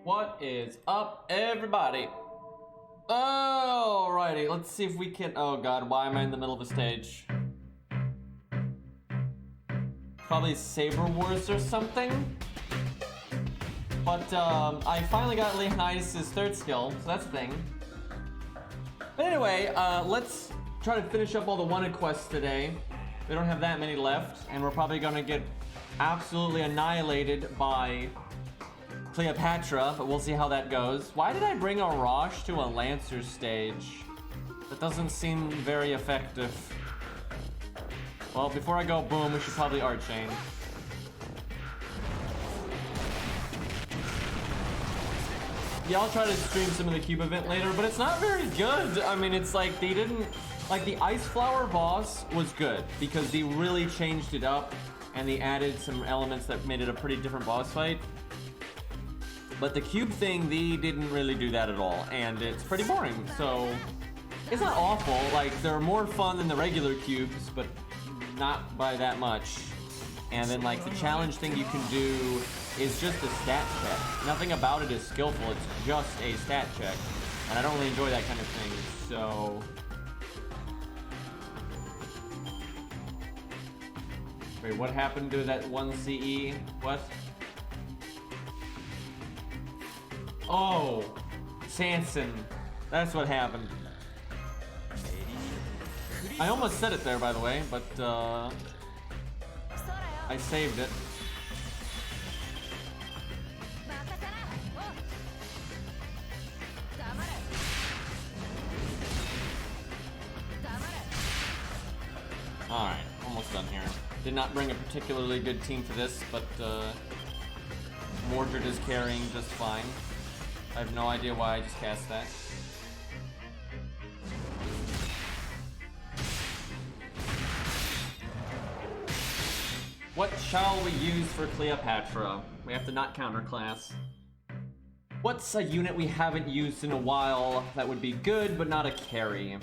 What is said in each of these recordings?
What is up, everybody? Alrighty, let's see if we can. Oh god, why am I in the middle of a stage? Probably Saber Wars or something. But I finally got Leonidas' third skill, so that's a thing. But anyway, let's try to finish up all the wanted quests today. We don't have that many left, and we're probably gonna get absolutely annihilated by Cleopatra, but we'll see how that goes. Why did I bring a Rosh to a Lancer stage? That doesn't seem very effective. Well, before I go boom, we should probably Archain. Yeah, I'll try to stream some of the cube event later, but it's not very good. I mean, it's like they didn't... Like, the Ice Flower boss was good because they really changed it up and they added some elements that made it a pretty different boss fight. But the cube thing, they didn't really do that at all, and it's pretty boring, so... It's not awful, like, they're more fun than the regular cubes, but not by that much. And then, like, the challenge thing you can do is just a stat check. Nothing about it is skillful, it's just a stat check. And I don't really enjoy that kind of thing, so... Wait, what happened to that one CE? What? Oh, Sanson. That's what happened. I almost said it there, by the way, but I saved it. Alright, almost done here. Did not bring a particularly good team for this, but Mordred is carrying just fine. I have no idea why I just cast that. What shall we use for Cleopatra? We have to not counterclass. What's a unit we haven't used in a while that would be good but not a carry? If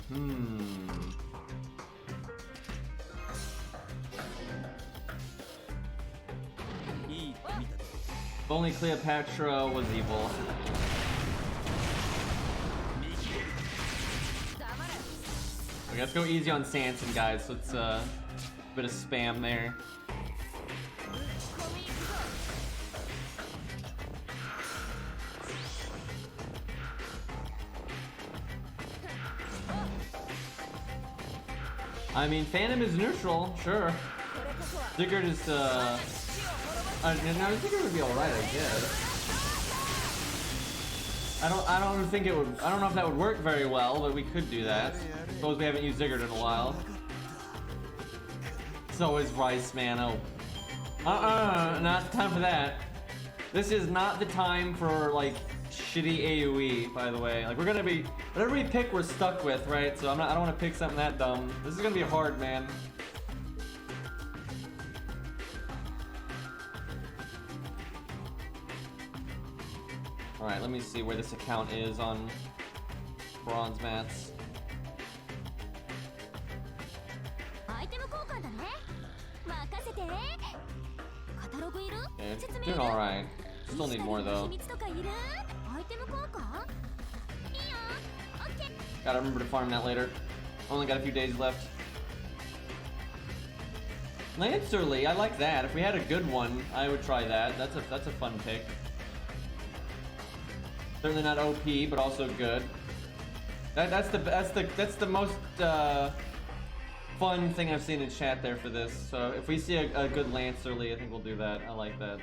only Cleopatra was evil. Okay, let's go easy on Sanson, guys. So it's a bit of spam there. I mean, Phantom is neutral, sure. Sigurd is no, Sigurd would be alright, I guess. I don't think it would. I don't know if that would work very well, but we could do that. Suppose we haven't used Sigurd in a while. So is Rice, man. Oh, not the time for that. This is not the time for like shitty AOE. By the way, like we're gonna be whatever we pick, we're stuck with, right? So I don't want to pick something that dumb. This is gonna be hard, man. Alright, let me see where this account is on bronze mats. Okay, doing alright. Still need more though. Gotta remember to farm that later. Only got a few days left. Lancerly, I like that. If we had a good one, I would try that. That's a fun pick. Certainly not OP, but also good. That's the most fun thing I've seen in chat there for this. So if we see a good Lancerly, I think we'll do that. I like that.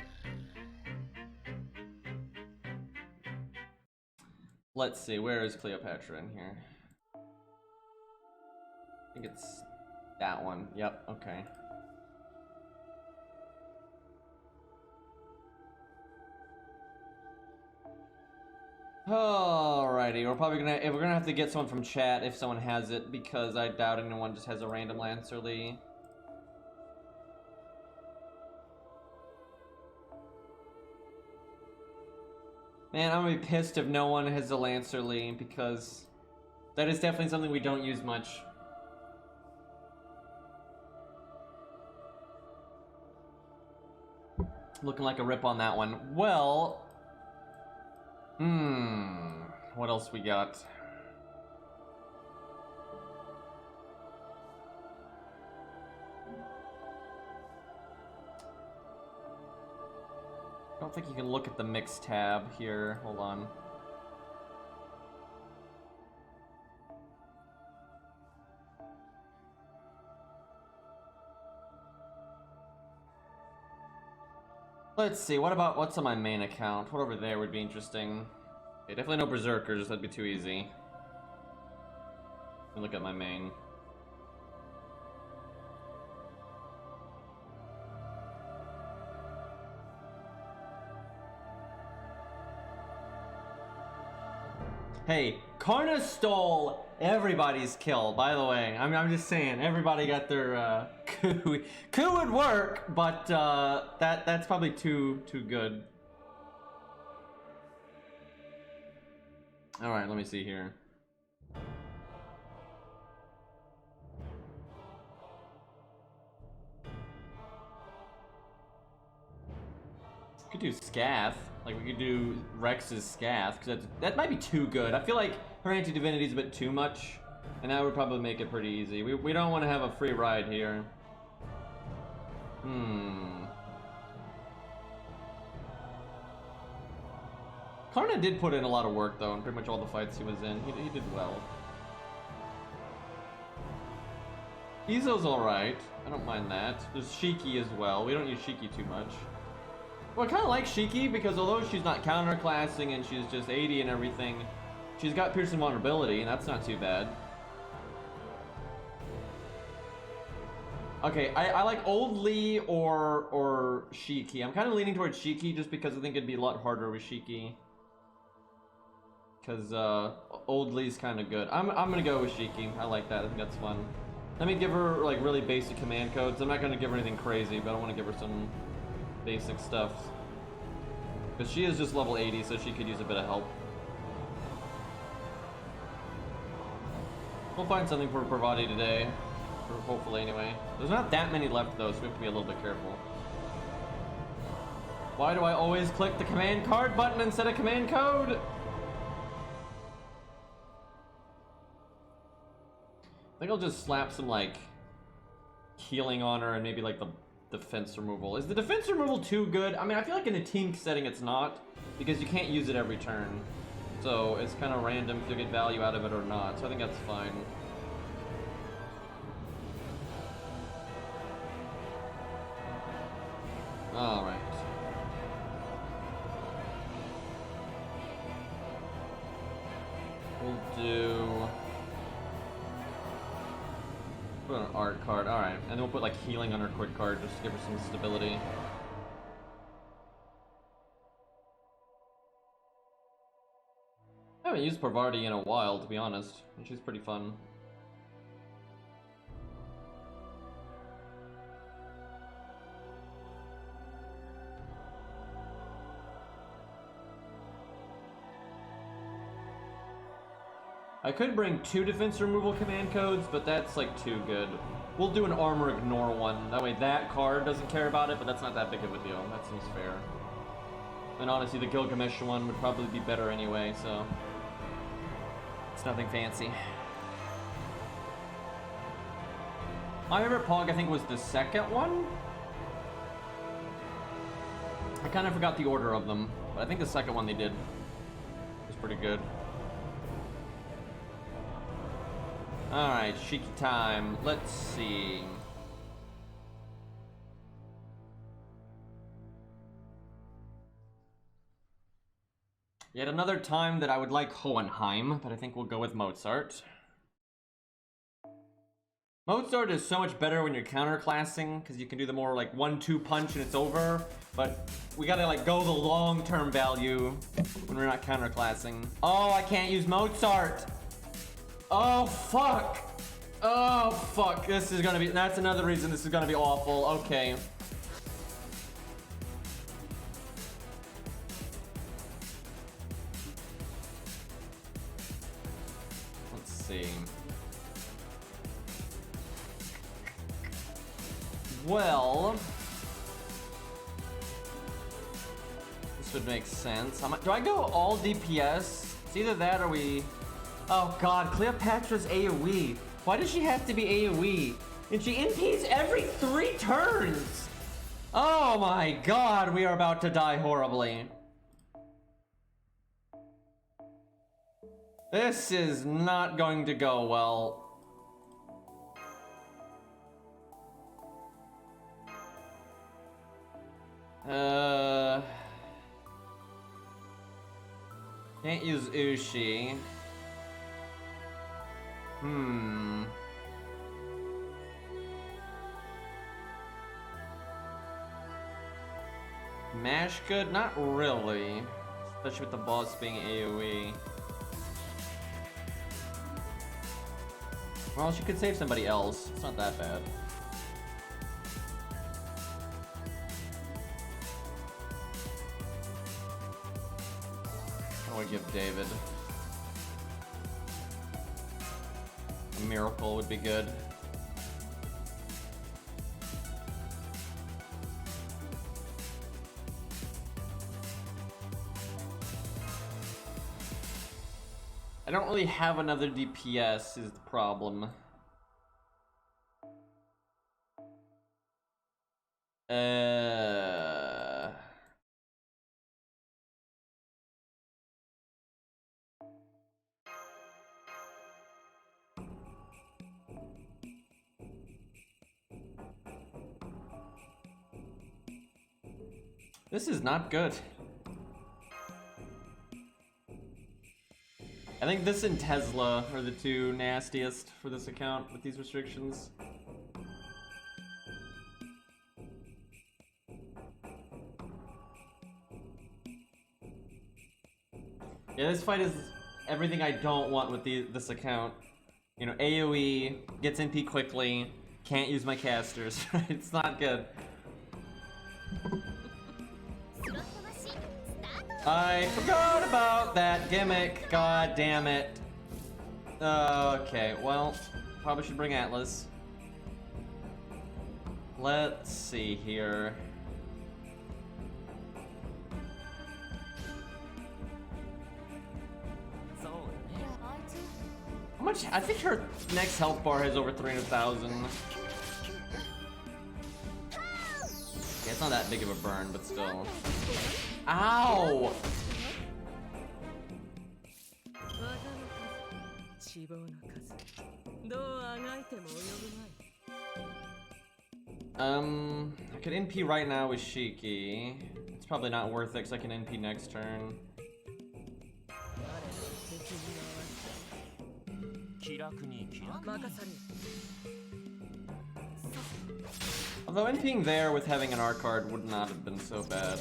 Let's see, where is Cleopatra in here? I think it's that one. Yep. Okay. Alrighty, we're gonna have to get someone from chat if someone has it, because I doubt anyone just has a random Lancerly. Man, I'm gonna be pissed if no one has a Lancerly, because that is definitely something we don't use much. Looking like a rip on that one. Well, What else we got? I don't think you can look at the mix tab here. Hold on. Let's see, what's on my main account? What over there would be interesting? Okay, definitely no berserkers, that'd be too easy. Let me look at my main. Hey, Karna stole everybody's kill, by the way. I'm just saying, everybody got their coup. Coup would work, but that's probably too good. All right, let me see here. We could do Scath. Like, we could do Rex's Scath, because that might be too good. I feel like her anti-divinity is a bit too much, and that would probably make it pretty easy. We don't want to have a free ride here. Karna did put in a lot of work, though, in pretty much all the fights he was in. He did well. Izo's alright. I don't mind that. There's Shiki as well. We don't use Shiki too much. Well, I kind of like Shiki because although she's not counterclassing and she's just 80 and everything, she's got piercing vulnerability, and that's not too bad. Okay, I like Old Lee or Shiki. I'm kind of leaning towards Shiki just because I think it'd be a lot harder with Shiki. Because Old Lee's kind of good. I'm gonna go with Shiki. I like that. I think that's fun. Let me give her like really basic command codes. I'm not gonna give her anything crazy, but I want to give her some basic stuff. Because she is just level 80, so she could use a bit of help. We'll find something for Bravati today. Or hopefully, anyway. There's not that many left, though, so we have to be a little bit careful. Why do I always click the command card button instead of command code? I think I'll just slap some, like, healing on her and maybe, like, the defense removal. Is the defense removal too good? I mean, I feel like in a team setting it's not, because you can't use it every turn. So it's kind of random if you get value out of it or not. So I think that's fine. Alright. We'll do... Put an art card, alright. And then we'll put like healing on her quick card just to give her some stability. I haven't used Parvati in a while, to be honest, and she's pretty fun. I could bring 2 defense removal command codes, but that's like too good. We'll do an armor ignore one. That way that card doesn't care about it, but that's not that big of a deal. That seems fair. And honestly, the Gilgamesh one would probably be better anyway, so... It's nothing fancy. My favorite Pog, I think, was the second one. I kind of forgot the order of them, but I think the second one they did was pretty good. Alright, Shiki time. Let's see. Yet another time that I would like Hohenheim, but I think we'll go with Mozart. Mozart is so much better when you're counterclassing, because you can do the more like 1-2 punch and it's over, but we gotta like go the long-term value when we're not counterclassing. Oh, I can't use Mozart! Oh, fuck! Oh, fuck. This is gonna be... That's another reason this is gonna be awful. Okay. Let's see. Well... This would make sense. Do I go all DPS? It's either that or we... Oh god, Cleopatra's AoE. Why does she have to be AoE? And she NPs every 3 turns! Oh my god, we are about to die horribly. This is not going to go well. Can't use Ushi. Mash good? Not really. Especially with the boss being AoE. Well, she could save somebody else. It's not that bad. What do I give David? A miracle would be good. I don't really have another DPS is the problem. This is not good. I think this and Tesla are the 2 nastiest for this account with these restrictions. Yeah, this fight is everything I don't want with this account. You know, AoE, gets NP quickly, can't use my casters. It's not good. I forgot about that gimmick, god damn it. Okay, well, probably should bring Atlas. Let's see here. How much? I think her next health bar has over 300,000. Yeah, it's not that big of a burn, but still. Ow! I could NP right now with Shiki. It's probably not worth it because I can NP next turn. Although NPing there with having an R card would not have been so bad.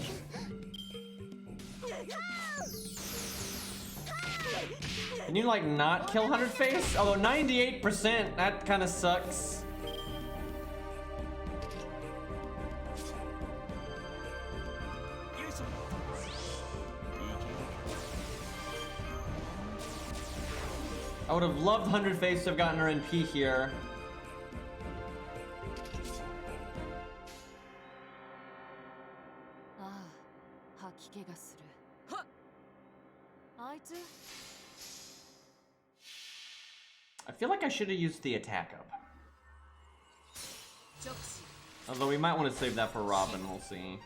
Can you like not kill 100 face? Although 98%, that kind of sucks. I would have loved 100 face to have gotten her NP here. I feel like I should have used the attack up. Although we might want to save that for Robin, we'll see.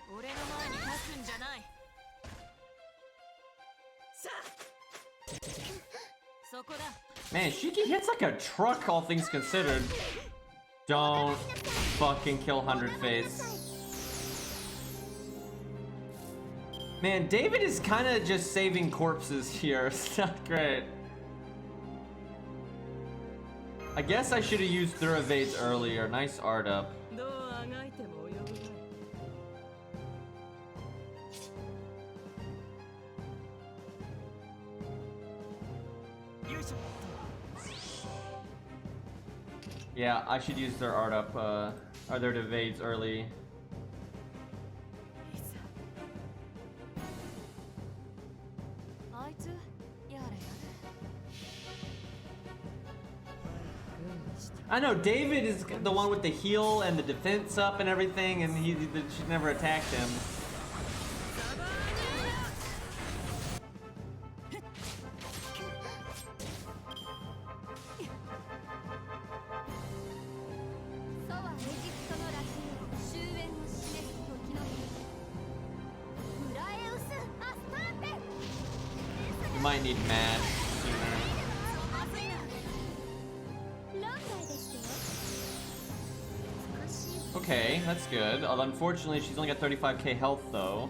Man, Shiki hits like a truck, all things considered. Don't fucking kill 100 face. Man, David is kind of just saving corpses here. It's not great. I guess I should have used through evades earlier. Nice art up. Yeah, I should use their art up, or their evades early. I know, David is the one with the heal and the defense up and everything, and she never attacked him. Might need mash sooner. Okay, that's good. Although unfortunately, she's only got 35k health though.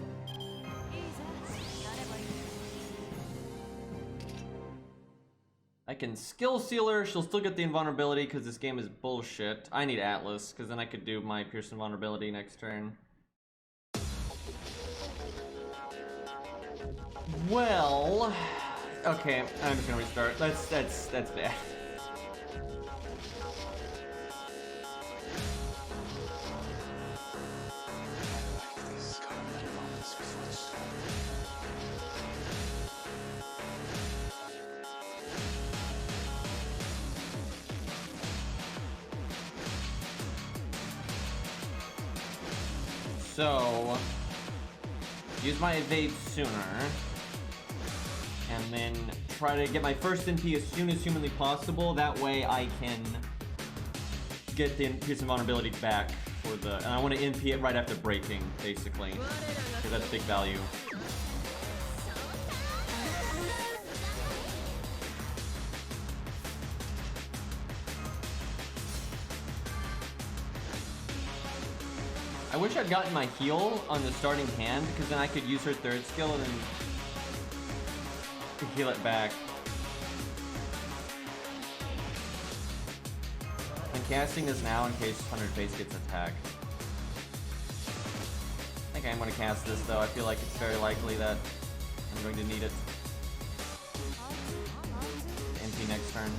I can skill seal her. She'll still get the invulnerability because this game is bullshit. I need Atlas because then I could do my Pierce invulnerability next turn. Well, okay, I'm just gonna restart. That's bad. So, use my evade sooner, and then try to get my first NP as soon as humanly possible. That way I can get the Pierce invulnerability back for the, and I want to NP it right after breaking, basically, because that's big value. I wish I'd gotten my heal on the starting hand, because then I could use her third skill and then to heal it back. I'm casting this now in case 100 face gets attacked. I think I'm going to cast this though. I feel like it's very likely that I'm going to need it. NP next turn.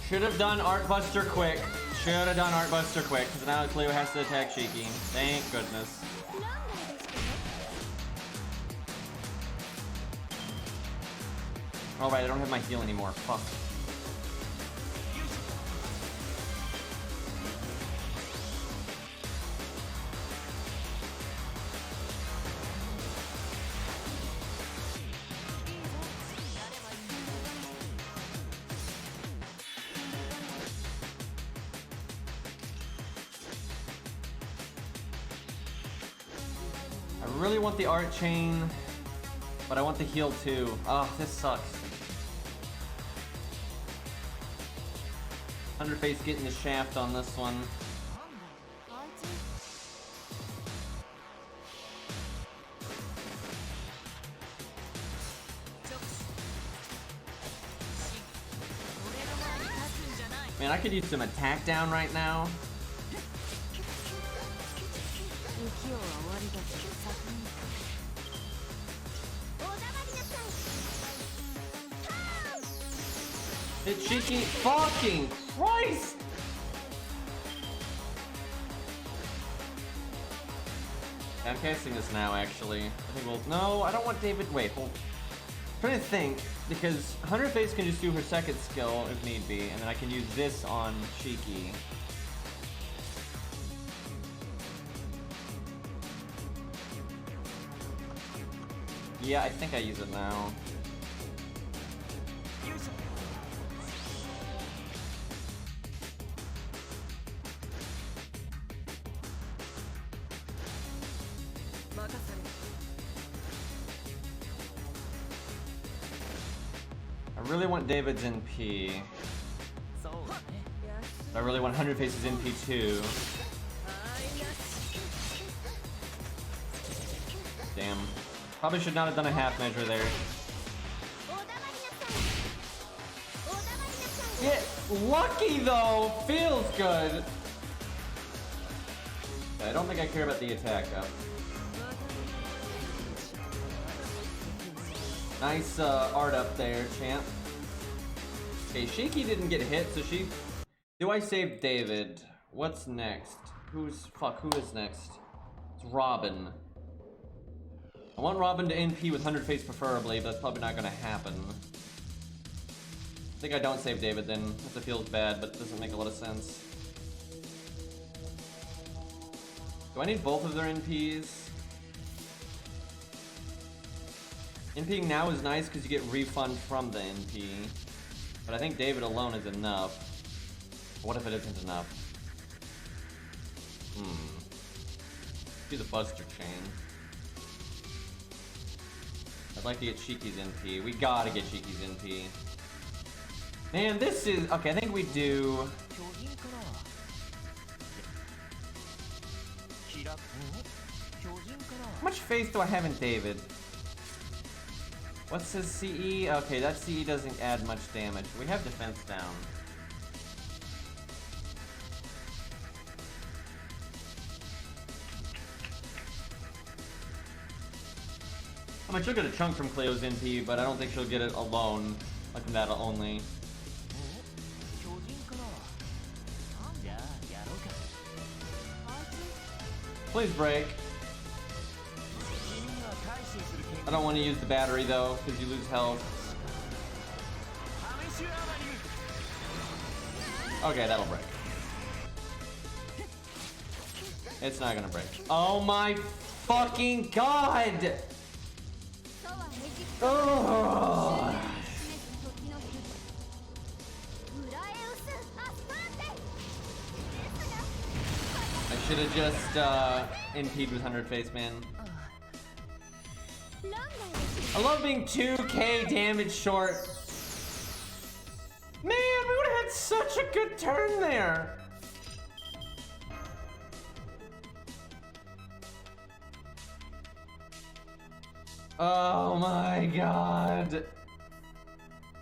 Should have done Art Buster quick. Should have done Art Buster quick, because now Cleo has to attack Shiki. Thank goodness. Oh right, I don't have my heal anymore. Fuck. I really want the art chain, but I want the heal too. Oh, this sucks. 100 face getting the shaft on this one. Man, I could use some attack down right now. It's Shiki. Fucking Christ! I'm casting this now, actually. I think we'll. No, I don't want David. Wait, hold. I'm trying to think, because 100 face can just do her second skill if need be, and then I can use this on Shiki. Yeah, I think I use it now. I really want David's NP. I really want 100 faces NP too. Damn. Probably should not have done a half measure there. Yeah, lucky though! Feels good! I don't think I care about the attack up. Nice art up there, champ. Okay, Shiki didn't get hit, so she... Do I save David? What's next? Who is next? It's Robin. I want Robin to NP with 100 face preferably, but that's probably not gonna happen. I think I don't save David then. That feels bad, but it doesn't make a lot of sense. Do I need both of their NPs? NPing now is nice because you get refund from the NP. But I think David alone is enough. What if it isn't enough? Do the Buster Chain. I'd like to get Shiki's NP. We gotta get Shiki's NP. Man, this is... Okay, I think we do... How much faith do I have in David? What's his CE? Okay, that CE doesn't add much damage. We have defense down. I mean, she'll get a chunk from Cleo's NP, but I don't think she'll get it alone. Like from that only. Please break. I don't want to use the battery though, because you lose health. Okay, that'll break. It's not gonna break. Oh my fucking god! Oh. I should have just NP'd with 100 face, man. I love being 2k damage short. Man, we would have had such a good turn there. Oh my god.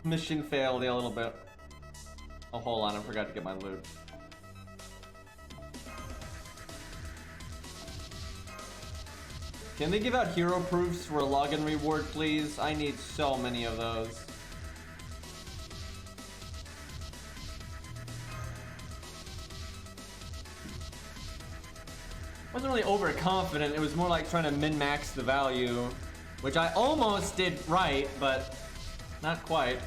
Mission failed a little bit. Oh, hold on, I forgot to get my loot. Can they give out hero proofs for a login reward, please? I need so many of those. Wasn't really overconfident, it was more like trying to min-max the value, which I almost did right, but not quite.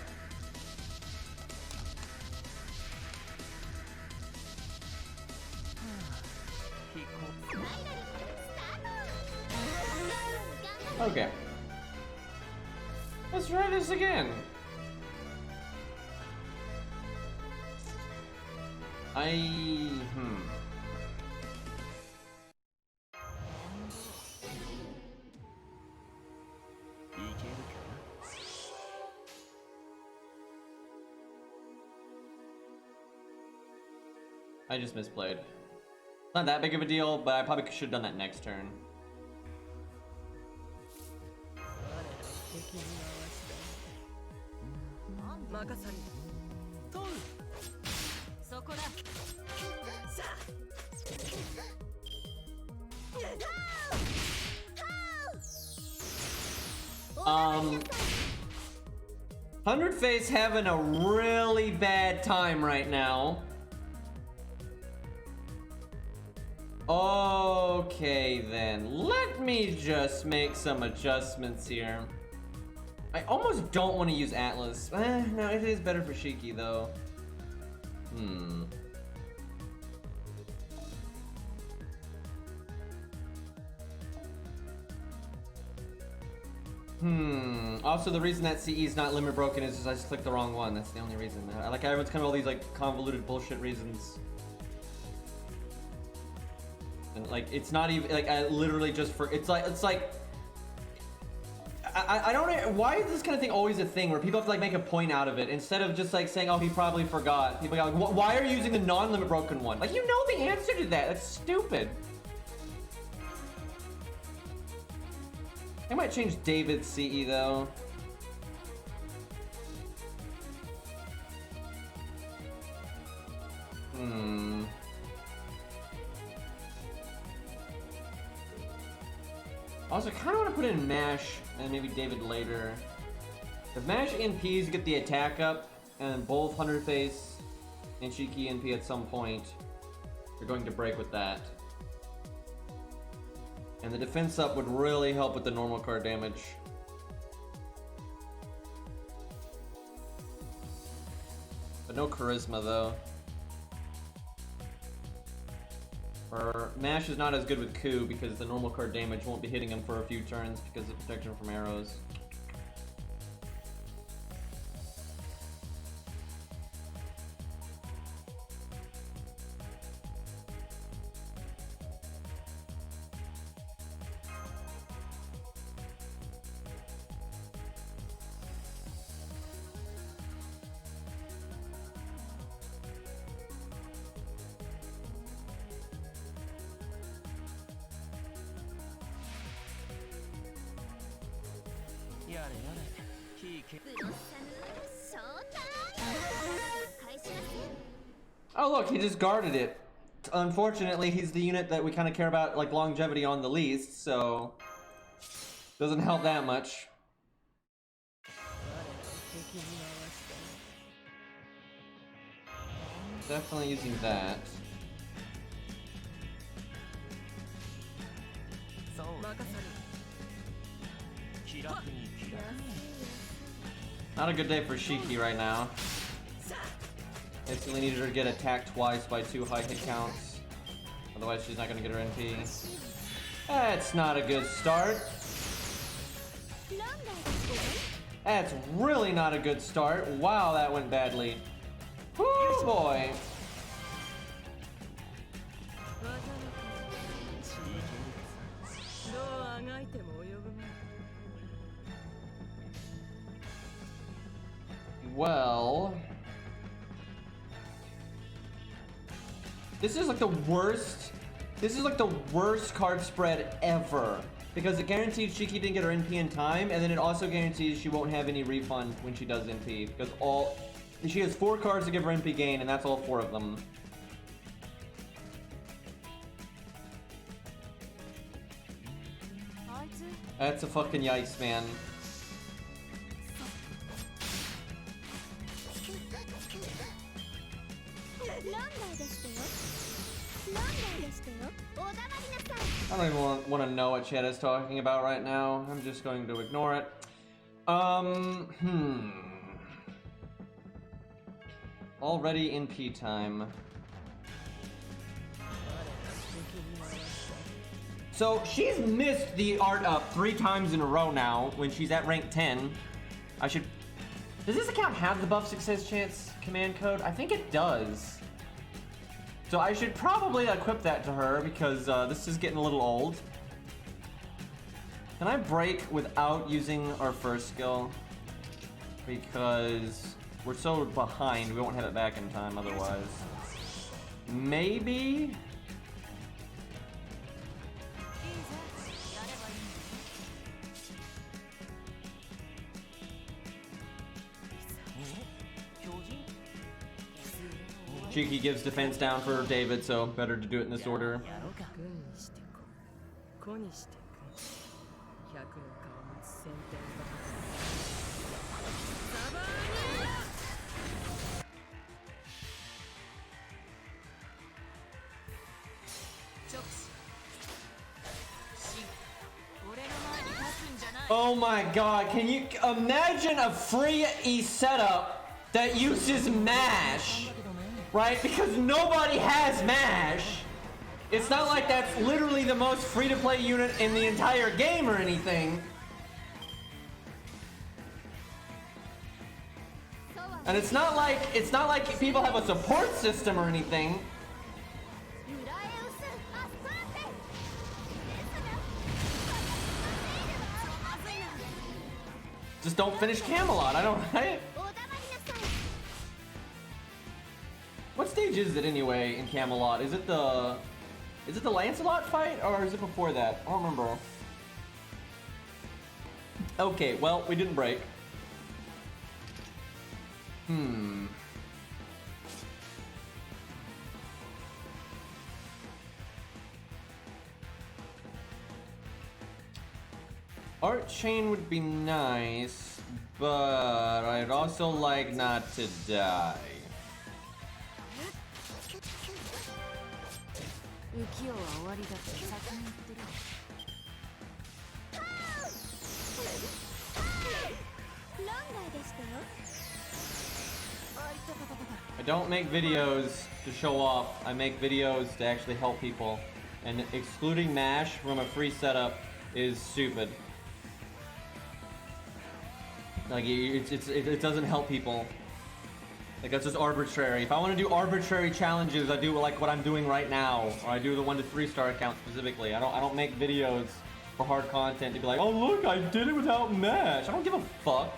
Okay. Let's try this again. I just misplayed. Not that big of a deal, but I probably should have done that next turn. Hundred Face having a really bad time right now. Okay then, let me just make some adjustments here. I almost don't want to use Atlas. No, it is better for Shiki though. Also, the reason that CE is not limit broken is just I just clicked the wrong one. That's the only reason. I like everyone's kind of all these like convoluted bullshit reasons. And like it's not even like I literally just for it's like I don't know why is this kind of thing always a thing where people have to like make a point out of it instead of just like saying, oh, he probably forgot. People go like, why are you using the non-limit broken one? Like, you know the answer to that. That's stupid. I might change David's CE though. Also, I kind of want to put in Mash and maybe David later. If Mash NPs get the attack up, and both 100 Face and Shiki NP at some point, you're going to break with that. And the defense up would really help with the normal card damage. But no charisma though. Or Mash is not as good with Ku because the normal card damage won't be hitting him for a few turns because of protection from arrows. Oh look, he just guarded it. Unfortunately, he's the unit that we kind of care about, like, longevity on the least, so doesn't help that much. Definitely using that. Not a good day for Shiki right now. Instantly needed her to get attacked twice by 2 high hit counts. Otherwise she's not gonna get her NP. That's not a good start. That's really not a good start. Wow, that went badly. Whoo boy. Well, this is like the worst. This is like the worst card spread ever, because it guarantees Shiki didn't get her NP in time, and then it also guarantees she won't have any refund when she does NP, because she has 4 cards to give her NP gain, and that's all 4 of them. That's a fucking yikes, man. I don't even want to know what chat is talking about right now. I'm just going to ignore it. Already NP time. So she's missed the art up 3 times in a row now when she's at rank 10. Does this account have the buff success chance command code? I think it does. So I should probably equip that to her because this is getting a little old. Can I break without using our first skill? Because we're so behind, we won't have it back in time otherwise. Maybe? Shiki gives defense down for David, so better to do it in this order. Oh my god, can you imagine a free E setup that uses MASH? Right? Because nobody has MASH. It's not like that's literally the most free-to-play unit in the entire game or anything. And it's not like people have a support system or anything. Just don't finish Camelot. What stage is it anyway in Camelot? Is it the Lancelot fight or is it before that? I don't remember. Okay, well, we didn't break. Art chain would be nice, but I'd also like not to die. I don't make videos to show off. I make videos to actually help people. And excluding MASH from a free setup is stupid. Like, it doesn't help people. Like, that's just arbitrary. If I want to do arbitrary challenges, I do like what I'm doing right now. Or I do the 1 to 3 star account specifically. I don't make videos for hard content to be like, oh look, I did it without MASH. I don't give a fuck.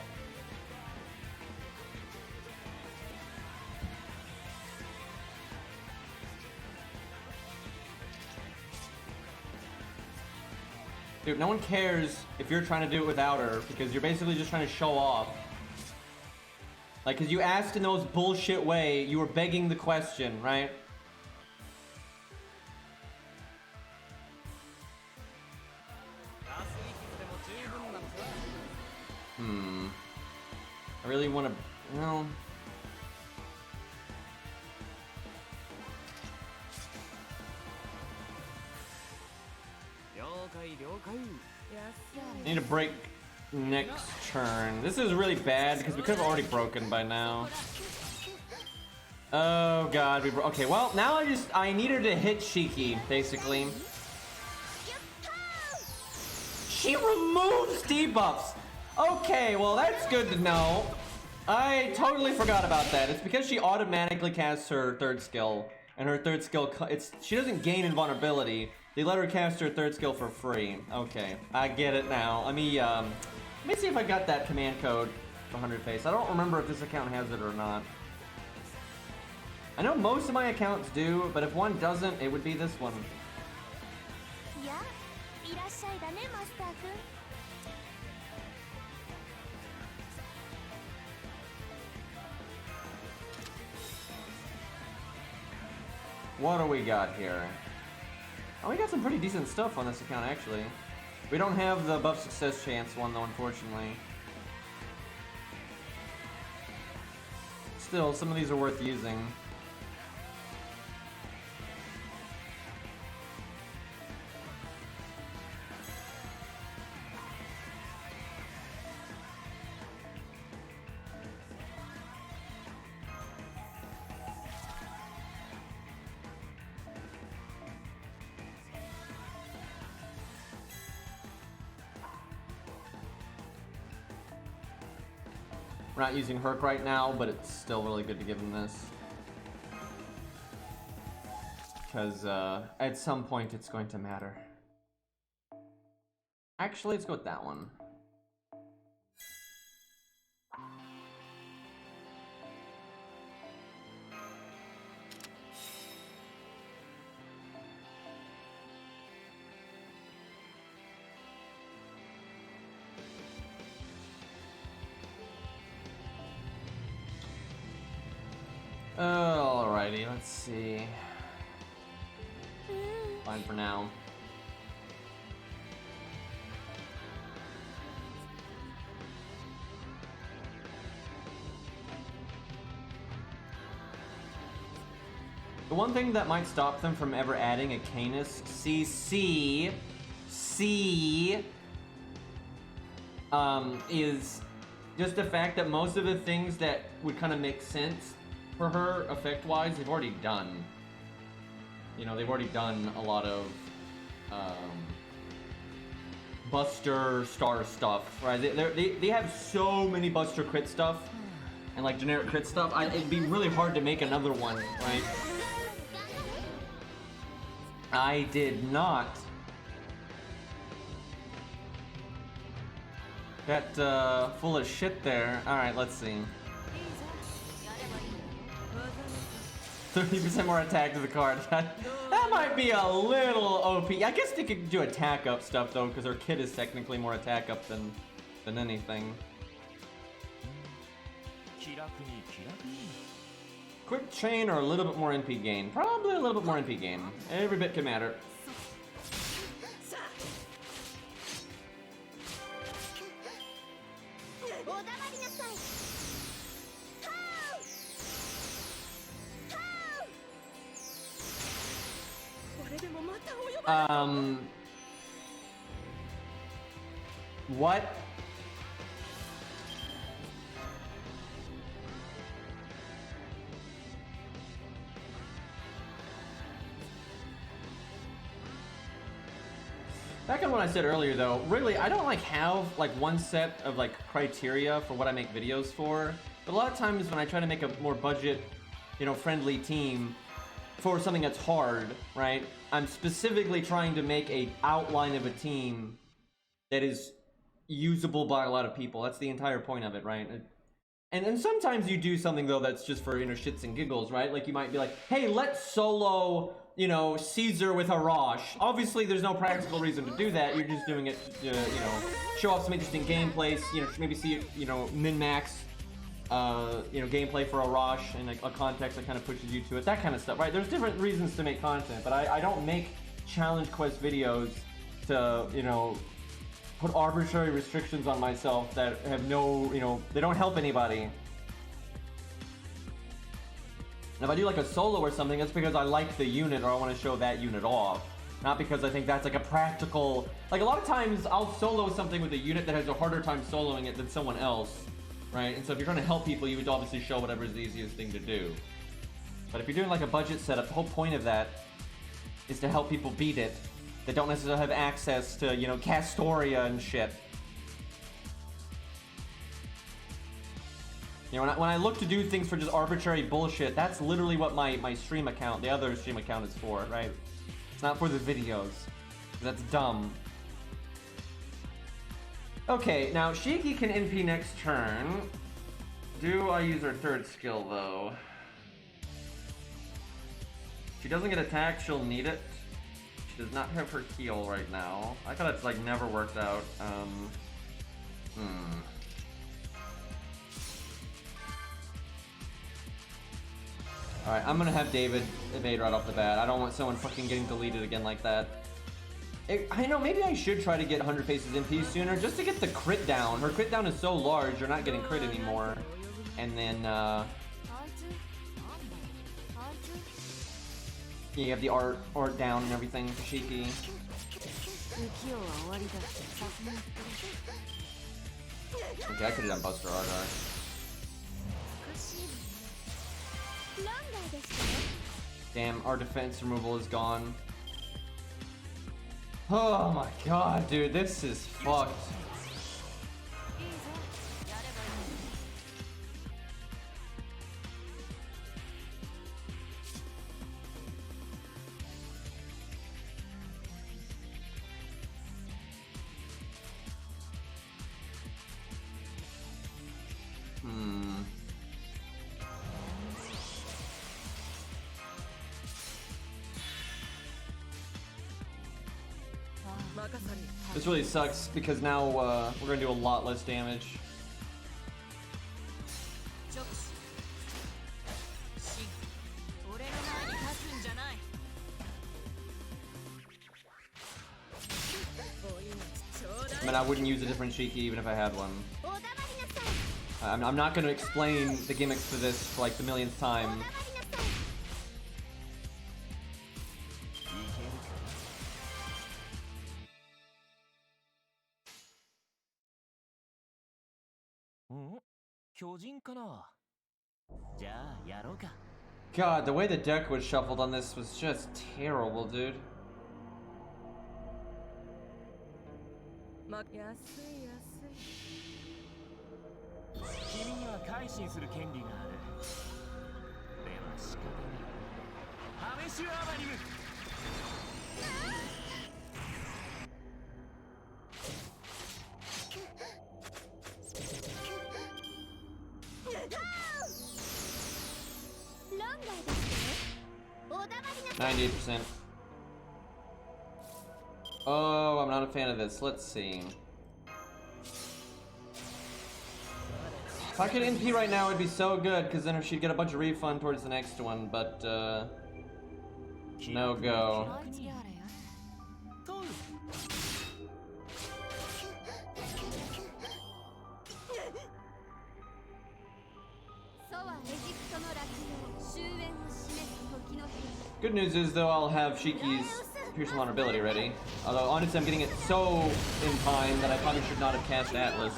Dude, no one cares if you're trying to do it without her, because you're basically just trying to show off. Like, cause you asked in those bullshit way, you were begging the question, right? I really want to, well. I need to break next turn. This is really bad because we could have already broken by now. Oh god, okay, well, now I need her to hit Shiki, basically. She removes debuffs! Okay, well, that's good to know. I totally forgot about that. It's because she automatically casts her third skill. And her third skill, she doesn't gain invulnerability. They let her cast her third skill for free. Okay, I get it now. Let me see if I got that command code for 100 Face. I don't remember if this account has it or not. I know most of my accounts do, but if one doesn't, it would be this one. What do we got here? Oh, we got some pretty decent stuff on this account, actually. We don't have the buff success chance one, though, unfortunately. Still, some of these are worth using. We're not using Herc right now, but it's still really good to give him this. Because at some point it's going to matter. Actually, let's go with that one. Alrighty, let's see. Fine for now. The one thing that might stop them from ever adding a Canis CC is just the fact that most of the things that would kind of make sense for her effect-wise, they've already done. You know, they've already done a lot of Buster Star stuff, right? They have so many Buster crit stuff and like generic crit stuff. It'd be really hard to make another one, right? I did not. Got full of shit there. All right, let's see. 30% more attack to the card. That might be a little OP. I guess they could do attack up stuff though, because her kit is technically more attack up than anything. Quick chain or a little bit more NP gain? Probably a little bit more NP gain. Every bit can matter. What? Back on what I said earlier though, really I don't like have like one set of like criteria for what I make videos for, but a lot of times when I try to make a more budget, you know, friendly team for something that's hard, right? I'm specifically trying to make a outline of a team that is usable by a lot of people. That's the entire point of it, right? And sometimes you do something though that's just for, you know, shits and giggles, right? Like you might be like, hey, let's solo, you know, Caesar with Arash. Obviously there's no practical reason to do that. You're just doing it to, you know, show off some interesting gameplays, you know, maybe see, you know, min-max you know, gameplay for a rush and a context that kind of pushes you to it, that kind of stuff, right? There's different reasons to make content, but I don't make challenge quest videos to, you know, put arbitrary restrictions on myself that have no, you know, they don't help anybody. And if I do like a solo or something, that's because I like the unit or I want to show that unit off. Not because I think that's like a practical, like a lot of times I'll solo something with a unit that has a harder time soloing it than someone else, right? And so if you're trying to help people, you would obviously show whatever's the easiest thing to do. But if you're doing like a budget setup, the whole point of that is to help people beat it that don't necessarily have access to, you know, Castoria and shit. You know, when I look to do things for just arbitrary bullshit, that's literally what my stream account, the other stream account is for, right? It's not for the videos. That's dumb. Okay, now Shiki can NP next turn. Do I use her third skill though? She doesn't get attacked, she'll need it. She does not have her heal right now. I thought it's like never worked out. Alright, I'm gonna have David evade right off the bat. I don't want someone fucking getting deleted again like that. I know, maybe I should try to get 100 Faces MP sooner, just to get the crit down. Her crit down is so large, you're not getting crit anymore. And then, you have the art down and everything for Shiki. Okay, I could've done Buster Ardar. Damn, our defense removal is gone. Oh my god, dude, this is fucked. This really sucks because now we're gonna do a lot less damage. I mean, I wouldn't use a different Shiki even if I had one. I'm not gonna explain the gimmicks for this for like the millionth time. God, the way the deck was shuffled on this was just terrible, dude. %. Oh, I'm not a fan of this. Let's see. If I could NP right now, it'd be so good, because then she'd get a bunch of refund towards the next one, but, no go. Good news is, though, I'll have Shiki's Pierce Vulnerability ready. Although, honestly, I'm getting it so in time that I probably should not have cast Atlas.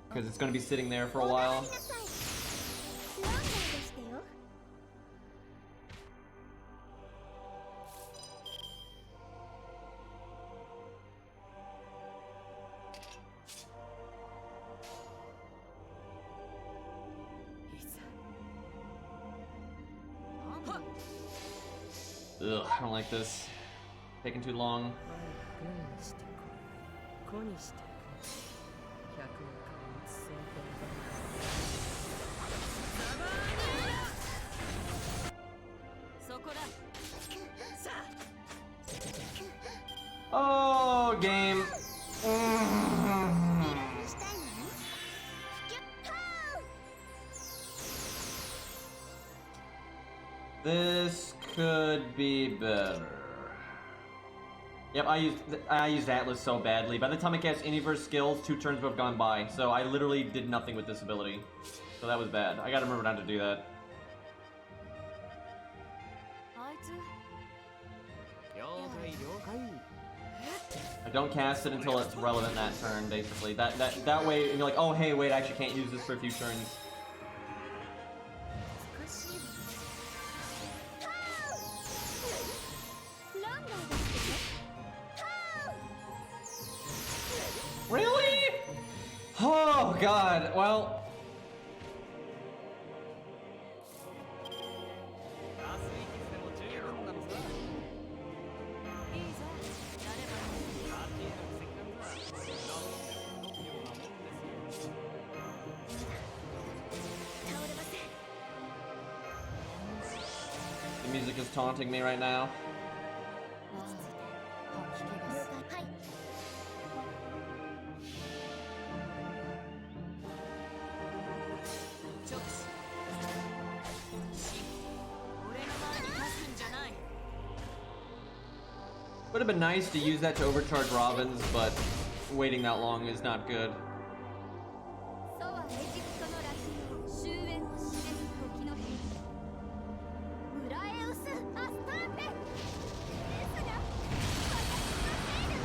Because it's going to be sitting there for a while. Ugh, I don't like this. Taking too long. Oh, game. This could be better. Yep, I used Atlas so badly. By the time I cast any of her skills, 2 turns would have gone by. So I literally did nothing with this ability. So that was bad. I gotta remember not to do that. I don't cast it until it's relevant that turn, basically. That way you're like, oh hey, wait, I actually can't use this for a few turns. Really? Oh god, well. The music is taunting me right now. Would have been nice to use that to overcharge Robins, but waiting that long is not good.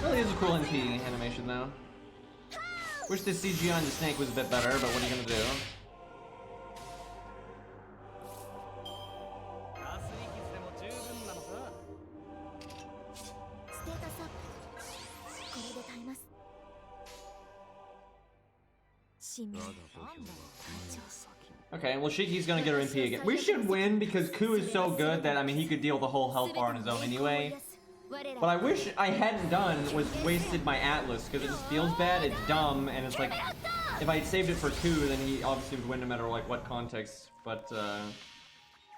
Really is a cool NP animation though. Wish the CGI on the snake was a bit better, but what are you gonna do? Okay, well Shiki's gonna get her NP again. We should win because Ku is so good that, I mean, he could deal the whole health bar on his own anyway. What I wish I hadn't done was wasted my Atlas, because it just feels bad, it's dumb, and it's like, if I had saved it for Ku, then he obviously would win no matter like what context, but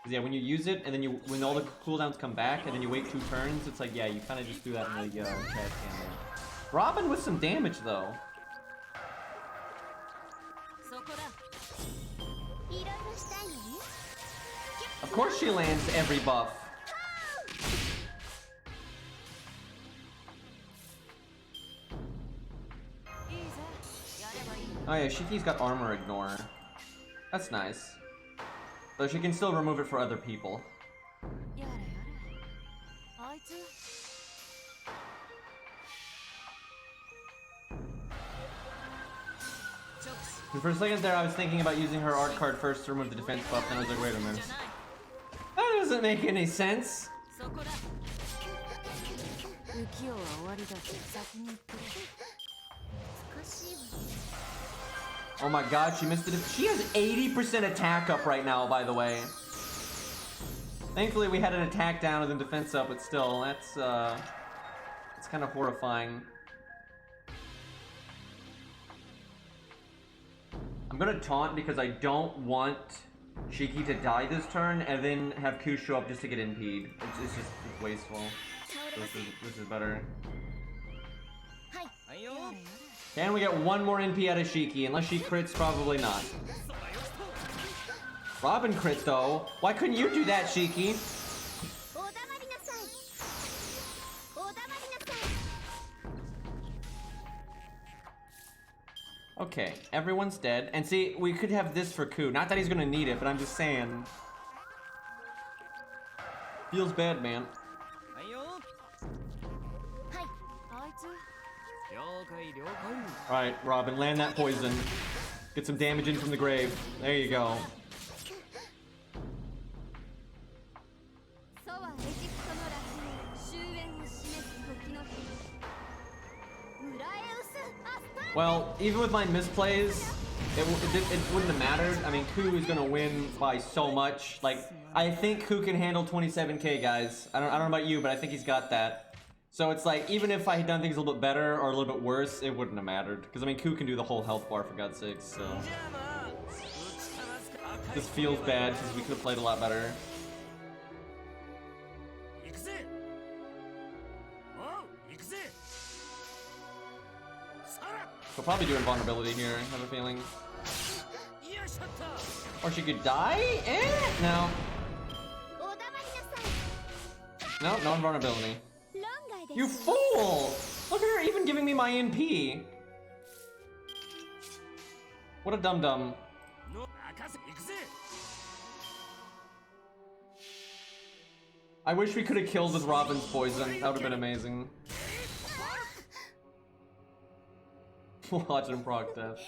yeah, when you use it, and then when all the cooldowns come back, and then you wait 2 turns, it's like, yeah, you kind of just do that in the trash can there. Robin with some damage, though. Of course she lands every buff. Oh yeah, Shiki's got armor ignore. That's nice. Though she can still remove it for other people. For a second there, I was thinking about using her art card first to remove the defense buff, and I was like, wait a minute. That doesn't make any sense! Oh my god, she missed it. She has 80% attack up right now, by the way. Thankfully, we had an attack down and then defense up, but still, that's kind of horrifying. I'm gonna taunt because I don't want Shiki to die this turn and then have Ku show up just to get NP'd. It's just wasteful. This is better. Can we get one more NP out of Shiki? Unless she crits, probably not. Robin crit though. Why couldn't you do that, Shiki? Okay, everyone's dead. And see, we could have this for Ku. Not that he's gonna need it, but I'm just saying. Feels bad, man. Alright, Robin, land that poison. Get some damage in from the grave. There you go. Well, even with my misplays, it wouldn't have mattered. I mean, Ku is gonna win by so much. Like, I think Ku can handle 27k, guys. I don't know about you, but I think he's got that. So it's like, even if I had done things a little bit better or a little bit worse, it wouldn't have mattered. Because I mean, Ku can do the whole health bar for God's sakes, so. This feels bad because we could have played a lot better. We'll probably do invulnerability here, I have a feeling. Or she could die? Eh? No. No, no invulnerability. You fool! Look at her even giving me my NP. What a dum-dum. I wish we could have killed with Robin's poison. That would have been amazing. Watch him proc death.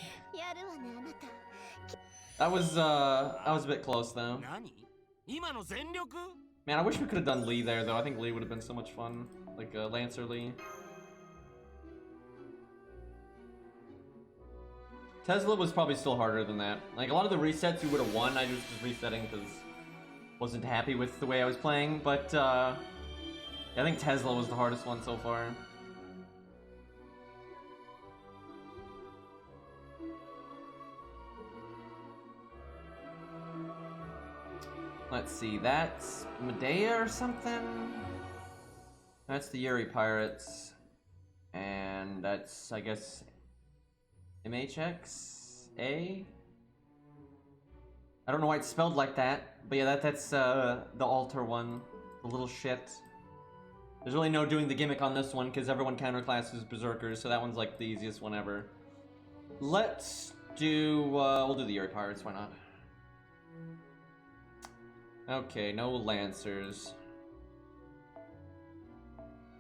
That was a bit close though. Man, I wish we could have done Lee there though. I think Lee would have been so much fun. Like Lancer Lee. Tesla was probably still harder than that. Like a lot of the resets you would have won. I was just resetting because wasn't happy with the way I was playing. But I think Tesla was the hardest one so far. Let's see, that's Medea or something? That's the Yuri Pirates. And that's, I guess, MHXA? I don't know why it's spelled like that, but yeah, that's the altar one, the little shit. There's really no doing the gimmick on this one because everyone counterclasses Berserkers, so that one's like the easiest one ever. Let's do, we'll do the Yuri Pirates, why not? Okay, no Lancers.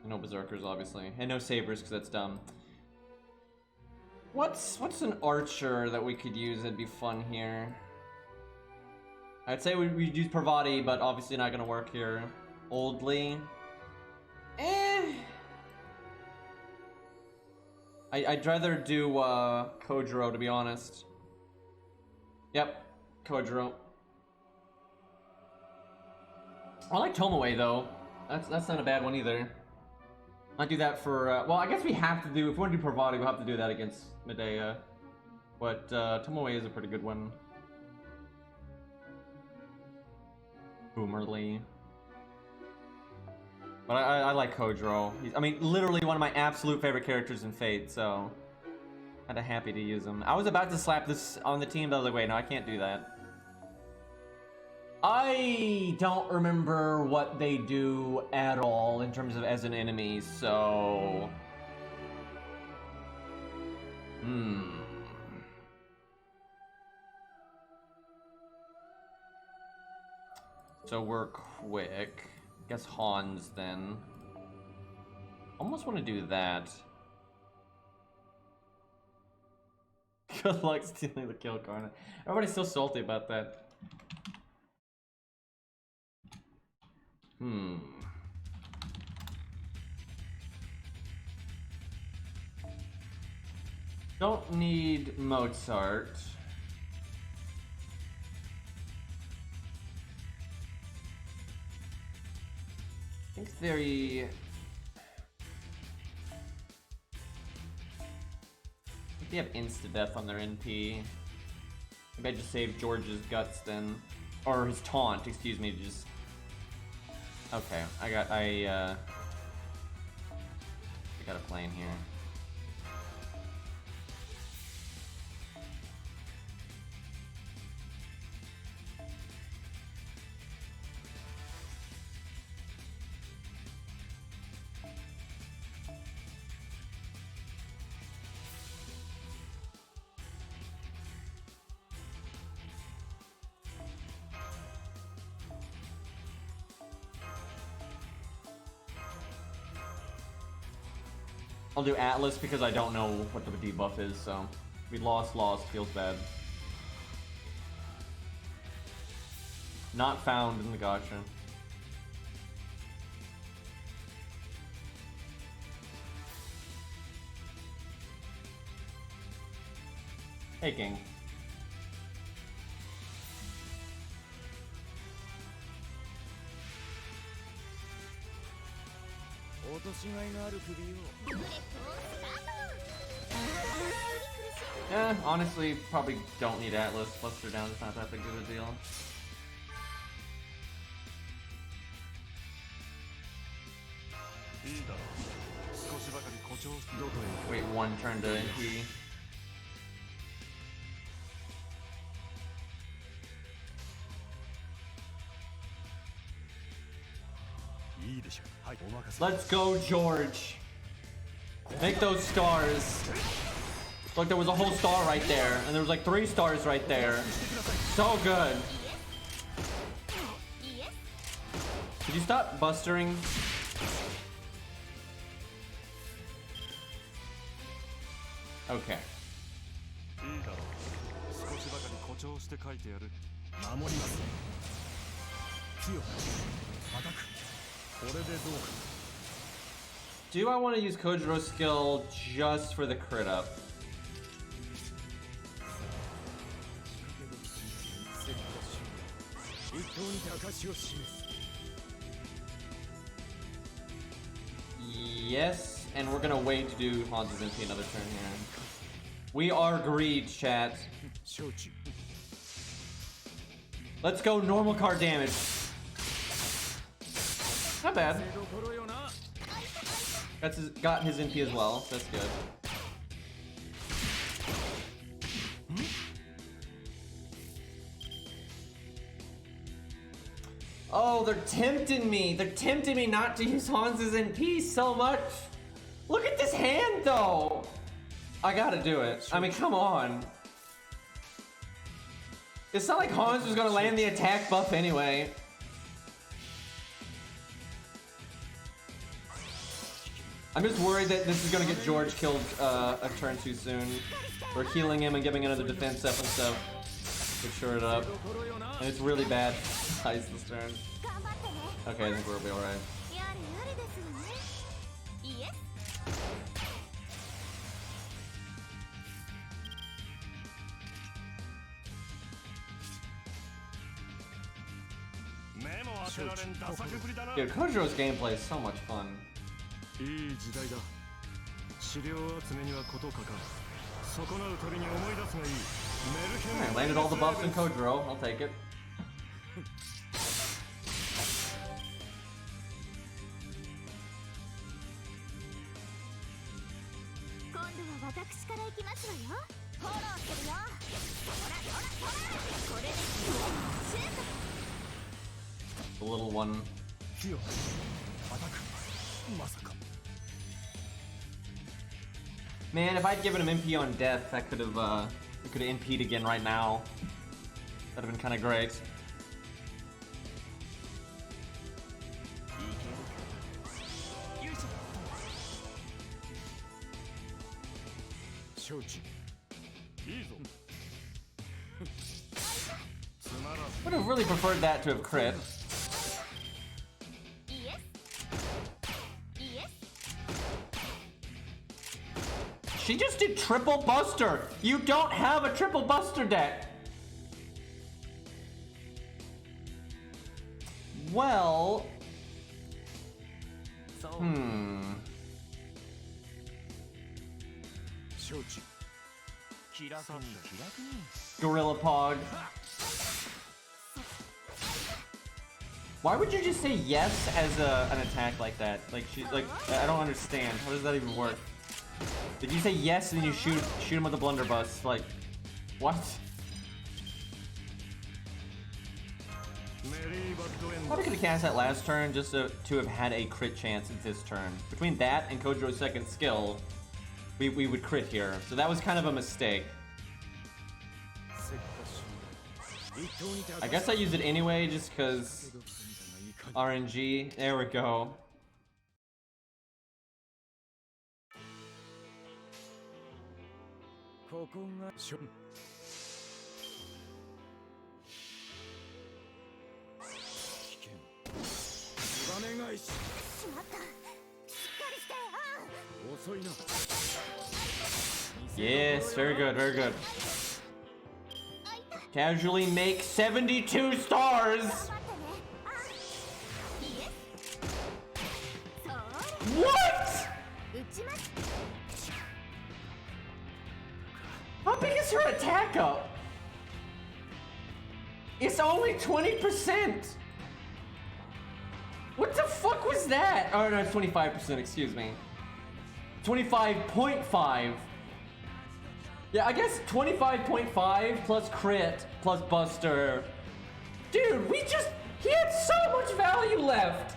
No Berserkers, obviously. And no Sabers, because that's dumb. What's an Archer that we could use that'd be fun here? I'd say we'd use Parvati, but obviously not gonna work here. Oldly. I'd rather do Kojiro, to be honest. Yep, Kojiro. I like Tomoe though. That's not a bad one either. I'd do that for well, I guess we have to do, if we want to do Parvati, we'll have to do that against Medea. But Tomoe is a pretty good one. Boomerly. But I like Kojiro. I mean, literally one of my absolute favorite characters in Fate, so kinda happy to use him. I was about to slap this on the team, but I was like, wait, no, I can't do that. I don't remember what they do at all in terms of as an enemy, so... So we're quick. Guess Hans then. Almost want to do that. Good luck stealing the kill, Karna. Everybody's so salty about that. Don't need Mozart. I think they have insta-death on their NP. Maybe I just save George's guts then. Or his taunt, excuse me, just... Okay, I got a plane here. I'll do Atlas because I don't know what the debuff is, so we lost, feels bad. Not found in the gacha. Hey, King. Yeah, honestly, probably don't need Atlas. Buster down is not that big of a deal. Wait, one turn to NP. Let's go, George. Make those stars. Look, there was a whole star right there, and there was like 3 stars right there. So good. Could you stop bustering? Okay. Do I want to use Kojiro's skill just for the crit up? Yes, and we're gonna wait to do Hans's MP another turn here. We are greed, chat. Let's go normal card damage. Not bad. Got his MP as well, so that's good. Oh, they're tempting me. They're tempting me not to use Hans's NP so much. Look at this hand, though. I gotta do it. I mean, come on. It's not like Hans was gonna land the attack buff anyway. I'm just worried that this is gonna get George killed a turn too soon. We're healing him and giving another defense up and stuff to shore it up. And it's really bad. Ice this turn. Okay, I think we'll be alright. Dude, Kojiro's gameplay is so much fun. Alright, landed all the buffs in Kojiro. I'll take it. The little one. Man, if I'd given him MP on death, that could have NP'd again right now. That'd have been kind of great. Would have really preferred that to have crit. She just did triple buster. You don't have a triple buster deck. Well, Gorilla Pog. Why would you just say yes as an attack like that? Like I don't understand. How does that even work? Did you say yes and then you shoot him with a blunderbuss? Like, what? Probably could have cast that last turn just to have had a crit chance at this turn. Between that and Kojiro's second skill, we would crit here. So that was kind of a mistake. I guess I used it anyway just because RNG. There we go. Yes, very good, very good. Casually make 72 stars! What?! How big is her attack up? It's only 20%! What the fuck was that? Oh no, it's 25%, excuse me. 25.5. Yeah, I guess 25.5 plus crit plus buster. Dude, he had so much value left!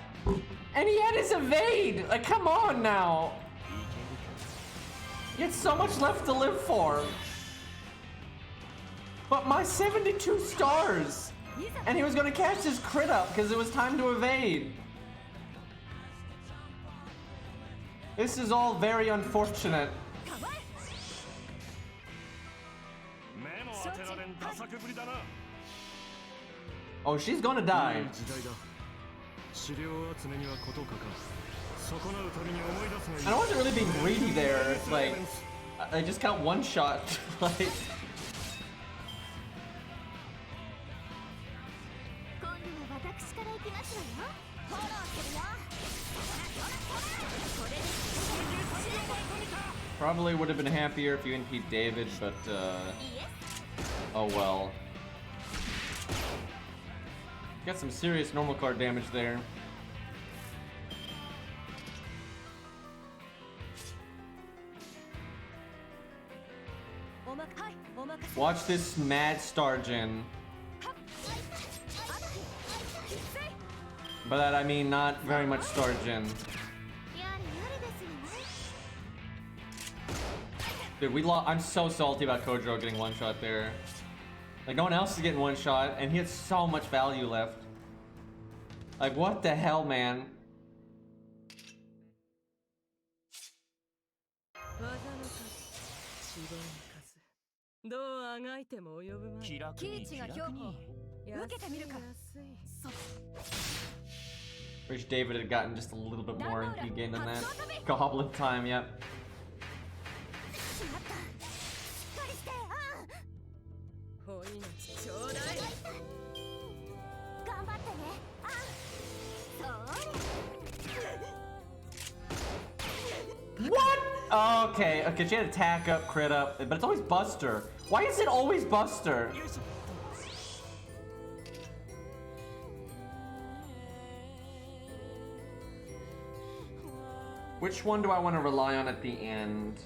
And he had his evade! Like, come on now! He had so much left to live for. But my 72 stars! And he was gonna catch his crit up because it was time to evade. This is all very unfortunate. Oh, she's gonna die. I wasn't really being greedy there. Like, I just got one shot. Like. Probably would have been happier if you NP'd David, but oh well. Got some serious normal card damage there. Watch this mad star gen. By that I mean not very much star gen. Dude, we lost. I'm so salty about Kojiro getting one shot there. Like, no one else is getting one shot, and he had so much value left. Like, what the hell, man? Wish David had gotten just a little bit more MP gain than that. Goblin time, yep. What? Oh, okay, okay, she had attack up, crit up, but it's always Buster. Why is it always Buster? Which one do I want to rely on at the end?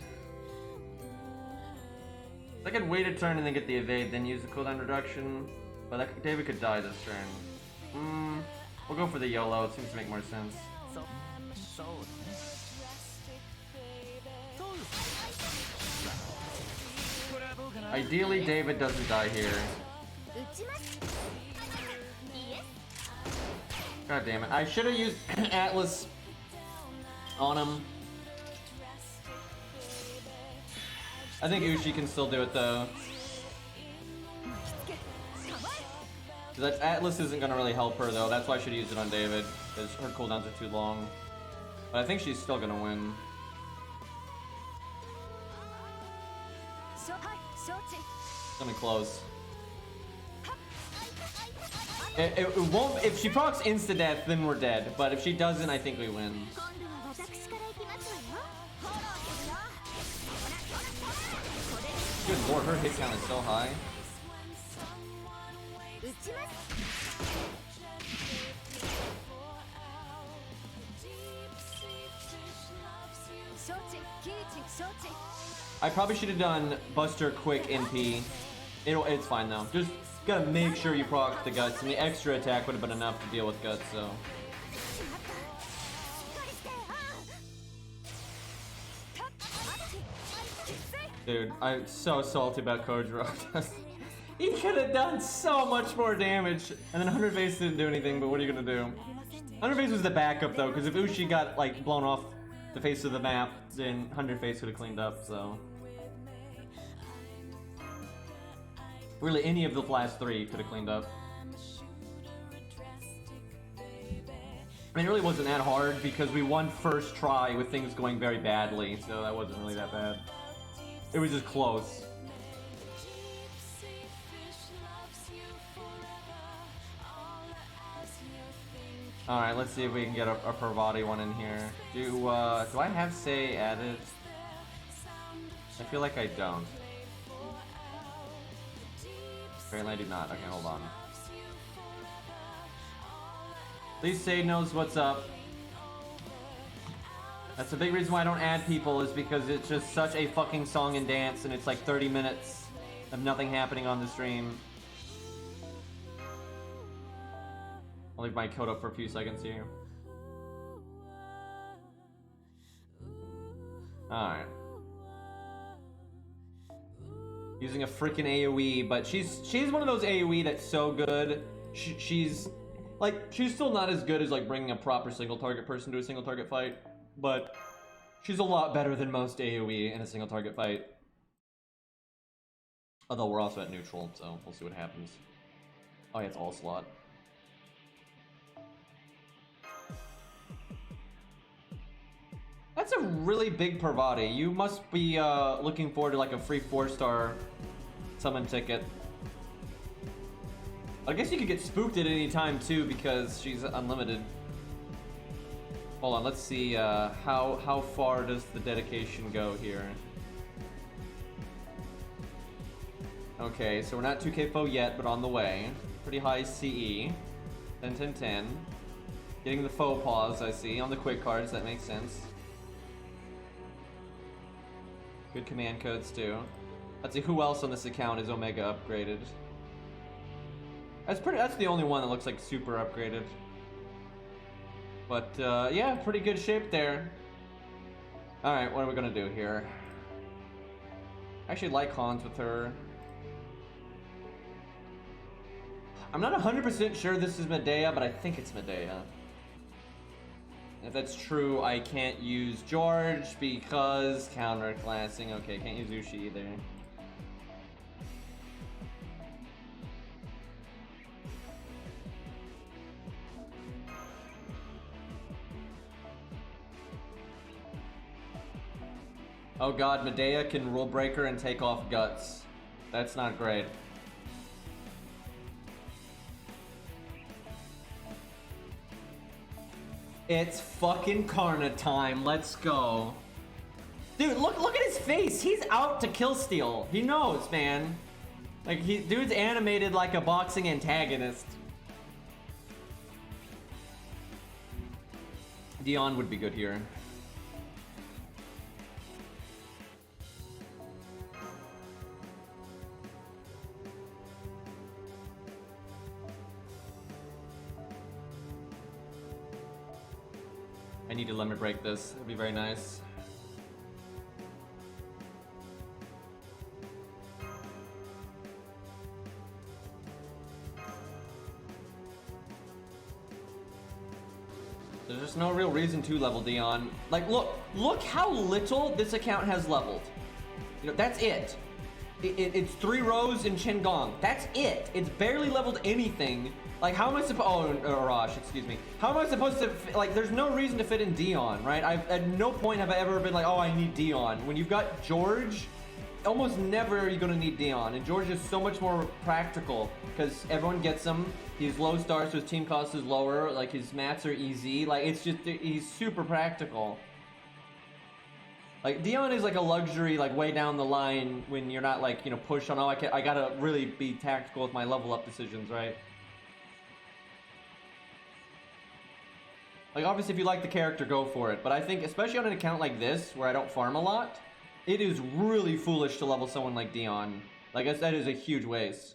I could wait a turn and then get the evade, then use the cooldown reduction. But David could die this turn. We'll go for the YOLO, it seems to make more sense. Ideally, David doesn't die here. God damn it. I should have used Atlas on him. I think Ushi can still do it though. That Atlas isn't gonna really help her though. That's why I should use it on David, because her cooldowns are too long. But I think she's still gonna win. It's gonna close. It won't. If she procs insta death, then we're dead. But if she doesn't, I think we win. Good lord, her hit count is so high. I probably should have done Buster quick NP. It's fine though. Just gotta make sure you proc the guts, and the extra attack would have been enough to deal with guts, so. Dude, I'm so salty about Kojiro. He could have done so much more damage, and then 100 Face didn't do anything, but what are you gonna do? 100 Face was the backup though, because if Ushi got like blown off the face of the map, then 100 Face could have cleaned up, so. Really, any of the last three could have cleaned up. I mean, it really wasn't that hard because we won first try with things going very badly, so that wasn't really that bad. It was just close. Alright, let's see if we can get a Parvati one in here. Do I have Say added? I feel like I don't. Apparently I do not. Okay, hold on. At least Say knows what's up. That's the big reason why I don't add people, is because it's just such a fucking song and dance, and it's like 30 minutes of nothing happening on the stream. I'll leave my code up for a few seconds here. Alright. Using a freaking AoE, but she's one of those AoE that's so good. She's still not as good as like bringing a proper single target person to a single target fight, but she's a lot better than most AoE in a single target fight. Although we're also at neutral, so we'll see what happens. Oh yeah, it's all slot. That's a really big Parvati. You must be looking forward to like a free 4-star summon ticket. I guess you could get spooked at any time too because she's unlimited. Hold on, let's see how far does the dedication go here. Okay, so we're not 2k foe yet, but on the way. Pretty high CE. 10, 10, 10. Getting the foe pause, I see, on the quick cards, that makes sense. Good command codes too. Let's see who else on this account is Omega upgraded. That's the only one that looks like super upgraded. But yeah, pretty good shape there. Alright, what are we gonna do here? I actually like Hans with her. I'm not 100% sure this is Medea, but I think it's Medea. If that's true, I can't use George because counterclassing. Okay, can't use Ushi either. Oh god, Medea can rule breaker and take off guts. That's not great. It's fucking Karna time. Let's go. Dude, look at his face. He's out to kill steal. He knows, man. Like, dude's animated like a boxing antagonist. Dion would be good here. I need to limit break this. It'd be very nice. There's just no real reason to level Dion. Like, look how little this account has leveled. You know, that's it. It's 3 rows in Qingong. That's it. It's barely leveled anything. Like, how am I supposed? Oh, Arash, excuse me. How am I supposed to? Like, there's no reason to fit in Dion, right? At no point have I ever been like, oh, I need Dion. When you've got George, almost never are you gonna need Dion. And George is so much more practical because everyone gets him. He's low star, so his team cost is lower. Like, his mats are easy. Like, it's just he's super practical. Like, Dion is like a luxury, like, way down the line when you're not, like, you know, push on, oh, I gotta really be tactical with my level up decisions, right? Like, obviously, if you like the character, go for it. But I think, especially on an account like this, where I don't farm a lot, it is really foolish to level someone like Dion. Like, that is a huge waste.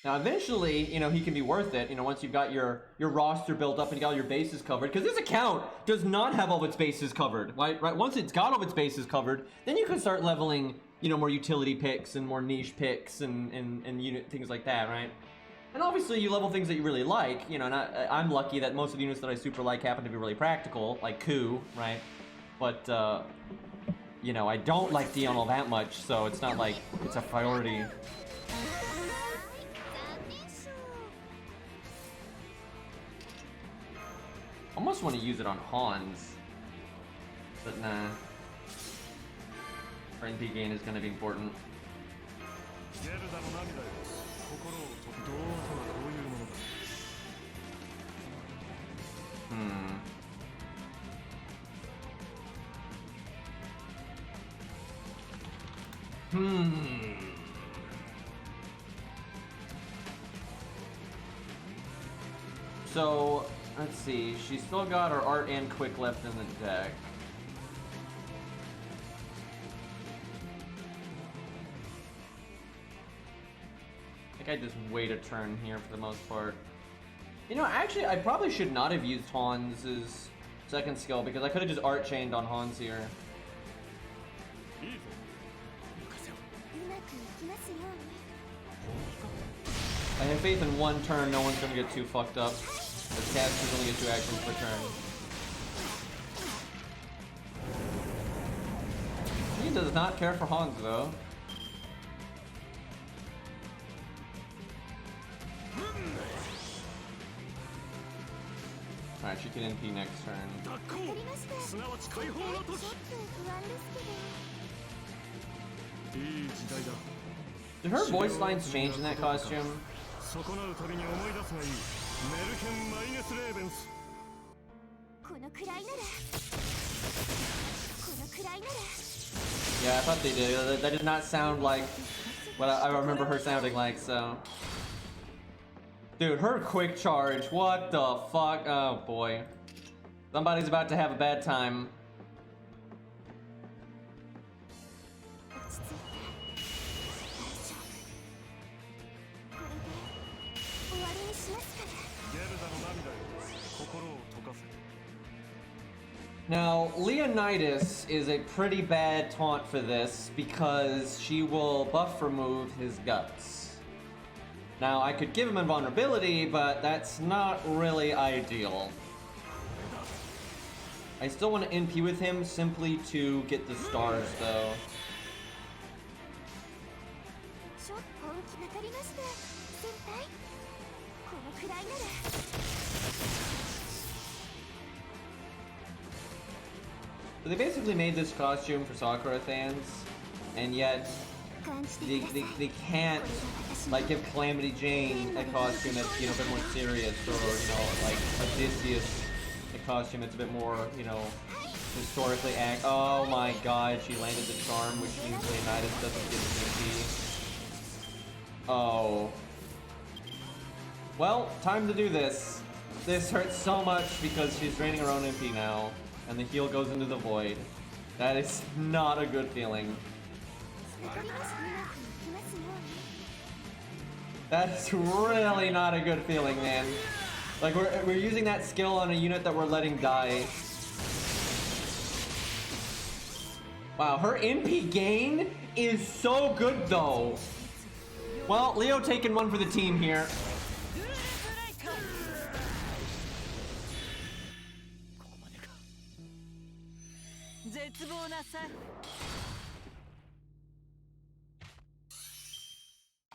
Now, eventually, you know, he can be worth it, you know, once you've got your roster built up and you got all your bases covered. Because this account does not have all of its bases covered, right? Once it's got all of its bases covered, then you can start leveling, you know, more utility picks and more niche picks and unit things like that, right? And obviously, you level things that you really like, you know, and I'm lucky that most of the units that I super like happen to be really practical, like Ku, right? But, you know, I don't like Dion all that much, so it's not like it's a priority. Almost want to use it on Hans, but nah. For NP gain is going to be important. So, let's see. She's still got her art and quick left in the deck. I think I just wait a turn here for the most part. You know, actually, I probably should not have used Hans's second skill because I could have just art chained on Hans here. I have faith in one turn, no one's gonna get too fucked up. The casters only get 2 actions per turn. He does not care for Hans though. Alright, she can NP next turn. Did her voice lines change in that costume? Yeah, I thought they did. That did not sound like what I remember her sounding like, so. Dude, her quick charge, what the fuck? Oh boy. Somebody's about to have a bad time. Now, Leonidas is a pretty bad taunt for this because she will buff remove his guts. Now, I could give him invulnerability, but that's not really ideal. I still want to NP with him simply to get the stars, though. So they basically made this costume for Sakura fans, and yet they can't like give Calamity Jane a costume that's, you know, a bit more serious, or, you know, like Odysseus a costume that's a bit more, you know, historically oh my god, she landed the charm, which means Leonidas doesn't get an MP. Oh. Well, time to do this. This hurts so much because she's draining her own MP now, and the heal goes into the void. That is not a good feeling. That's really not a good feeling, man. Like, we're using that skill on a unit that we're letting die. Wow, her MP gain is so good, though. Well, Leo taking one for the team here.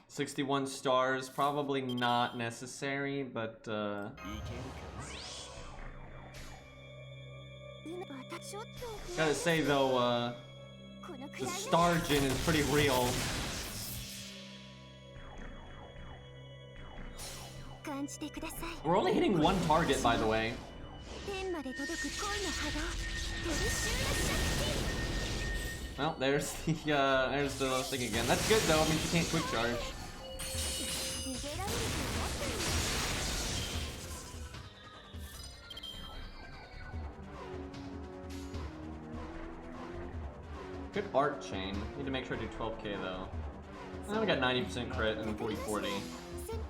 $61 stars, probably not necessary, but gotta say though, the star gen is pretty real. We're only hitting one target, by the way. Well, there's the thing again. That's good though. I mean, she can't quick charge. Good art chain. Need to make sure I do 12k though. And we got 90% crit and 40-40.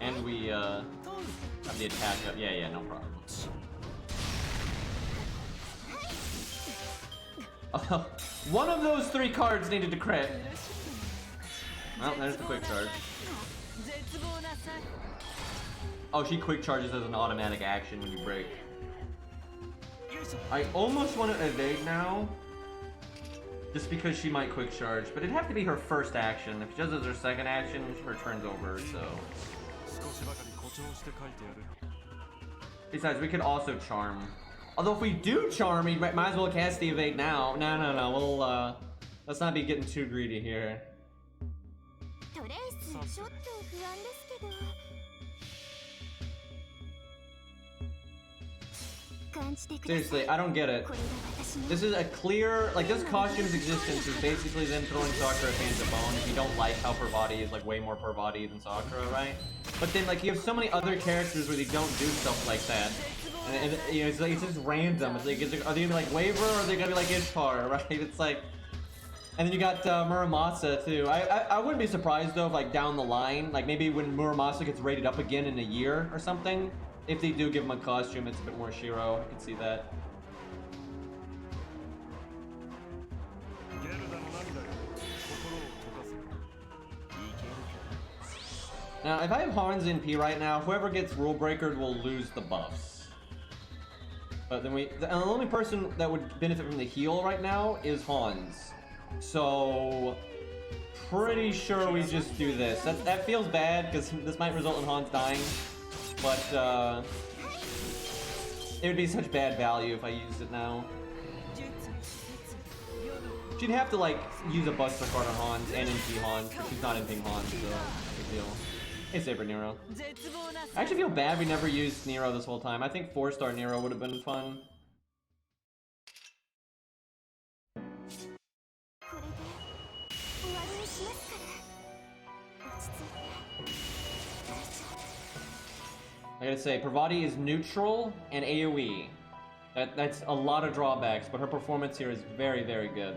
And we have the attack up. Yeah, no problem. One of those 3 cards needed to crit. Well, there's the quick charge. Oh, she quick charges as an automatic action when you break. I almost want to evade now, just because she might quick charge, but it'd have to be her first action. If she does it as her second action, her turn's over, so. Besides, we could also charm. Although if we do charm, we might as well cast the evade now. No, we'll, let's not be getting too greedy here. Seriously, I don't get it. This is a clear, like, this costume's existence is basically them throwing Sakura fans a bone if you don't like how per body is, like, way more per body than Sakura, right? But then, like, you have so many other characters where they don't do stuff like that. And you know, it's like, it's just random. It's like, are they gonna be like Waver, or are they gonna be like Ishtar, right? It's like, and then you got Muramasa too. I wouldn't be surprised though if, like, down the line, like maybe when Muramasa gets rated up again in a year or something, if they do give him a costume, it's a bit more Shiro. I can see that. Now, if I have Han's in P right now, whoever gets Rule Breakered will lose the buffs. But then the only person that would benefit from the heal right now is Hans. So, pretty sure we just do this. That feels bad, because this might result in Hans dying. But, it would be such bad value if I used it now. She'd have to, like, use a Buster card on Hans and NP Hans, but she's not NPing Hans, so big deal. Hey, Saber Nero. I actually feel bad we never used Nero this whole time. I think 4-star Nero would have been fun. I gotta say, Pravati is neutral and AoE. That's a lot of drawbacks, but her performance here is very, very good.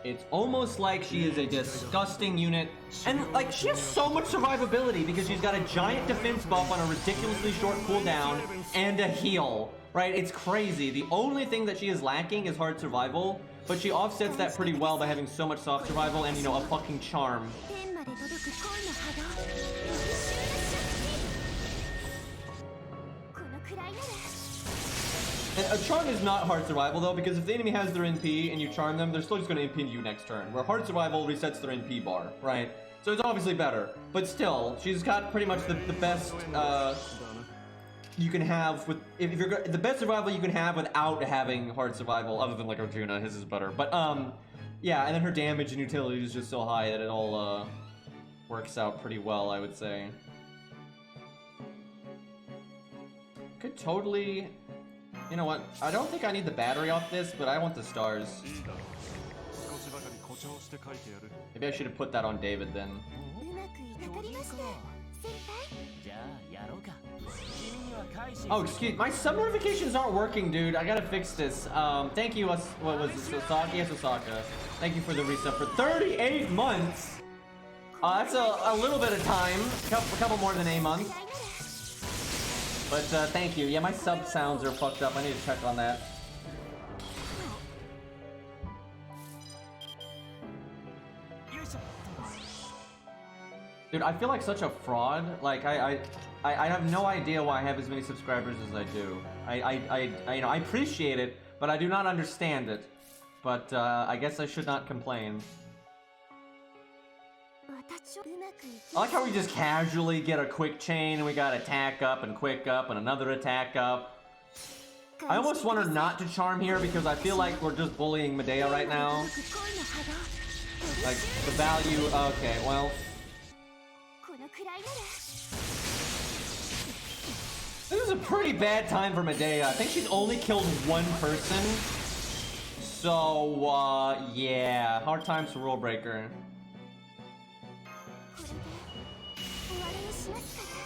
It's almost like she is a disgusting unit. And, like, she has so much survivability because she's got a giant defense buff on a ridiculously short cooldown and a heal, right? It's crazy. The only thing that she is lacking is hard survival, but she offsets that pretty well by having so much soft survival and, you know, a fucking charm. And a charm is not hard survival though, because if the enemy has their NP and you charm them, they're still just going to NP you next turn, where hard survival resets their NP bar, right? So it's obviously better, but still, she's got pretty much the best you can have with the best survival you can have without having hard survival, other than like Arjuna. His is better, but yeah, and then her damage and utility is just so high that it all works out pretty well, I would say. Could totally. You know what? I don't think I need the battery off this, but I want the stars. Maybe I should have put that on David then. Oh, excuse me. My sub notifications aren't working, dude. I gotta fix this. Thank you, what was it? Sasaki? Yes, Osaka. Thank you for the reset for 38 months. That's a little bit of time. A couple more than a month. But thank you. Yeah, my sub sounds are fucked up. I need to check on that. Dude, I feel like such a fraud. Like I have no idea why I have as many subscribers as I do. I you know, I appreciate it, but I do not understand it. But I guess I should not complain. I like how we just casually get a quick chain and we got attack up and quick up and another attack up. I almost want her not to charm here because I feel like we're just bullying Medea right now. Like, the value... Okay, well... This is a pretty bad time for Medea. I think she's only killed one person. So, yeah. Hard times for Rule Breaker.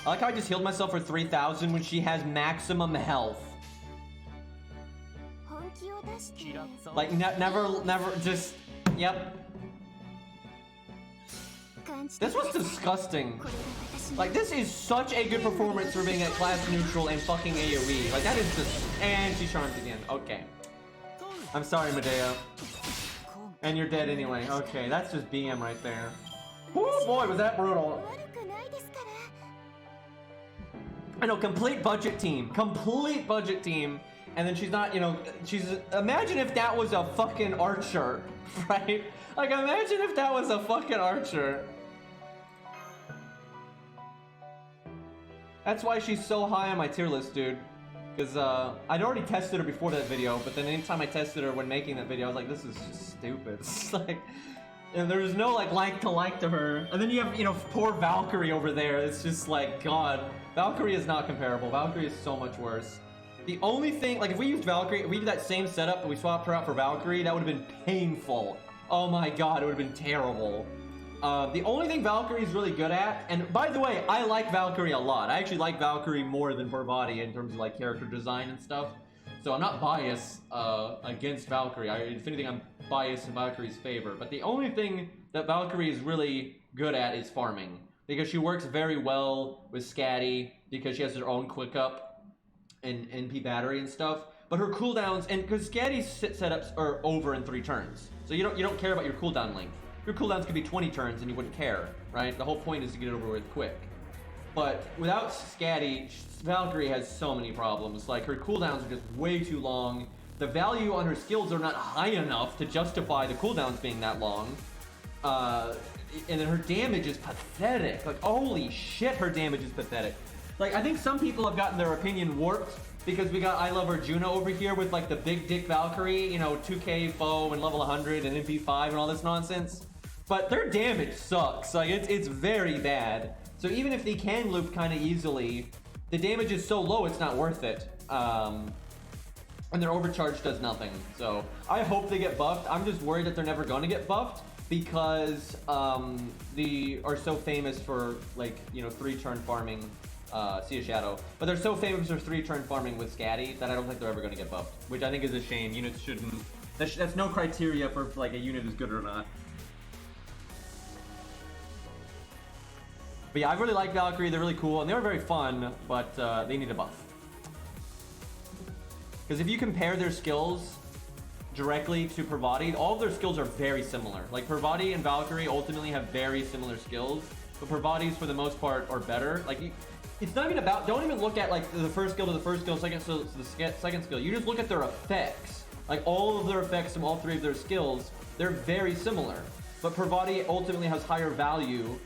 I like how I just healed myself for 3,000 when she has maximum health. Like, never, just... Yep. This was disgusting. Like, this is such a good performance for being at class neutral and fucking AoE. Like, that is just... And she charmed again. Okay. I'm sorry, Medea. And you're dead anyway. Okay, that's just BM right there. Oh boy, was that brutal. I know, complete budget team. Complete budget team. And then she's not, you know, she's... Imagine if that was a fucking archer, right? Like, imagine if that was a fucking archer. That's why she's so high on my tier list, dude. Because, I'd already tested her before that video, but then anytime I tested her when making that video, I was like, this is just stupid. It's like... And there's no, like to her. And then you have, you know, poor Valkyrie over there. It's just like, God. Valkyrie is not comparable. Valkyrie is so much worse. The only thing, like, if we used Valkyrie, if we did that same setup, but we swapped her out for Valkyrie, that would have been painful. Oh my God, it would have been terrible. The only thing Valkyrie is really good at, and by the way, I like Valkyrie a lot. I actually like Valkyrie more than Parvati in terms of, like, character design and stuff. So I'm not biased against Valkyrie. If anything, I'm biased in Valkyrie's favor. But the only thing that Valkyrie is really good at is farming. Because she works very well with Scatty, because she has her own quick up and NP battery and stuff. but her cooldowns, and because Scatty's setups are over in 3 turns, so you don't care about your cooldown length. Your cooldowns could be 20 turns and you wouldn't care, right? The whole point is to get it over with quick. But without Scatty, Valkyrie has so many problems. Like, her cooldowns are just way too long. The value on her skills are not high enough to justify the cooldowns being that long. And then her damage is pathetic. Like, holy shit, her damage is pathetic. Like, I think some people have gotten their opinion warped because we got I Love Arjuna over here with, like, the big dick Valkyrie, you know, 2k foe and level 100 and MP5 and all this nonsense. But their damage sucks. Like, it's very bad. So even if they can loop kind of easily, the damage is so low it's not worth it. And their overcharge does nothing. So I hope they get buffed. I'm just worried that they're never going to get buffed because they are so famous for, like, you know, 3-turn farming Sea of Shadow. But they're so famous for 3-turn farming with Scatty that I don't think they're ever going to get buffed, which I think is a shame. Units shouldn't. That's no criteria for, like, a unit is good or not. But yeah, I really like Valkyrie. They're really cool, and they were very fun, but they need a buff. Because if you compare their skills directly to Parvati, all of their skills are very similar. Like, Parvati and Valkyrie ultimately have very similar skills, but Parvati's, for the most part, are better. Like, it's not even about, don't even look at, like, the first skill to the first skill, second skill to the second skill. You just look at their effects. Like, all of their effects from all 3 of their skills, they're very similar. But Parvati ultimately has higher value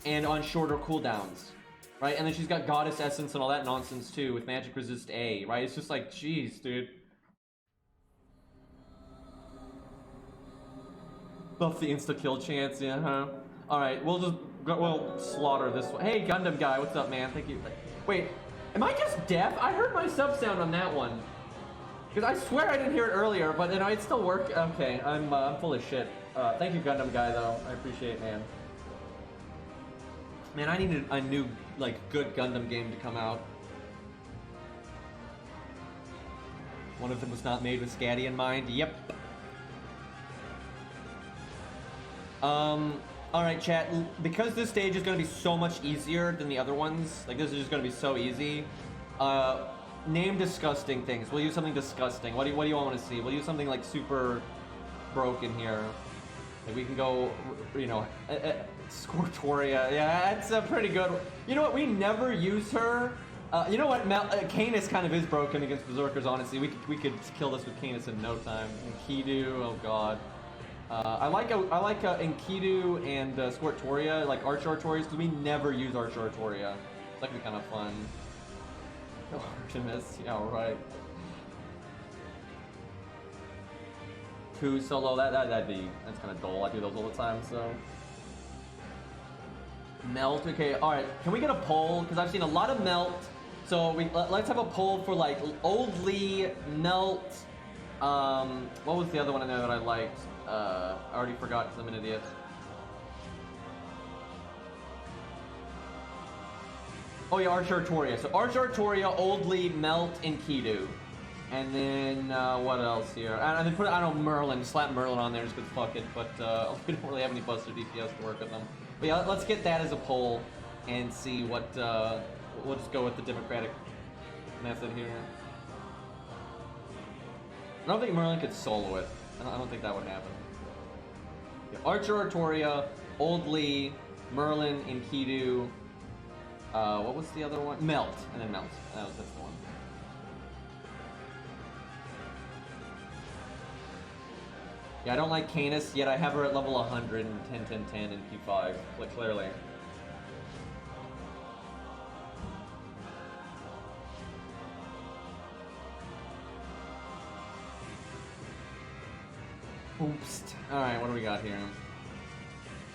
and on shorter cooldowns, right? And then she's got Goddess Essence and all that nonsense too with Magic Resist A, right? It's just like, jeez, dude. Buff the insta-kill chance, yeah, huh? Alright, we'll slaughter this one. Hey, Gundam guy, what's up, man? Thank you. Wait, am I just deaf? I heard my sub sound on that one. Because I swear I didn't hear it earlier, but you know, it still worked. Okay, I'm full of shit. Thank you, Gundam guy, though. I appreciate it, man. Man, I needed a new, like, good Gundam game to come out. One of them was not made with Scatty in mind. Yep. Alright, chat. Because this stage is going to be so much easier than the other ones, like, this is just going to be so easy, name disgusting things. We'll use something disgusting. What do you want to see? We'll use something, like, super broken here. Like, we can go, you know, Scortoria. Yeah, that's a pretty good one. You know what? We never use her. You know what? Canis kind of is broken against Berserkers, honestly. We could kill this with Canis in no time. Enkidu, oh god. I like Enkidu and Scortoria, like Arch-Artorias, because we never use Arch-Artoria. It's like kind of fun. Oh, Artemis, yeah, right. Solo, that's kind of dull. I do those all the time, so. Melt, okay, alright. Can we get a poll? Because I've seen a lot of Melt. So let's have a poll for, like, Old Lee, Melt. What was the other one in there that I liked? I already forgot because I'm an idiot. Oh yeah, Arch-Artoria. So Arch-Artoria, Old Lee, Melt, and Enkidu. And then, what else here? And then I don't know, Merlin. Slap Merlin on there just because fuck it. But we don't really have any Buster DPS to work with them. But yeah, let's get that as a poll and see what, we'll just go with the democratic method here. I don't think Merlin could solo it. I don't think that would happen. Yeah, Arch-Artoria, Old Lee, Merlin, Enkidu. What was the other one? Melt. And then Melt. That's the one. Yeah, I don't like Canis, yet I have her at level 100 and 10, 10, 10 and P5, like, clearly. Oops. Alright, what do we got here?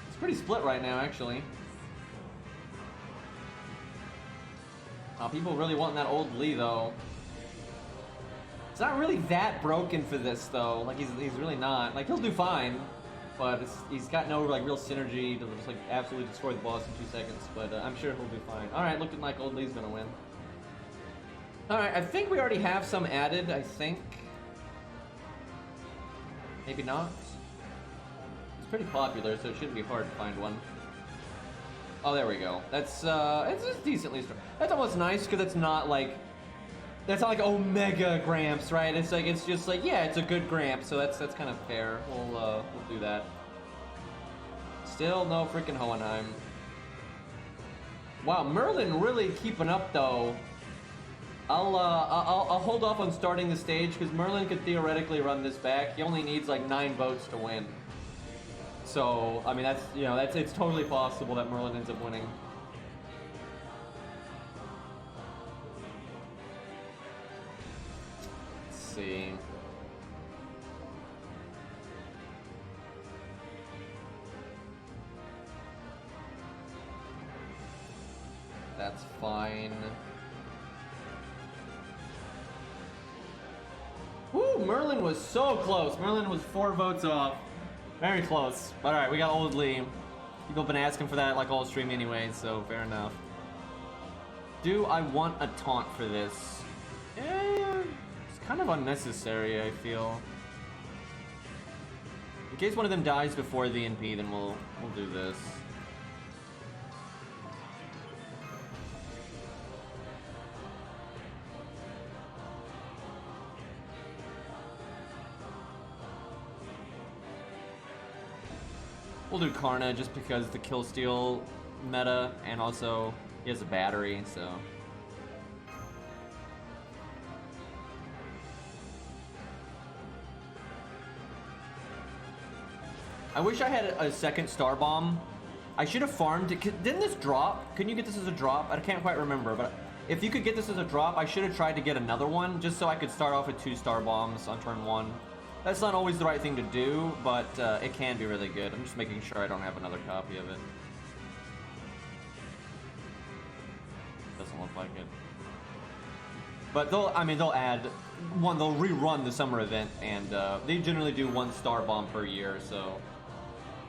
It's pretty split right now, actually. People really want that Old Lee, though. It's not really that broken for this, though. Like, he's really not. Like, he'll do fine, but he's got no, like, real synergy to just, like, absolutely destroy the boss in 2 seconds. But I'm sure he'll do fine. Alright, looking like Old Lee's gonna win. Alright, I think we already have some added, I think. Maybe not. It's pretty popular, so it shouldn't be hard to find one. Oh, there we go. That's, it's just decently strong. That's almost nice, because it's not, like, That's not like Omega Gramps, right? It's like, it's just like, yeah, it's a good Gramp, so that's kind of fair. We'll do that. Still no freaking Hohenheim. Wow, Merlin really keeping up though. I'll hold off on starting the stage because Merlin could theoretically run this back. He only needs like 9 votes to win. So I mean that's, you know, it's totally possible that Merlin ends up winning. Let's see. That's fine. Woo, Merlin was so close. Merlin was 4 votes off. Very close. But alright, we got Old Lee. People have been asking for that like all stream anyway, so fair enough. Do I want a taunt for this? It's kind of unnecessary, I feel. In case one of them dies before the NP, then we'll do this. We'll do Karna just because the kill steal meta, and also he has a battery, so. I wish I had a second star bomb. I should have farmed it. Didn't this drop? Couldn't you get this as a drop? I can't quite remember, but if you could get this as a drop, I should have tried to get another one just so I could start off with 2 star bombs on turn 1. That's not always the right thing to do, but it can be really good. I'm just making sure I don't have another copy of it. Doesn't look like it. But they'll add one, they'll rerun the summer event, and they generally do 1 star bomb per year, so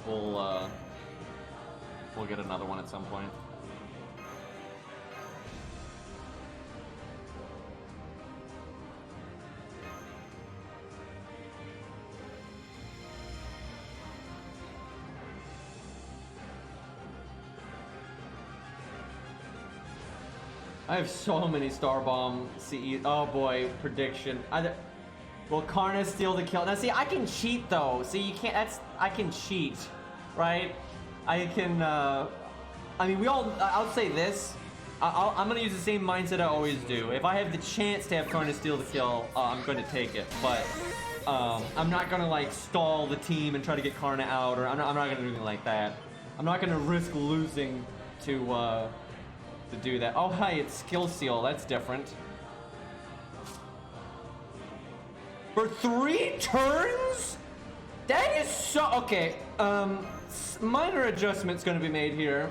we'll get another one at some point. I have so many star bomb CE. Oh boy, prediction. Will Karna steal the kill? Now see, I can cheat though. See, you can't. I can cheat, right? I can. I mean, I'll say this. I'm gonna use the same mindset I always do. If I have the chance to have Karna steal the kill, I'm going to take it. But I'm not gonna like stall the team and try to get Karna out, or I'm not gonna do anything like that. I'm not gonna risk losing to do that. Oh, hi, it's skill seal. That's different. For 3 turns? That is so... Okay, minor adjustment's gonna be made here.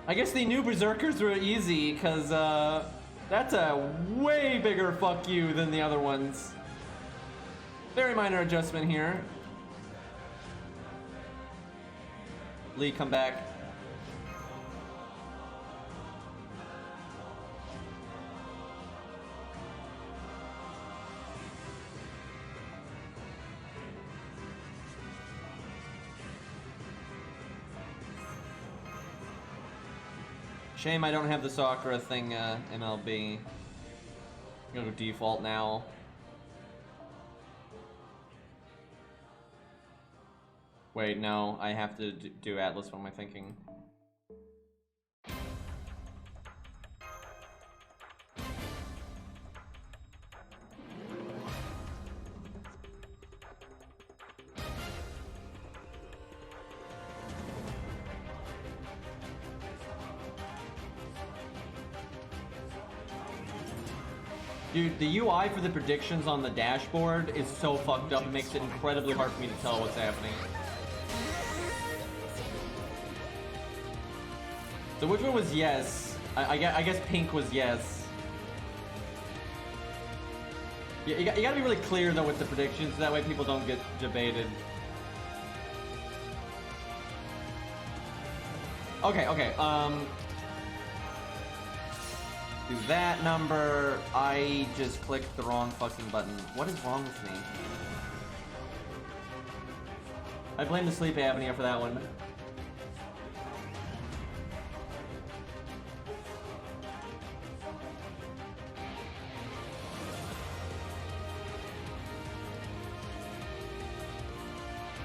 I guess the new Berserkers were easy, because, that's a way bigger fuck you than the other ones. Very minor adjustment here. Lee, come back. Shame I don't have the Sakura thing, MLB. I'm gonna go default now. Wait, no, I have to do Atlas. What am I thinking? Dude, the UI for the predictions on the dashboard is so fucked up, it makes it incredibly hard for me to tell what's happening. So which one was yes? I guess pink was yes. You gotta be really clear though with the predictions, so that way people don't get debated. Okay, do that number. I just clicked the wrong fucking button. What is wrong with me? I blame the sleep apnea for that one.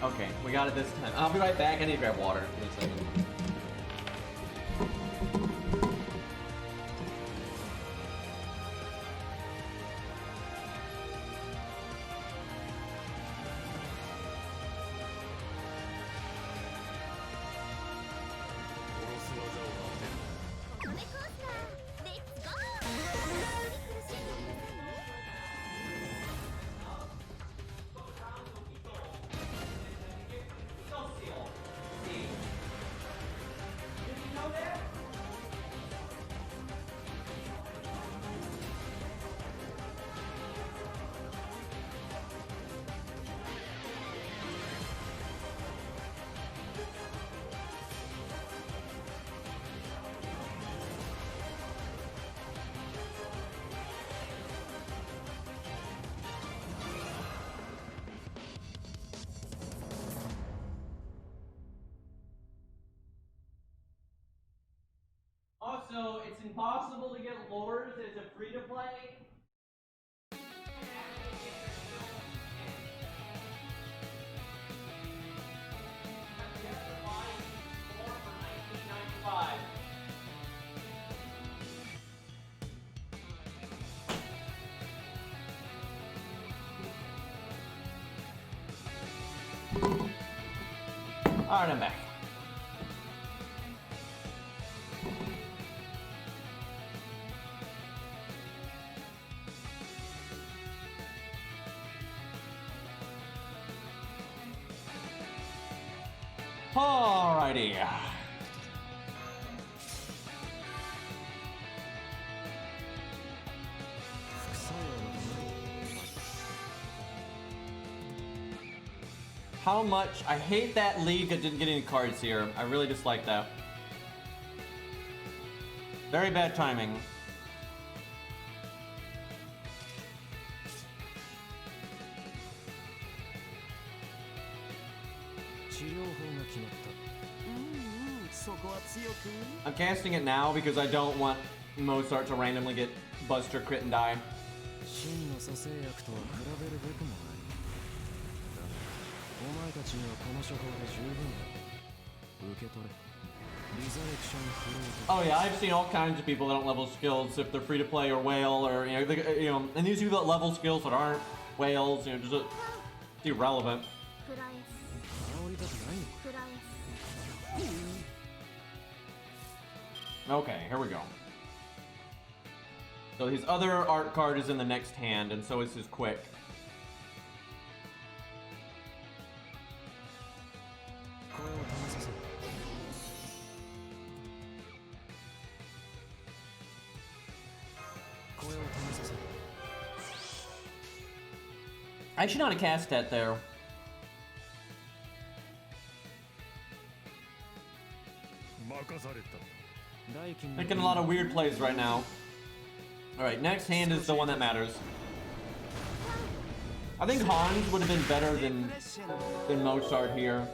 Okay, we got it this time. I'll be right back. I need to grab water in a second. Also, it's impossible to get lures as a free-to-play. Alright, I'm back. Alrighty. How much? I hate that league that didn't get any cards here. I really dislike that. Very bad timing. I'm casting it now because I don't want Mozart to randomly get Buster, crit, and die. Oh yeah, I've seen all kinds of people that don't level skills if they're free to play or whale or and these people that level skills that aren't whales, just it's irrelevant. Okay, here we go. So his other art card is in the next hand, and so is his quick. I should not have cast that there. Making a lot of weird plays right now. Alright, next hand is the one that matters. I think Hans would have been better than Mozart here.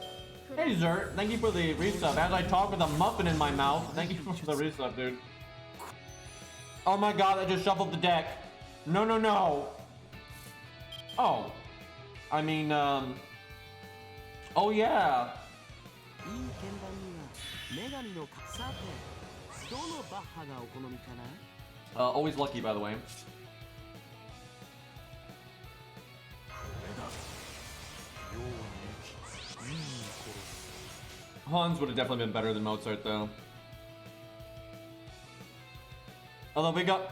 Hey Zert, thank you for the resub. As I talk with a muffin in my mouth, thank you for the resub, dude. Oh my god, I just shuffled the deck. No, no, no. Oh. I mean, oh yeah. Always lucky, by the way. Hans would have definitely been better than Mozart, though. Although we got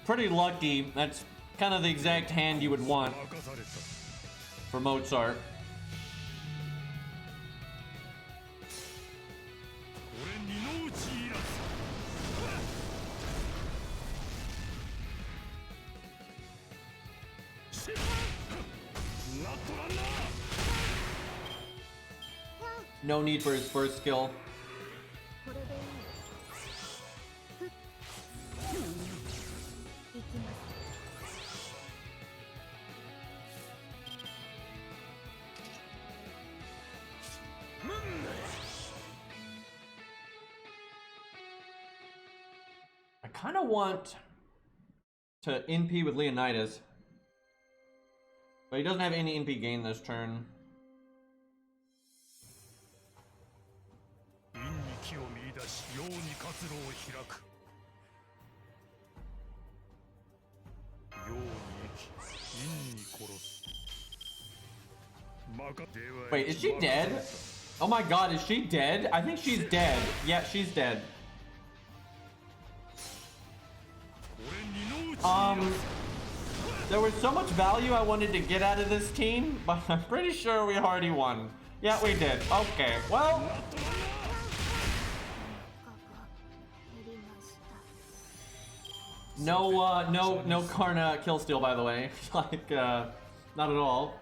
pretty lucky. That's kind of the exact hand you would want for Mozart. No need for his first skill. I kind of want to NP with Leonidas, but he doesn't have any NP gain this turn. Wait, is she dead? Oh my god, is she dead? I think she's dead. Yeah, she's dead. There was so much value I wanted to get out of this team, but I'm pretty sure we already won. Yeah, we did. Okay, well. No Karna kill steal, by the way. Like, not at all.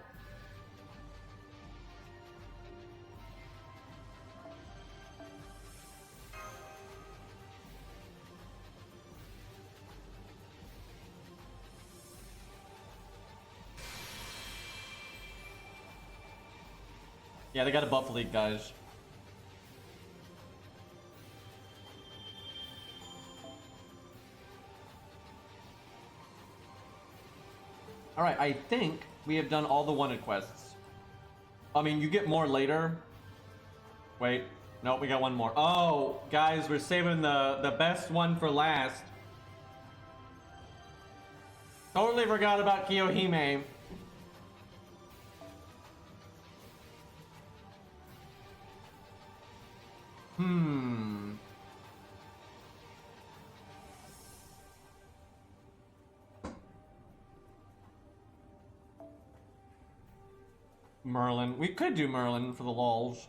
Yeah, they got a buff league, guys. Alright, I think we have done all the wanted quests. I mean, you get more later. Wait, no, we got one more. Oh, guys, we're saving the best one for last. Totally forgot about Kiyohime. Merlin. We could do Merlin for the lols.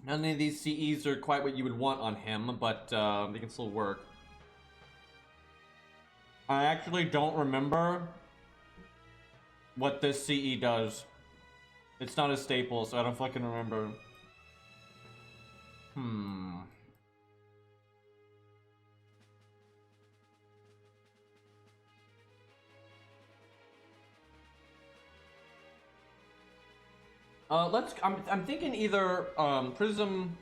None of these CEs are quite what you would want on him, but they can still work. I actually don't remember what this CE does. It's not a staple, so I don't fucking remember. I'm thinking either Prism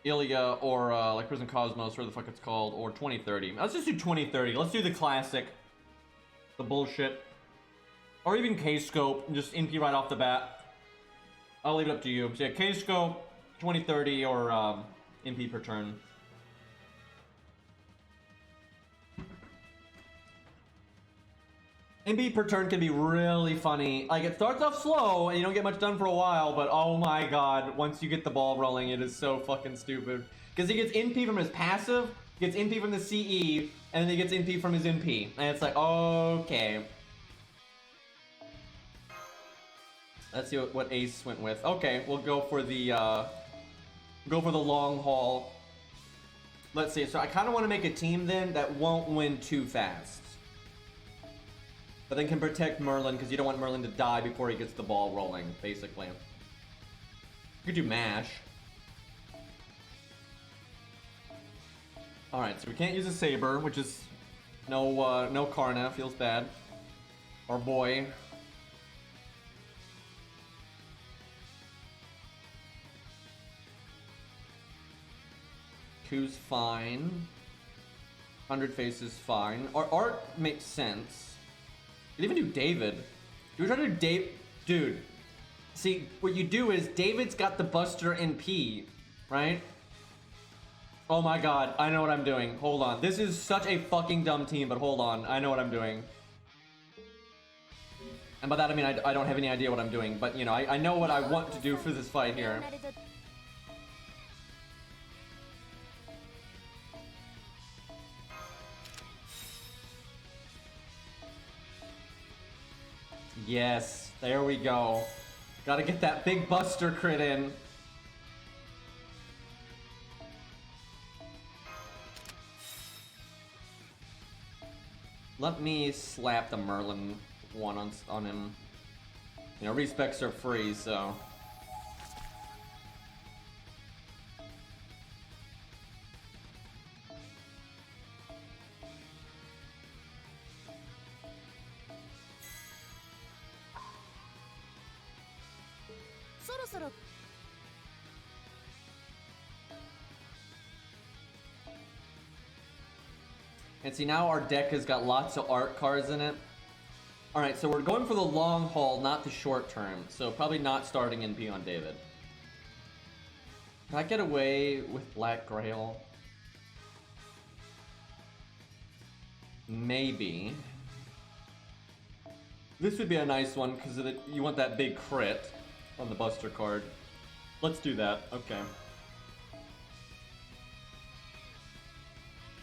Ilia or like Prism Cosmos, whatever the fuck it's called, or 2030. Let's just do 2030. Let's do the classic. The bullshit. Or even K-Scope, just NP right off the bat. I'll leave it up to you. So yeah, K-Scope, 2030, or NP per turn. NP per turn can be really funny. Like, it starts off slow, and you don't get much done for a while, but oh my god, once you get the ball rolling, it is so fucking stupid. Because he gets NP from his passive, gets NP from the CE, and then he gets NP from his NP. And it's like, okay. Let's see what Ace went with. Okay, we'll go for the long haul. Let's see. So I kind of want to make a team then that won't win too fast, but then can protect Merlin because you don't want Merlin to die before he gets the ball rolling. Basically, you could do Mash. All right, so we can't use a Saber, which is no Karna. Feels bad. Our boy. Q's fine. 100 Faces fine. Our art makes sense. You can even do David. Do we try to do Dave? Dude. See, what you do is David's got the Buster NP, right? Oh my god, I know what I'm doing. Hold on. This is such a fucking dumb team, but hold on. I know what I'm doing. And by that I mean I don't have any idea what I'm doing, but you know, I know what I want to do for this fight here. Yes, there we go. Gotta get that big Buster crit in. Let me slap the Merlin one on him. You know, respecs are free, so. And see, now our deck has got lots of art cards in it. Alright, so we're going for the long haul, not the short term. So probably not starting NP on David. Can I get away with Black Grail? Maybe. This would be a nice one because you want that big crit on the Buster card. Let's do that. Okay.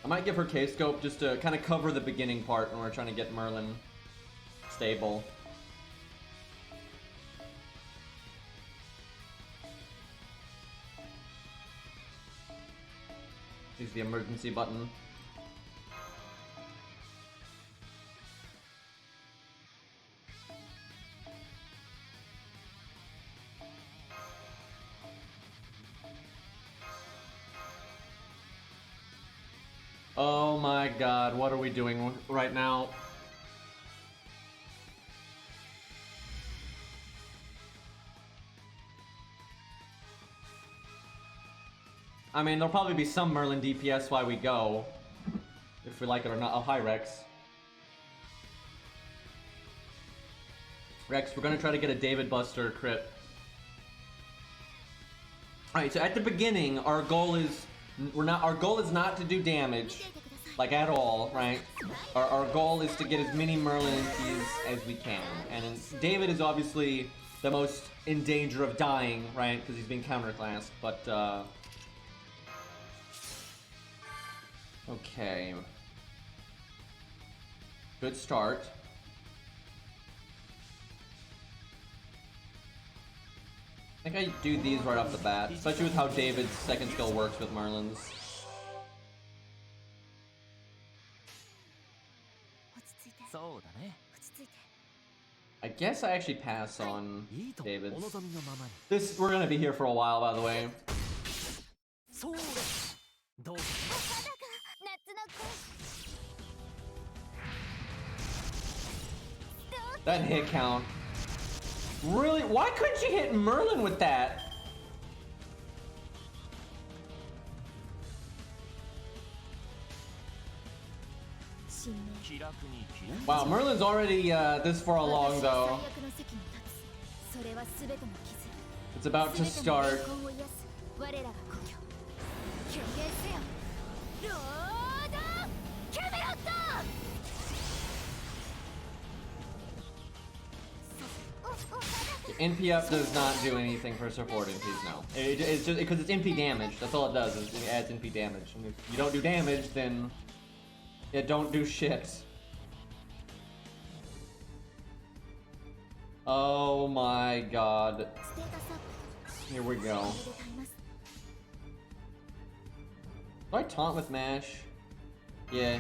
I might give her K-Scope just to kind of cover the beginning part when we're trying to get Merlin stable. Use the emergency button. Oh my god, what are we doing right now? I mean, there'll probably be some Merlin DPS while we go. If we like it or not. Oh, hi, Rex. Rex, we're gonna try to get a David Buster crit. Alright, so at the beginning, our goal is not to do damage, like at all, right? Our goal is to get as many Merlin MPs as we can. And David is obviously the most in danger of dying, right? Because he's being counterclassed, but okay. Good start. I think I do these right off the bat, especially with how David's second skill works with Merlin's. I guess I actually pass on David's. We're gonna be here for a while, by the way. That hit count. Really? Why couldn't you hit Merlin with that? Wow, Merlin's already this far along though. It's about to start. NPF does not do anything for support NPs, no. It's just because it's NP damage. That's all it does, is it adds NP damage. And if you don't do damage, then it don't do shit. Oh my god. Here we go. Do I taunt with MASH? Yeah.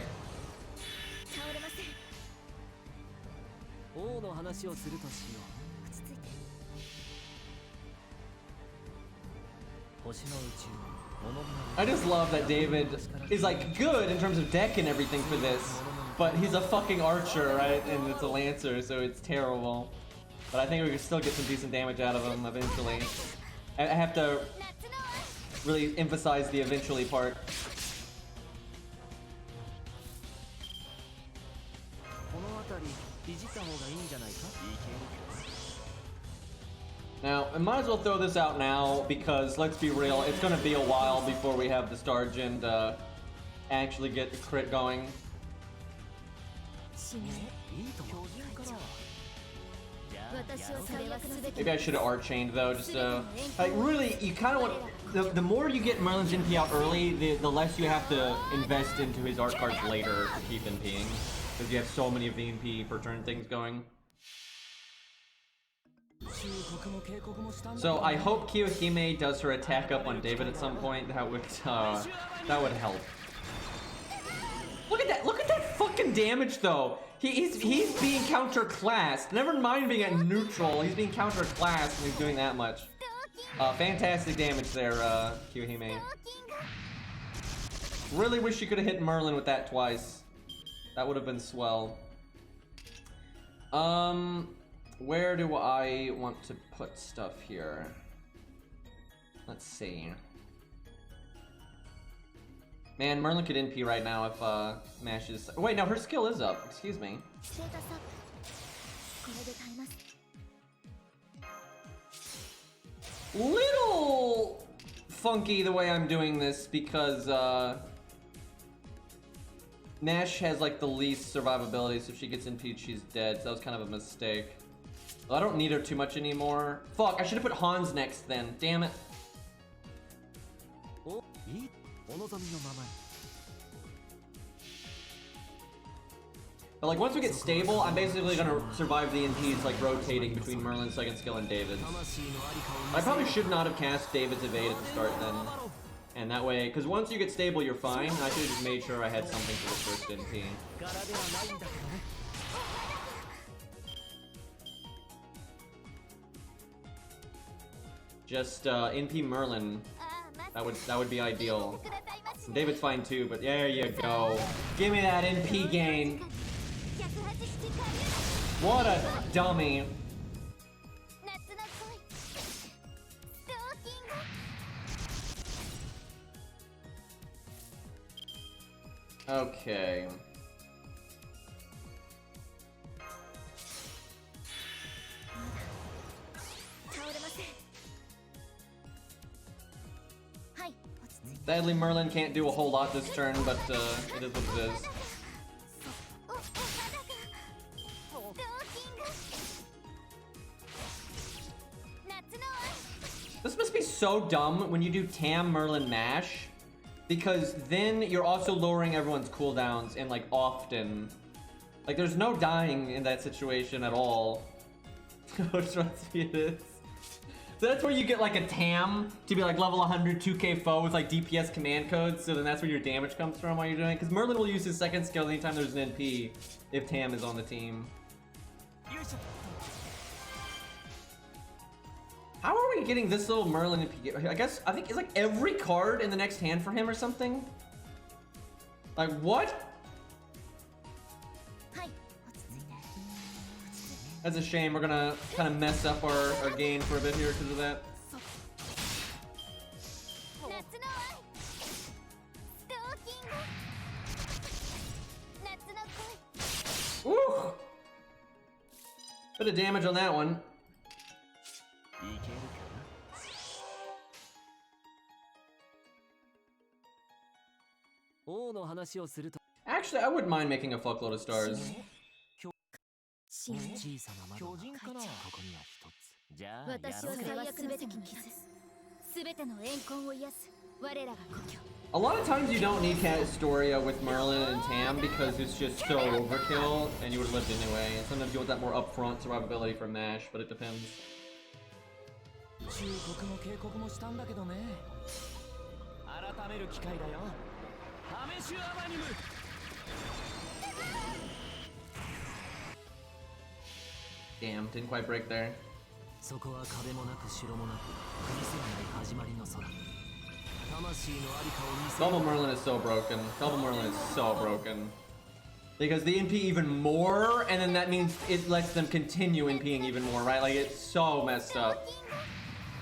I just love that David is like good in terms of deck and everything for this, but he's a fucking archer, right? And it's a lancer, so it's terrible. But I think we can still get some decent damage out of him eventually. I have to really emphasize the eventually part. Now, I might as well throw this out now because, let's be real, it's gonna be a while before we have the Star Gen to actually get the crit going. Maybe I should have art chained though, just like really, you kind of want, the more you get Merlin's NP out early, the less you have to invest into his art cards later to keep NPing, because you have so many of the NP per turn things going. So I hope Kiyohime does her attack up on David at some point. That would help. Look at that fucking damage though. He's being counterclassed. Never mind being at neutral. He's being counterclassed and he's doing that much. Fantastic damage there, Kiyohime. Really wish you could have hit Merlin with that twice. That would have been swell. Where do I want to put stuff here? Let's see. Man, Merlin could NP right now if MASH is... Wait, no, her skill is up. Excuse me. Little funky the way I'm doing this because Nash has like the least survivability, so if she gets NP'd, she's dead. So that was kind of a mistake. Well, I don't need her too much anymore. Fuck, I should have put Hans next then. Damn it. But like once we get stable, I'm basically gonna survive the NPs like rotating between Merlin's second skill and David's. I probably should not have cast David's evade at the start then. And that way, because once you get stable, you're fine. I should have just made sure I had something for the first NP. Just NP Merlin. That would be ideal. David's fine too, but there you go. Give me that NP gain. What a dummy. Okay. Sadly, Merlin can't do a whole lot this turn, but it is what it is. This must be so dumb when you do Tam, Merlin, Mash, because then you're also lowering everyone's cooldowns and like often. Like there's no dying in that situation at all. Which must be this. So that's where you get like a Tam to be like level 100 2k foe with like DPS command codes, so then that's where your damage comes from while you're doing it. Because Merlin will use his second skill anytime there's an NP if Tam is on the team. How are we getting this little Merlin NP? I think it's like every card in the next hand for him or something? Like what? That's a shame. We're gonna kind of mess up our gain for a bit here because of that. Woo! Bit of damage on that one. Actually, I wouldn't mind making a fuckload of stars. A lot of times you don't need Castoria with Merlin and Tam because it's just so overkill and you would have lived anyway. And sometimes you want that more upfront survivability from Nash, but it depends. Damn, didn't quite break there. Double Merlin is so broken. Double Merlin is so broken. Because the NP even more, and then that means it lets them continue NPing even more, right? Like, it's so messed up.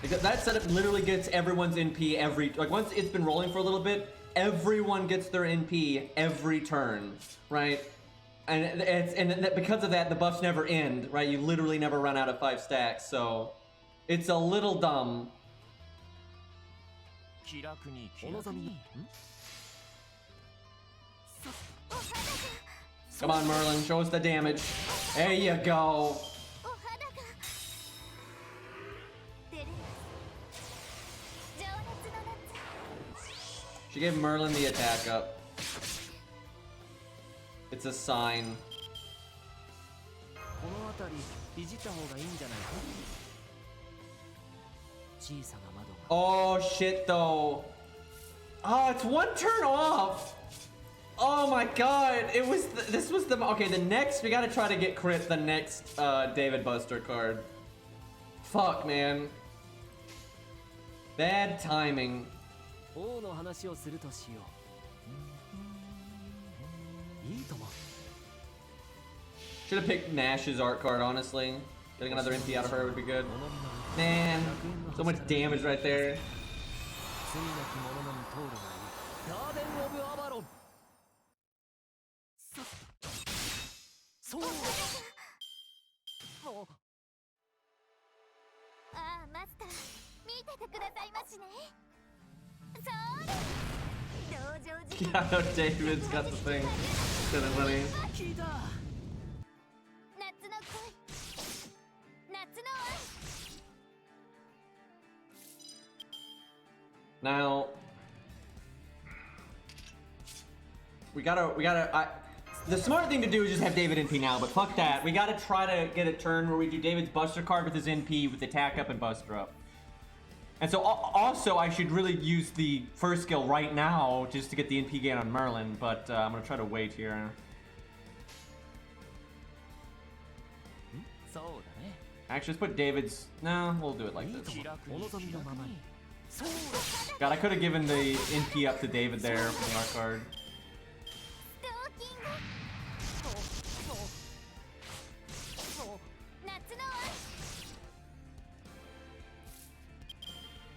Because that setup literally gets everyone's NP every... Like, once it's been rolling for a little bit, everyone gets their NP every turn, right? And because of that, the buffs never end, right? You literally never run out of 5 stacks, so... It's a little dumb. Come on, Merlin, show us the damage. There you go. She gave Merlin the attack up. It's a sign. Oh shit though. Oh, it's one turn off. Oh my god. It was this was the okay, the next we gotta try to get crit the next David Buster card. Fuck, man. Bad timing. Should have picked Nash's art card, honestly. Getting another NP out of her would be good. Man, so much damage right there. Yeah, no, David's got the thing. Kind of funny. Now, the smart thing to do is just have David NP now, but fuck that. We gotta try to get a turn where we do David's Buster card with his NP with attack up and Buster up. And so also I should really use the first skill right now just to get the NP gain on Merlin, but I'm gonna try to wait here. Actually, let's put David's... No, we'll do it like this. God, I could have given the NP up to David there for the art card.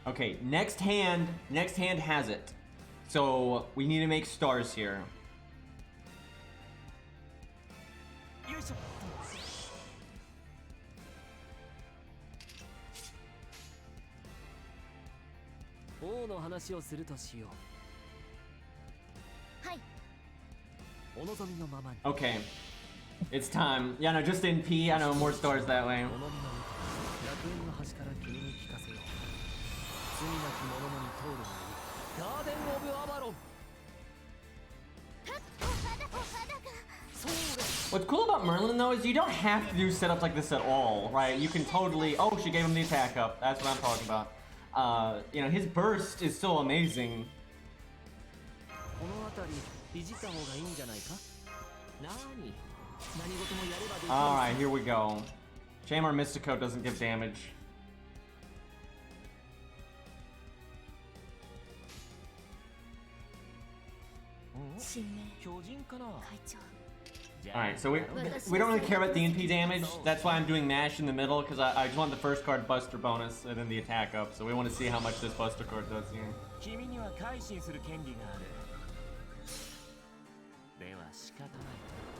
Okay, next hand has it. So we need to make stars here. Okay, it's time. Yeah, no, just NP. I know, more stars that way. What's cool about Merlin though is you don't have to do setups like this at all, right? You can totally... Oh, she gave him the attack up. That's what I'm talking about. You know, his burst is so amazing. Alright, here we go. Shame our Mystico doesn't give damage. Alright, so we don't really care about the NP damage. That's why I'm doing Mash in the middle, because I just want the first card Buster bonus and then the attack up. So we want to see how much this Buster card does here.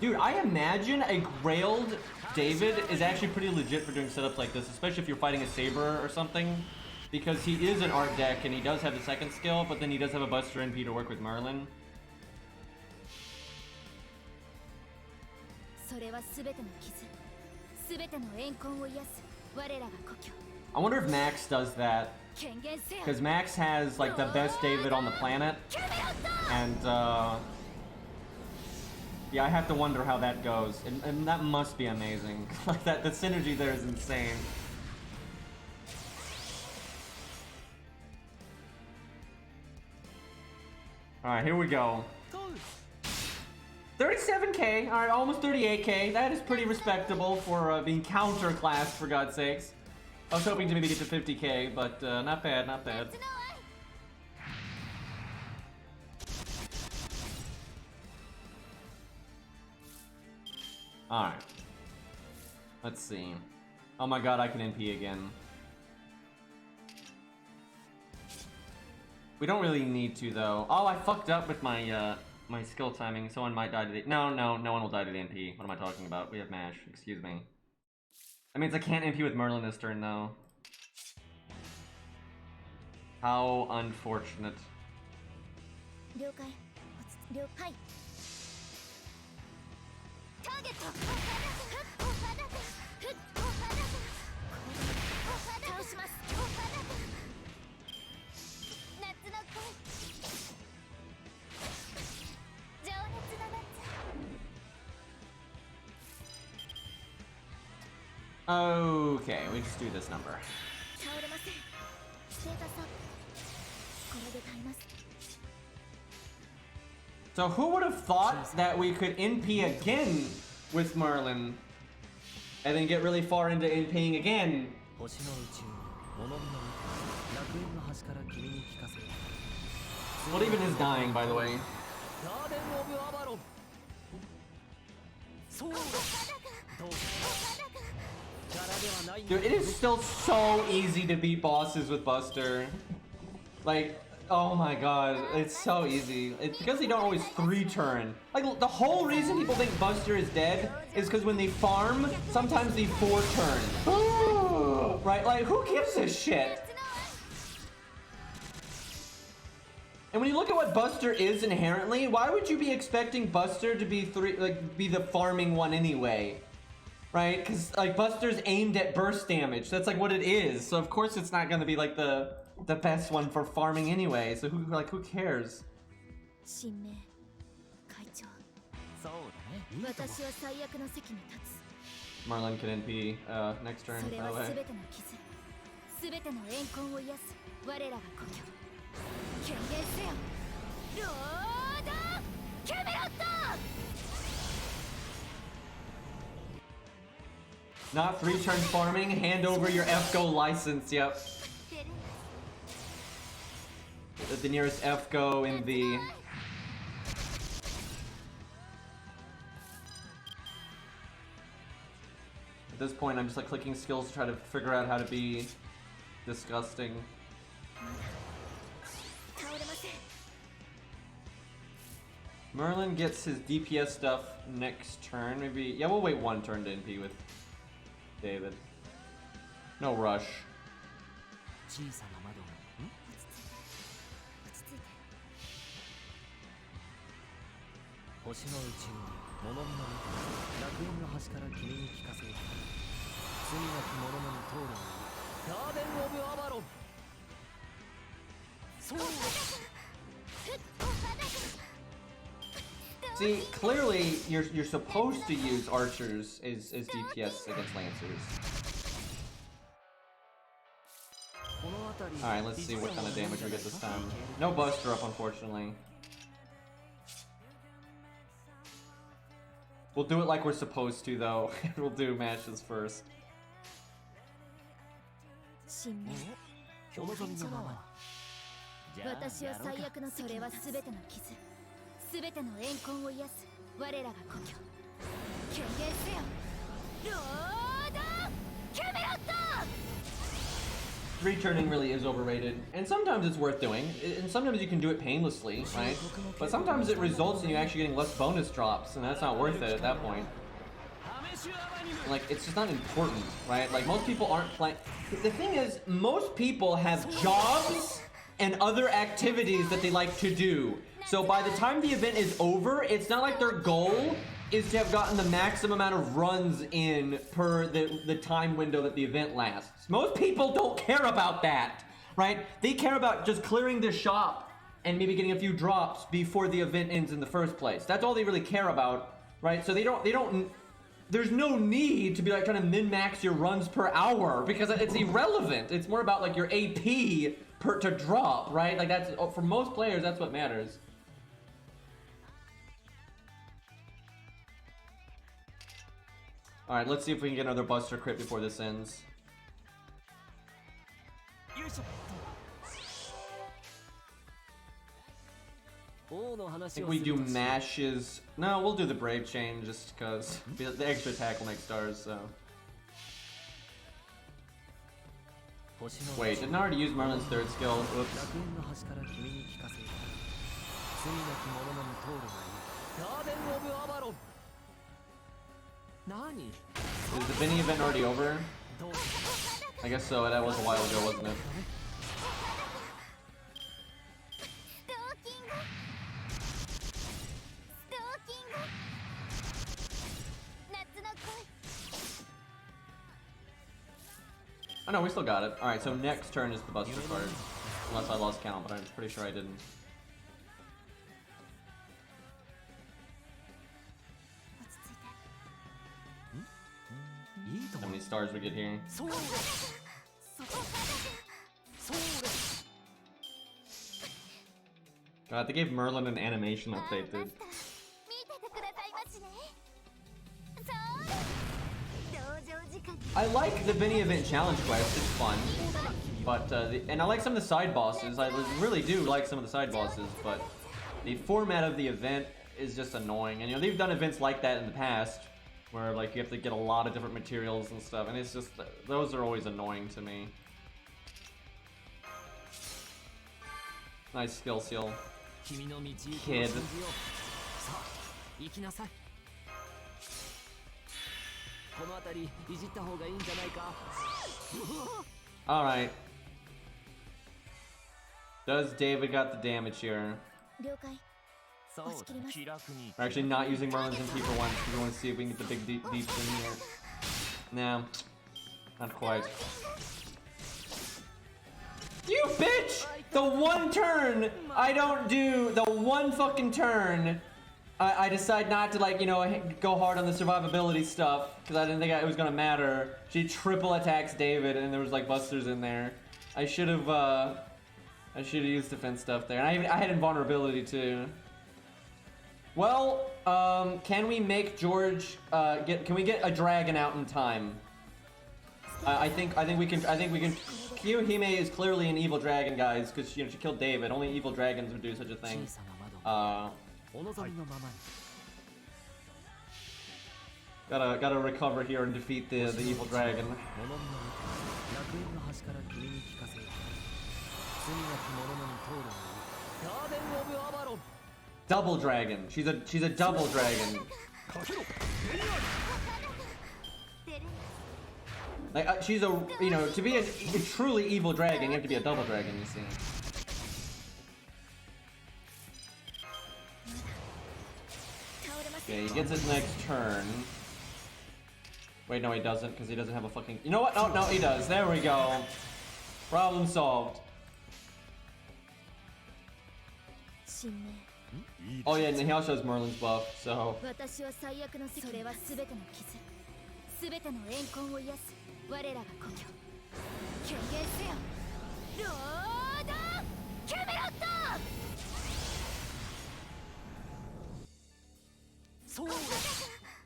Dude, I imagine a Grailed David is actually pretty legit for doing setups like this, especially if you're fighting a Saber or something. Because he is an art deck and he does have the second skill, but then he does have a Buster NP to work with Merlin. I wonder if Max does that, because Max has like the best David on the planet, and yeah, I have to wonder how that goes, and that must be amazing. Like that, the synergy there is insane. All right, here we go. 37k, alright, almost 38k. That is pretty respectable for being counter-classed, for God's sakes. I was hoping to maybe get to 50k, but not bad, not bad. Alright. Let's see. Oh my god, I can NP again. We don't really need to, though. Oh, I fucked up with my, my skill timing. Someone might die to the... No one will die to the NP. What am I talking about? We have Mash. Excuse me. That means I can't NP with Merlin this turn, though. How unfortunate. Okay, we just do this number. So who would have thought that we could NP again with Merlin and then get really far into NPing again? What even is dying, by the way? Dude, it is still so easy to beat bosses with Buster. Like, Oh my god, it's so easy. It's because they don't always 3-turn. Like, the whole reason people think Buster is dead is because when they farm, sometimes they 4-turn. Right? Like, who gives a shit? And when you look at what Buster is inherently, why would you be expecting Buster to be be the farming one anyway? Right? Because like Buster's aimed at burst damage. That's like what it is. So of course it's not gonna be like the best one for farming anyway. So who cares? Marlon can NP next turn, by the way. Not 3-turn farming, hand over your FGO license, yep. The nearest FGO in the... At this point, I'm just like clicking skills to try to figure out how to be disgusting. Merlin gets his DPS stuff next turn, maybe. Yeah, we'll wait 1 turn to NP with David. No rush. See, clearly you're supposed to use archers as DPS against lancers. Alright, let's see what kind of damage we get this time. No Buster up, unfortunately. We'll do it like we're supposed to, though. We'll do matches first. Returning really is overrated, and sometimes it's worth doing, and sometimes you can do it painlessly, right? But sometimes it results in you actually getting less bonus drops, and that's not worth it at that point. Like, it's just not important, right? Like, most people aren't playing... The thing is, most people have jobs and other activities that they like to do. So by the time the event is over, it's not like their goal is to have gotten the maximum amount of runs in per the time window that the event lasts. Most people don't care about that, right? They care about just clearing the shop and maybe getting a few drops before the event ends in the first place. That's all they really care about, right? So they don't there's no need to be like trying to min-max your runs per hour because it's irrelevant. It's more about like your AP to drop, right? Like that's, for most players, that's what matters. Alright, let's see if we can get another Buster crit before this ends. I think we do mashes. No, we'll do the Brave Chain just because the extra attack will make stars, so. Wait, didn't I already use Marlin's third skill? Oops. Is the Vinny event already over? I guess so, that was a while ago, wasn't it? Oh no, we still got it. Alright, so next turn is the Buster card. Unless I lost count, but I'm pretty sure I didn't. How many stars we get here? God, they gave Merlin an animation update, dude. I like the Vinny event challenge quest, it's fun. But, and I like some of the side bosses. I really do like some of the side bosses, but the format of the event is just annoying. And you know, they've done events like that in the past, where like you have to get a lot of different materials and stuff, and it's just, those are always annoying to me. Nice skill seal. Kid. Alright. Does David got the damage here? We're actually not using Merlin's MP for once because we want to see if we can get the big deeps in here. Nah, not quite. You bitch! The one turn I don't do, the one fucking turn, I decide not to, like, you know, go hard on the survivability stuff because I didn't think it was gonna matter. She triple attacks David and there was like busters in there. I should have used defense stuff there. And I had invulnerability too. Well, can we make George can we get a dragon out in time? I think we can. Kiyohime is clearly an evil dragon, guys, because you know she killed David. Only evil dragons would do such a thing. Gotta recover here and defeat the evil dragon. Double dragon. She's a double dragon. Like she's a, you know, to be a truly evil dragon, you have to be a double dragon, you see. Okay, he gets his next turn. Wait, no, he doesn't, because he doesn't have a fucking. You know what? Oh no, he does. There we go. Problem solved. Oh yeah, and he also has Merlin's buff, so.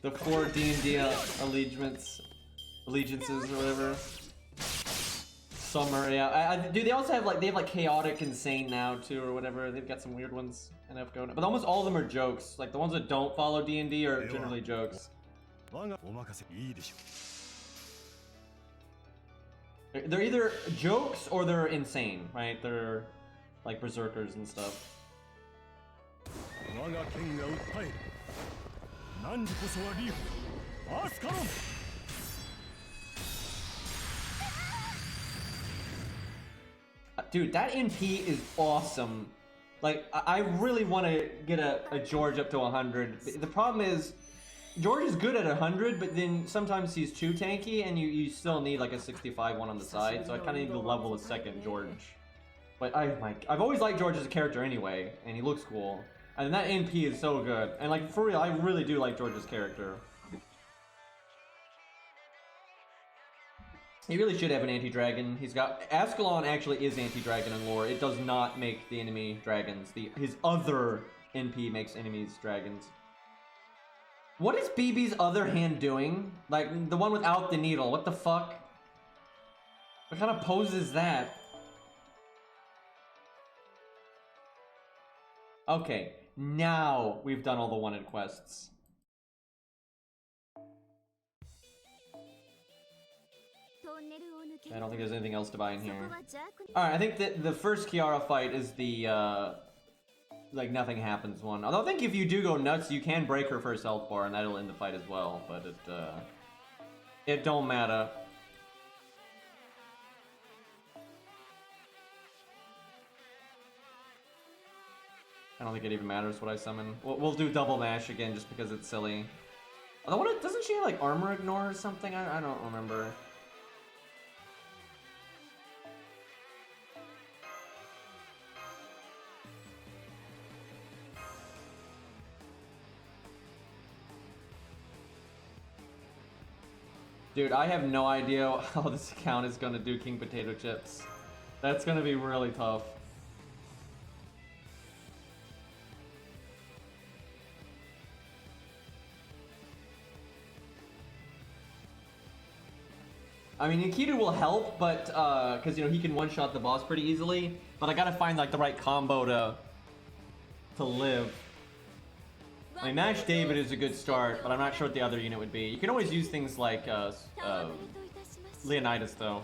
The 4 D&D allegiances or whatever. Summer, yeah. Dude, they also have like chaotic insane now too or whatever. They've got some weird ones in FGO, but almost all of them are jokes. Like the ones that don't follow D&D are generally jokes. They're either jokes or they're insane, right? They're like berserkers and stuff. Dude, that NP is awesome. Like, I really want to get a George up to 100. The problem is, George is good at 100, but then sometimes he's too tanky, and you still need like a 65 one on the side, so I kind of need to level a second George. But I've always liked George as a character anyway, and he looks cool. And that NP is so good. And like, for real, I really do like George's character. He really should have an anti-dragon. He's got... Ascalon actually is anti-dragon in lore. It does not make the enemy dragons. His other NP makes enemies dragons. What is BB's other hand doing? Like, the one without the needle. What the fuck? What kind of pose is that? Okay, now we've done all the wanted quests. I don't think there's anything else to buy in here. Alright, I think that the first Kiara fight is the, like, nothing happens one. Although I think if you do go nuts, you can break her first health bar, and that'll end the fight as well, but it don't matter. I don't think it even matters what I summon. We'll do double mash again just because it's silly. Although, doesn't she have, like, armor ignore or something? I don't remember. Dude, I have no idea how this account is gonna do King Potato Chips. That's gonna be really tough. I mean, Nikitu will help, but, cause, you know, he can one-shot the boss pretty easily, but I gotta find, like, the right combo to live. I mean, Mash David is a good start, but I'm not sure what the other unit would be. You can always use things like, Leonidas, though.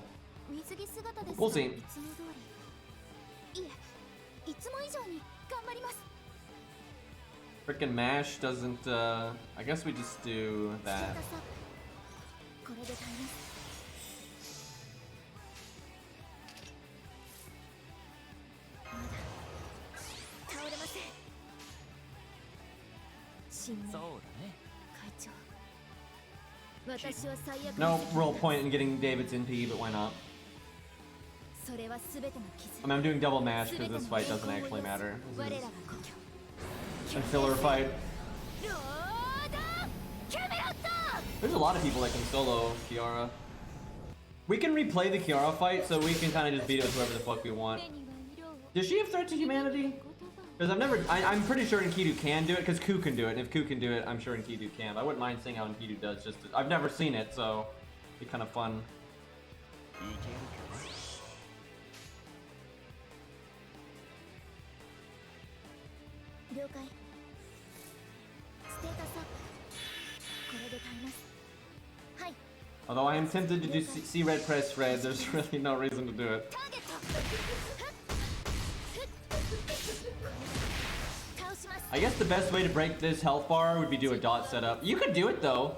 We'll see. Frickin' mash doesn't, I guess we just do that. No real point in getting David's NP, but why not? I mean, I'm doing double mash because this fight doesn't actually matter. This is a filler fight. There's a lot of people that can solo Kiara. We can replay the Kiara fight, so we can kind of just beat it with whoever the fuck we want. Does she have threat to humanity? Because I'm pretty sure Enkidu can do it, because Ku can do it, and if Ku can do it, I'm sure Enkidu can. I wouldn't mind seeing how Enkidu does, I've never seen it, so it'd be kind of fun. Although I am tempted to do see red press red, there's really no reason to do it. I guess the best way to break this health bar would be do a dot setup. You could do it though.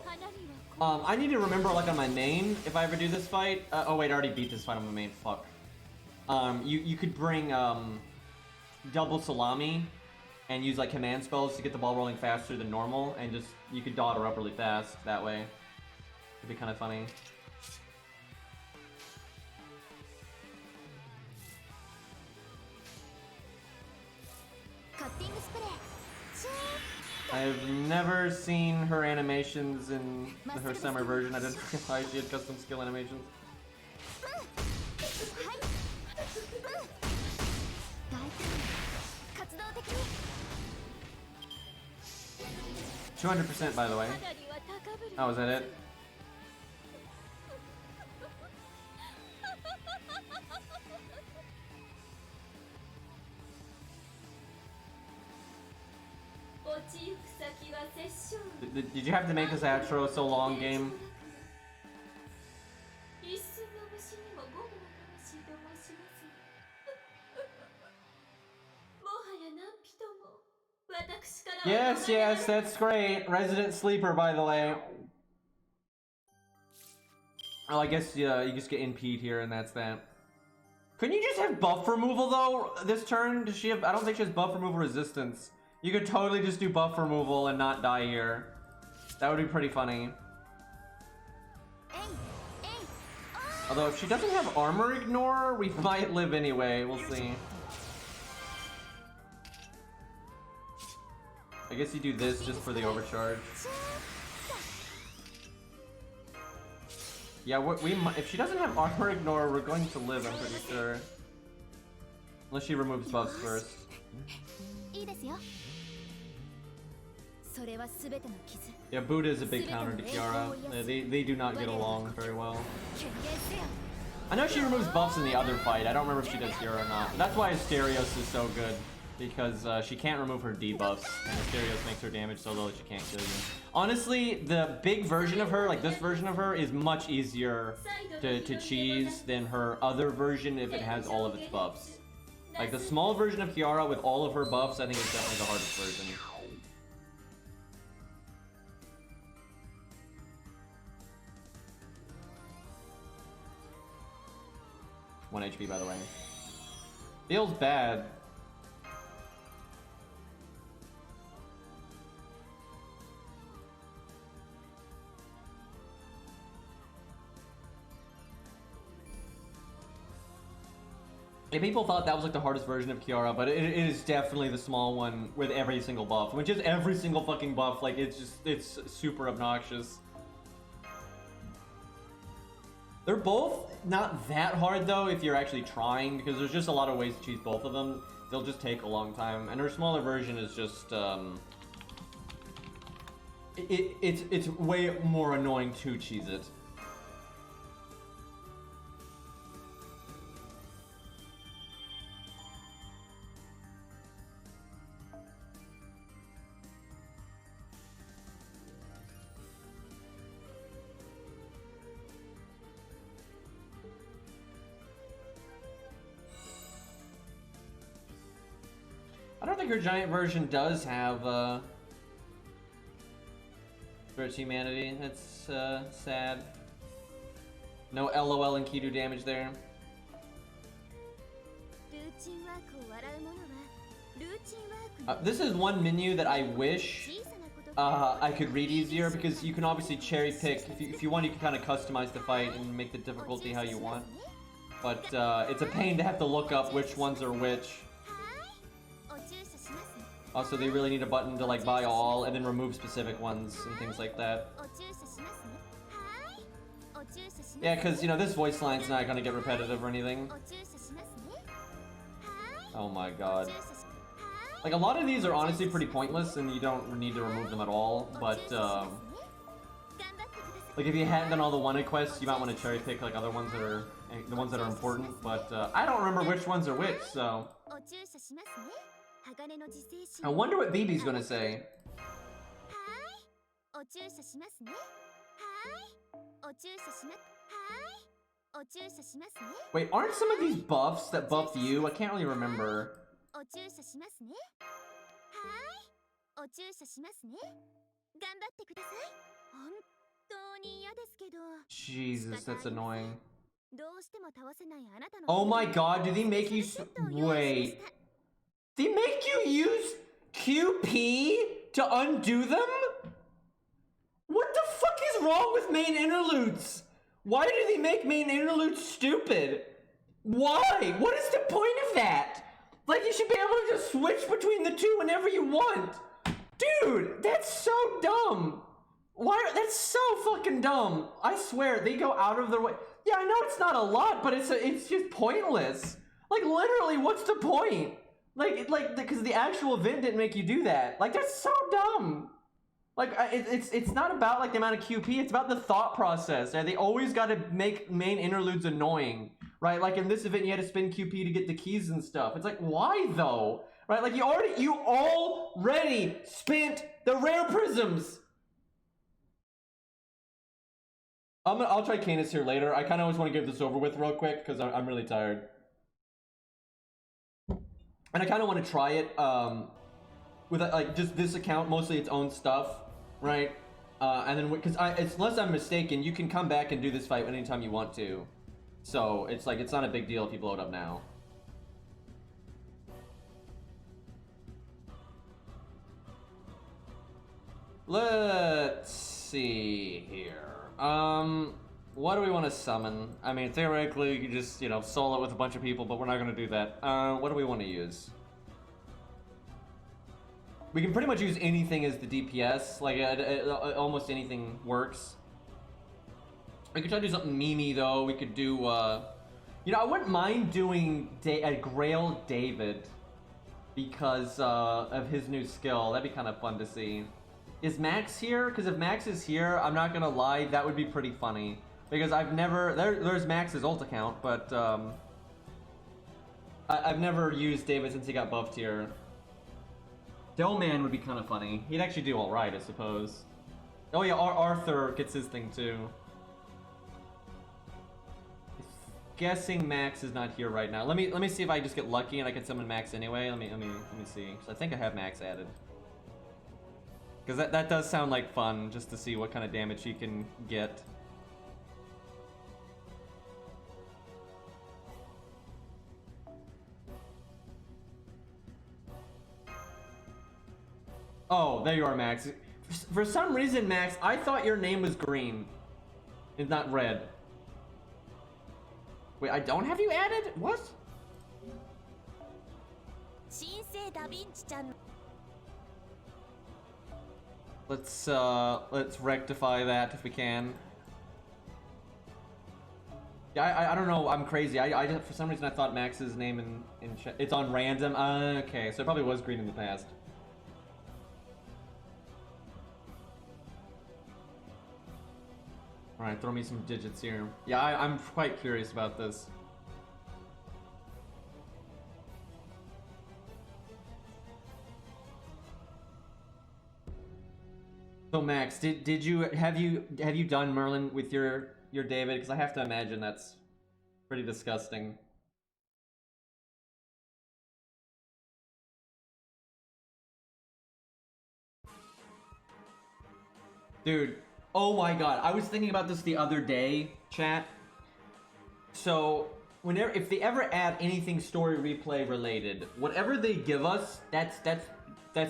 I need to remember like on my main if I ever do this fight. Oh wait, I already beat this fight on my main. Fuck. You could bring double salami and use like command spells to get the ball rolling faster than normal, and just you could dot her up really fast that way. It'd be kind of funny. I've never seen her animations in her summer version. I didn't realize she had custom skill animations. 200% by the way. Oh, is that it? Did you have to make this outro so long, game? Yes, yes, that's great. Resident sleeper, by the way. Oh, I guess you just get NP'd here, and that's that. Couldn't you just have buff removal though? This turn, does she have? I don't think she has buff removal resistance. You could totally just do buff removal and not die here. That would be pretty funny. Although if she doesn't have armor ignore, we might live anyway. We'll see. I guess you do this just for the overcharge. Yeah, if she doesn't have armor ignore, we're going to live, I'm pretty sure. Unless she removes buffs first. Yeah, Buddha is a big counter to Kiara. They do not get along very well. I know she removes buffs in the other fight. I don't remember if she does here or not. But that's why Asterios is so good. Because she can't remove her debuffs, and Asterios makes her damage so low that she can't kill you. Honestly, the big version of her, like this version of her, is much easier to cheese than her other version if it has all of its buffs. Like the small version of Kiara with all of her buffs, I think is definitely the hardest version. 1 HP, by the way. Feels bad. Yeah, people thought that was like the hardest version of Kiara, but it is definitely the small one with every single buff. Which is every single fucking buff, like it's super obnoxious. They're both not that hard though if you're actually trying, because there's just a lot of ways to cheese both of them. They'll just take a long time, and her smaller version is just it's way more annoying to cheese it. like her giant version does have Spirits Humanity. That's sad. No LOL and Kidu damage there. This is one menu that I wish I could read easier, because you can obviously cherry pick. If you want, you can kind of customize the fight and make the difficulty how you want. But it's a pain to have to look up which ones are which. Also, they really need a button to like buy all and then remove specific ones and things like that. Yeah, because, you know, this voice line's not gonna get repetitive or anything. Oh my god. Like, a lot of these are honestly pretty pointless and you don't need to remove them at all, but, like, if you hadn't done all the wanted quests, you might want to cherry pick, like, other ones that are, the ones that are important, but, I don't remember which ones are which, so... I wonder what BB's gonna say. Wait, aren't some of these buffs that buffed you? I can't really remember. Jesus, that's annoying. Oh my god, do they make you wait. They make you use QP to undo them? What the fuck is wrong with main interludes? Why do they make main interludes stupid? Why? What is the point of that? Like, you should be able to just switch between the two whenever you want. Dude, that's so dumb. Why? That's so fucking dumb. I swear, they go out of their way. Yeah, I know it's not a lot, but it's just pointless. Like, literally, what's the point? Like, because the actual event didn't make you do that. Like, that's so dumb. Like, it's not about, like, the amount of QP, it's about the thought process. And they always gotta make main interludes annoying, right? Like, in this event, you had to spend QP to get the keys and stuff. It's like, why, though? Right? Like, you already spent the rare prisms! I'll try Canis here later. I kind of always want to get this over with real quick, because I'm really tired. And I kind of want to try it, with, like, just this account, mostly its own stuff, right? And then, because unless I'm mistaken, you can come back and do this fight anytime you want to. So, it's like, it's not a big deal if you blow it up now. Let's see here. What do we want to summon? I mean, theoretically, you could just, you know, solo it with a bunch of people, but we're not going to do that. What do we want to use? We can pretty much use anything as the DPS. Like, almost anything works. We could try to do something memey, though. We could do, you know, I wouldn't mind doing a Grail David because of his new skill. That'd be kind of fun to see. Is Max here? Because if Max is here, I'm not gonna lie, that would be pretty funny. Because I've never... There's Max's ult account, but I've never used David since he got buffed here. Delman would be kind of funny. He'd actually do alright, I suppose. Oh yeah, Arthur gets his thing too. Guessing Max is not here right now. Let me see if I just get lucky and I can summon Max anyway. Let me see. So I think I have Max added. Because that does sound like fun, just to see what kind of damage he can get. Oh, there you are, Max. For some reason, Max, I thought your name was green. It's not red. Wait, I don't have you added? What? Let's rectify that if we can. Yeah, I don't know, I'm crazy. I for some reason I thought Max's name in chat. It's on random. Okay, so it probably was green in the past. Alright, throw me some digits here. Yeah, I'm quite curious about this. So Max, have you done Merlin with your David? Because I have to imagine that's pretty disgusting. Dude, oh my god. I was thinking about this the other day, chat. So, if they ever add anything story replay related, whatever they give us, that's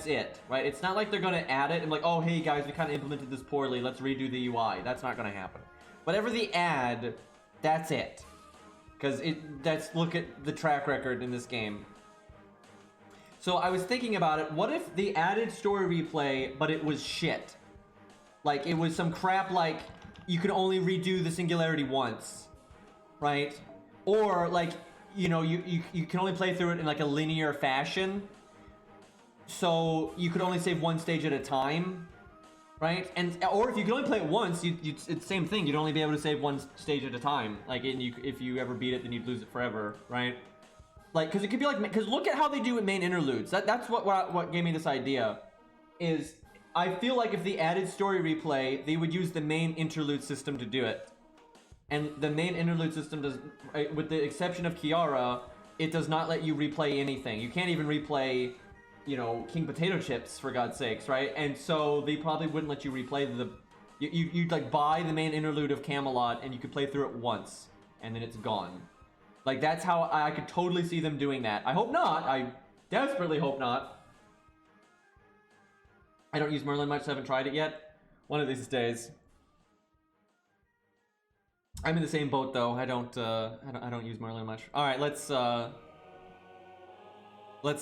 it, right? It's not like they're gonna add it and like, oh hey guys, we kind of implemented this poorly, let's redo the UI. That's not gonna happen. Whatever they add, that's it. Because look at the track record in this game. So I was thinking about it, what if they added story replay, but it was shit? Like, it was some crap like, you could only redo the singularity once, right? Or, like, you know, you can only play through it in, like, a linear fashion. So, you could only save one stage at a time, right? Or if you could only play it once, it's the same thing. You'd only be able to save one stage at a time. Like, if you ever beat it, then you'd lose it forever, right? Like, because it could be like, because look at how they do with main interludes. That's what gave me this idea, is I feel like if they added story replay, they would use the main interlude system to do it. And the main interlude system does, with the exception of Kiara, it does not let you replay anything. You can't even replay, you know, King Potato Chips, for God's sakes, right? And so they probably wouldn't let you replay you'd like buy the main interlude of Camelot and you could play through it once and then it's gone. Like, that's how I could totally see them doing that. I hope not. I desperately hope not. I don't use Merlin much, so I haven't tried it yet. One of these days. I'm in the same boat though. I don't use Merlin much. All right, let's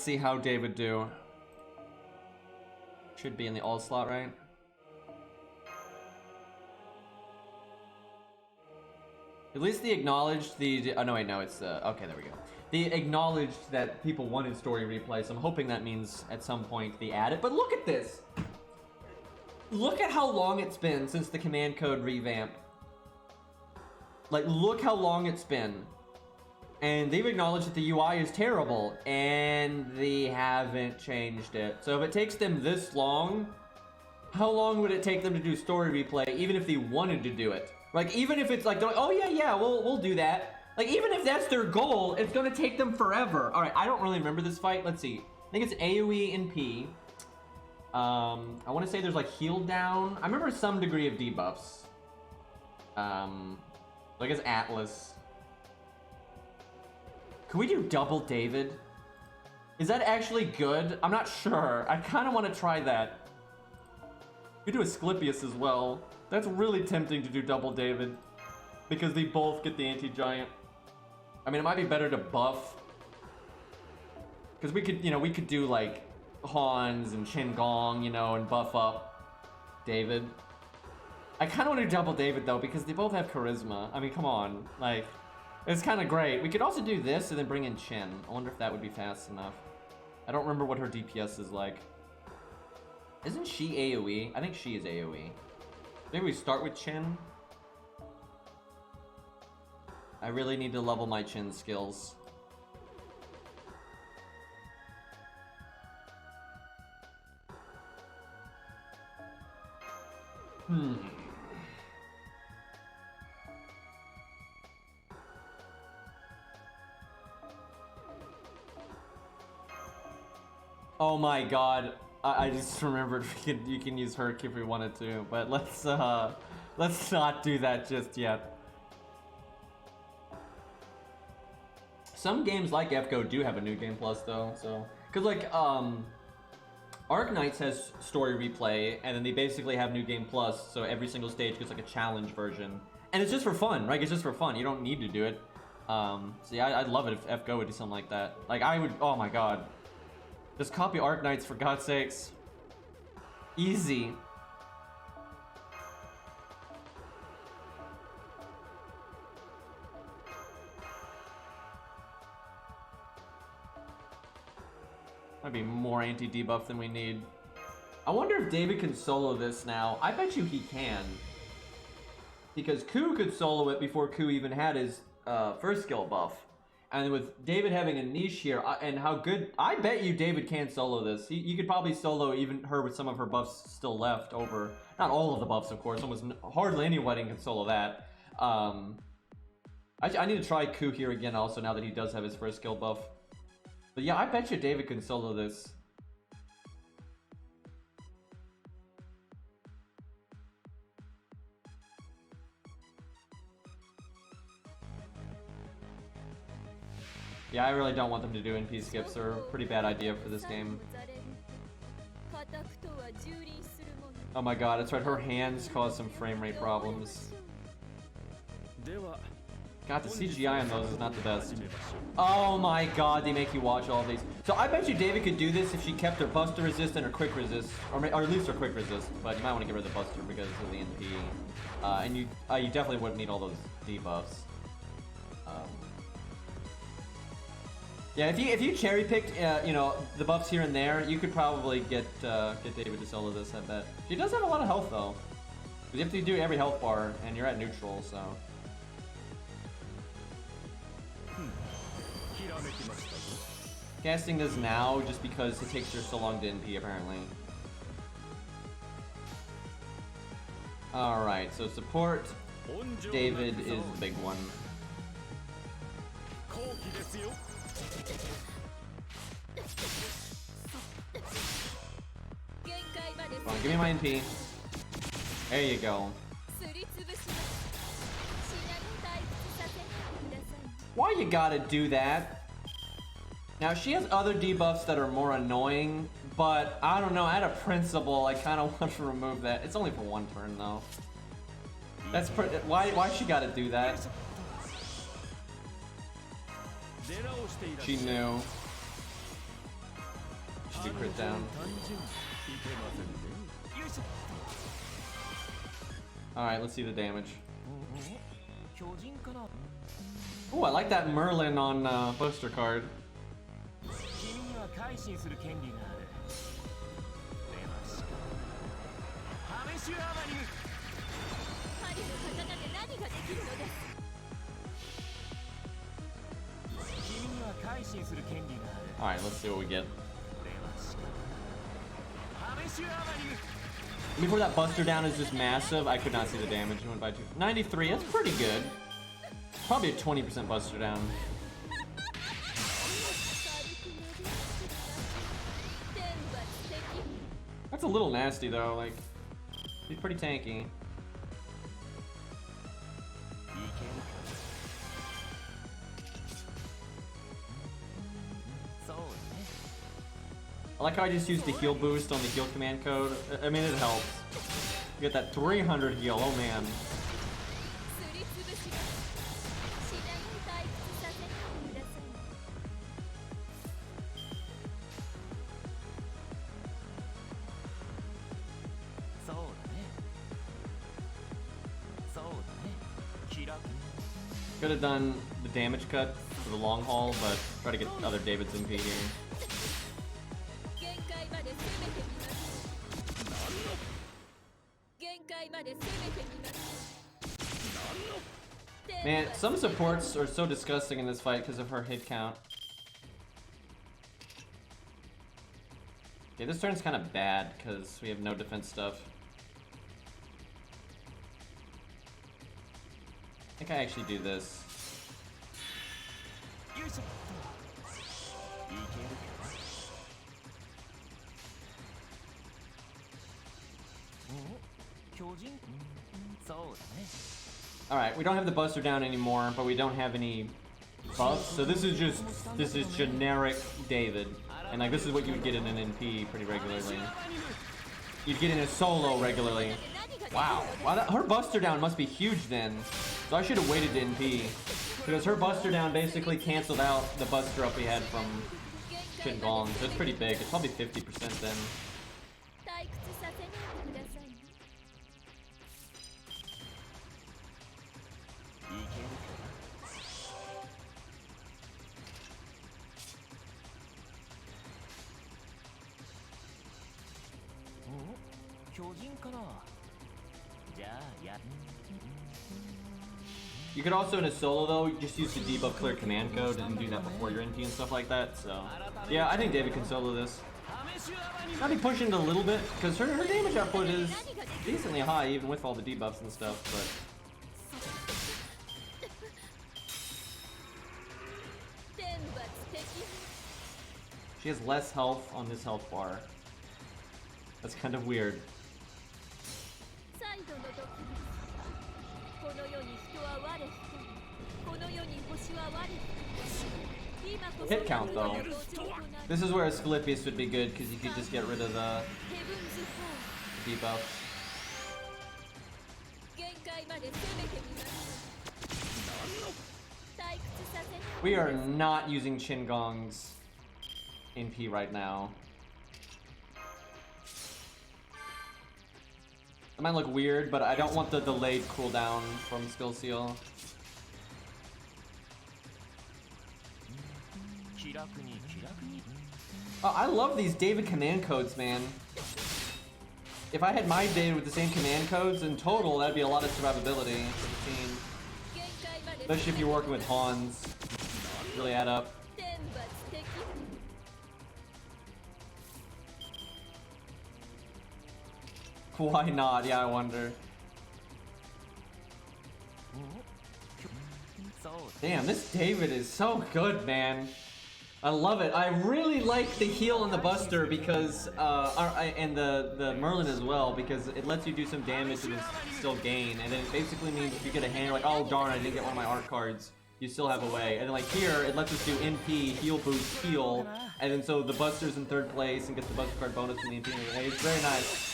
see how David do. Should be in the all slot, right? At least they acknowledged the. Oh no, wait, no, it's okay. There we go. They acknowledged that people wanted story replay, so I'm hoping that means at some point they add it. But look at this. Look at how long it's been since the command code revamp. Like, look how long it's been. And they've acknowledged that the UI is terrible, and they haven't changed it. So if it takes them this long, how long would it take them to do story replay, even if they wanted to do it? Like, even if it's like, oh yeah, we'll do that. Like, even if that's their goal, it's gonna take them forever. All right, I don't really remember this fight. Let's see. I think it's AoE and P. I want to say there's like heal down. I remember some degree of debuffs. I guess Atlas. Can we do double David? Is that actually good? I'm not sure. I kind of want to try that. We could do Asclepius as well. That's really tempting to do double David, because they both get the anti-giant. I mean, it might be better to buff, because we could, you know, we could do like Hans and Shin Gong, you know, and buff up David. I kind of want to do double David though, because they both have charisma. I mean, come on, like, it's kind of great. We could also do this and then bring in Chin. I wonder if that would be fast enough. I don't remember what her DPS is like. Isn't she AoE? I think she is AoE. Maybe we start with Chin. I really need to level my Chin skills. Oh my god. I just remembered you can use Herc if we wanted to, but let's not do that just yet. Some games like FGO do have a new game plus though, so because like Arknights has story replay, and then they basically have new game plus, so every single stage gets like a challenge version, and it's just for fun, right? It's just for fun. You don't need to do it. So yeah, I'd love it if FGO would do something like that. Like I would. Oh my god. Just copy Arknights for God's sakes. Easy. Might be more anti-debuff than we need. I wonder if David can solo this now. I bet you he can. Because Ku could solo it before Ku even had his first skill buff. And with David having a niche here, and how good, I bet you David can solo this. You could probably solo even her with some of her buffs still left over. Not all of the buffs, of course. Almost hardly anybody can solo that. I need to try Ku here again also, now that he does have his first skill buff. But yeah, I bet you David can solo this. Yeah, I really don't want them to do NP skips. They're a pretty bad idea for this game. Oh my god, that's right, her hands cause some frame rate problems. God, the CGI on those is not the best. Oh my god, they make you watch all of these. So I bet you David could do this if she kept her Buster resist and her quick resist, or at least her quick resist. But you might want to get rid of the Buster because of the NP. And you definitely wouldn't need all those debuffs. Yeah, if you cherry picked, you know, the buffs here and there, you could probably get David to solo this. I bet. She does have a lot of health though, because you have to do every health bar, and you're at neutral, so. Casting this now just because it takes her so long to NP apparently. Alright, so support David is the big one. Come on, give me my NP. There you go. Why you gotta do that? Now, she has other debuffs that are more annoying, but I don't know, out of principle, I kind of want to remove that. It's only for one turn, though. That's why she gotta do that? She knew. She did crit down. Alright, let's see the damage. Oh, I like that Merlin on Buster card. Alright, let's see what we get. Before that Buster down is just massive, I could not see the damage. It went by 93, that's pretty good. Probably a 20% Buster down. That's a little nasty though, like, he's pretty tanky. I like how I just used the heal boost on the heal command code. I mean, it helps. You get that 300 heal, oh man. Could have done the damage cut for the long haul, but try to get other David's MP here. Man, some supports are so disgusting in this fight because of her hit count. Okay, this turn's kind of bad because we have no defense stuff. I think I actually do this. Alright, we don't have the Buster down anymore, but we don't have any buffs, so this is generic David. And like, this is what you would get in an NP pretty regularly. You'd get in a solo regularly. Wow, her Buster down must be huge then. So I should have waited to NP. Because her Buster down basically canceled out the Buster up we had from Shin Gong. So it's pretty big, it's probably 50% then. You could also, in a solo though, just use the debuff clear command code and do that before your NP and stuff like that, so... Yeah, I think David can solo this. I'll be pushing it a little bit, because her damage output is decently high, even with all the debuffs and stuff, but... She has less health on this health bar. That's kind of weird. Hit count though. This is where Asclepius would be good because you could just get rid of the debuff. We are not using Qingong's in P right now. It might look weird, but I don't want the delayed cooldown from Skill Seal. Oh, I love these David command codes, man. If I had my David with the same command codes in total, that'd be a lot of survivability for the team. Especially if you're working with Hans. Really add up. Why not? Yeah, I wonder. Damn, this David is so good, man. I love it. I really like the heal on the Buster because, and the Merlin as well, because it lets you do some damage and still gain. And then it basically means if you get a hand, you're like, oh darn, I didn't get one of my art cards. You still have a way. And then like here, it lets us do MP, heal boost, heal. And then so the Buster's in third place and gets the Buster card bonus from the MP. It's very nice.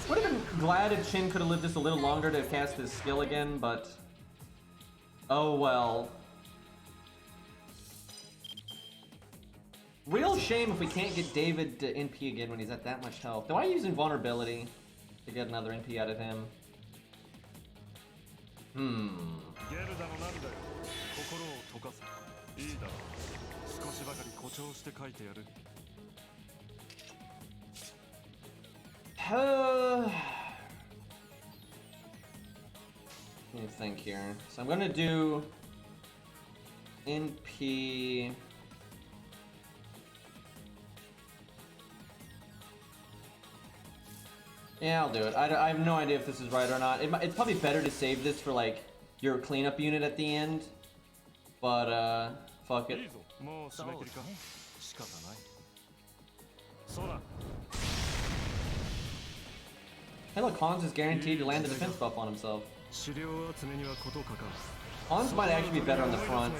Would have been glad if Chin could have lived just a little longer to cast his skill again, but oh well. Real shame if we can't get David to NP again when he's at that much health. Do I use Invulnerability to get another NP out of him? Let me think here. So I'm gonna do NP. Yeah, I'll do it. I have no idea if this is right or not. It's probably better to save this for like your cleanup unit at the end, but fuck it. Hey look, Hans is guaranteed to land a defense buff on himself. Hans might actually be better on the front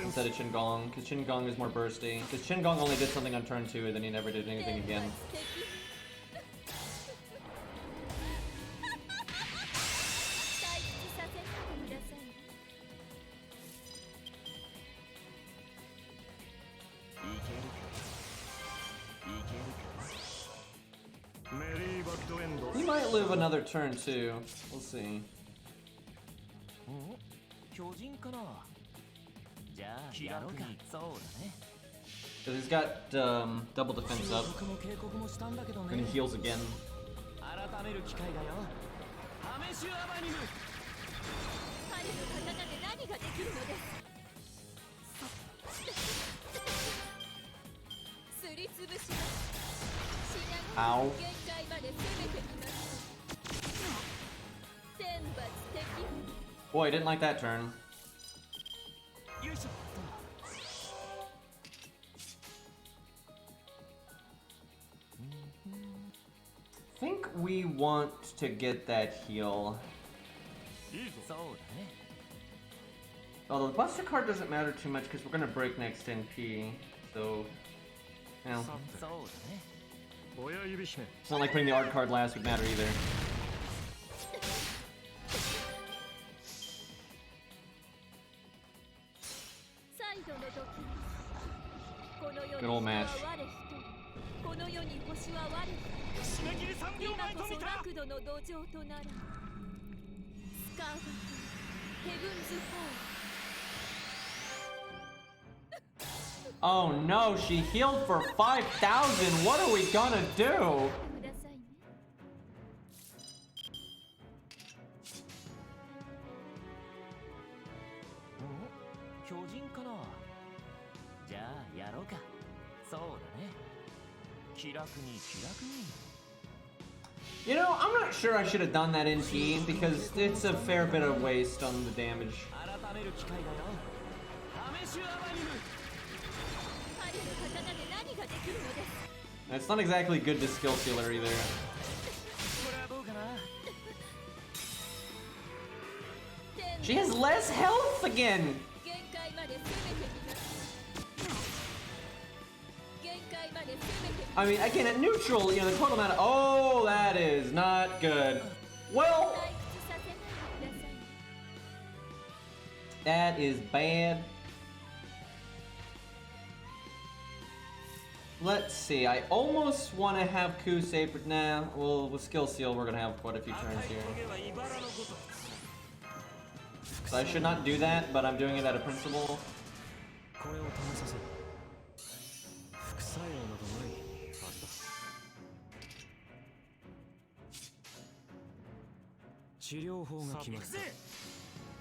instead of Qingong, because Qingong is more bursty. Because Qingong only did something on turn 2 and then he never did anything again. He might live another turn too. We'll see. Because he's got double defense up. And he heals again. Ow. Boy, I didn't like that turn. I think we want to get that heal. Although the Buster card doesn't matter too much because we're gonna break next NP, so you know. It's not like putting the art card last would matter either. Good old match. Oh no, she healed for 5,000. What are we gonna do? You know, I'm not sure I should have done that NP because it's a fair bit of waste on the damage. It's not exactly good to skill sealer either. She has less health again! I mean, again, at neutral, you know, the total amount of... Oh, that is not good. Well... That is bad. Let's see, I almost want to have Ku save, but nah, well, with Skill Seal, we're going to have quite a few turns here. So I should not do that, but I'm doing it out of principle.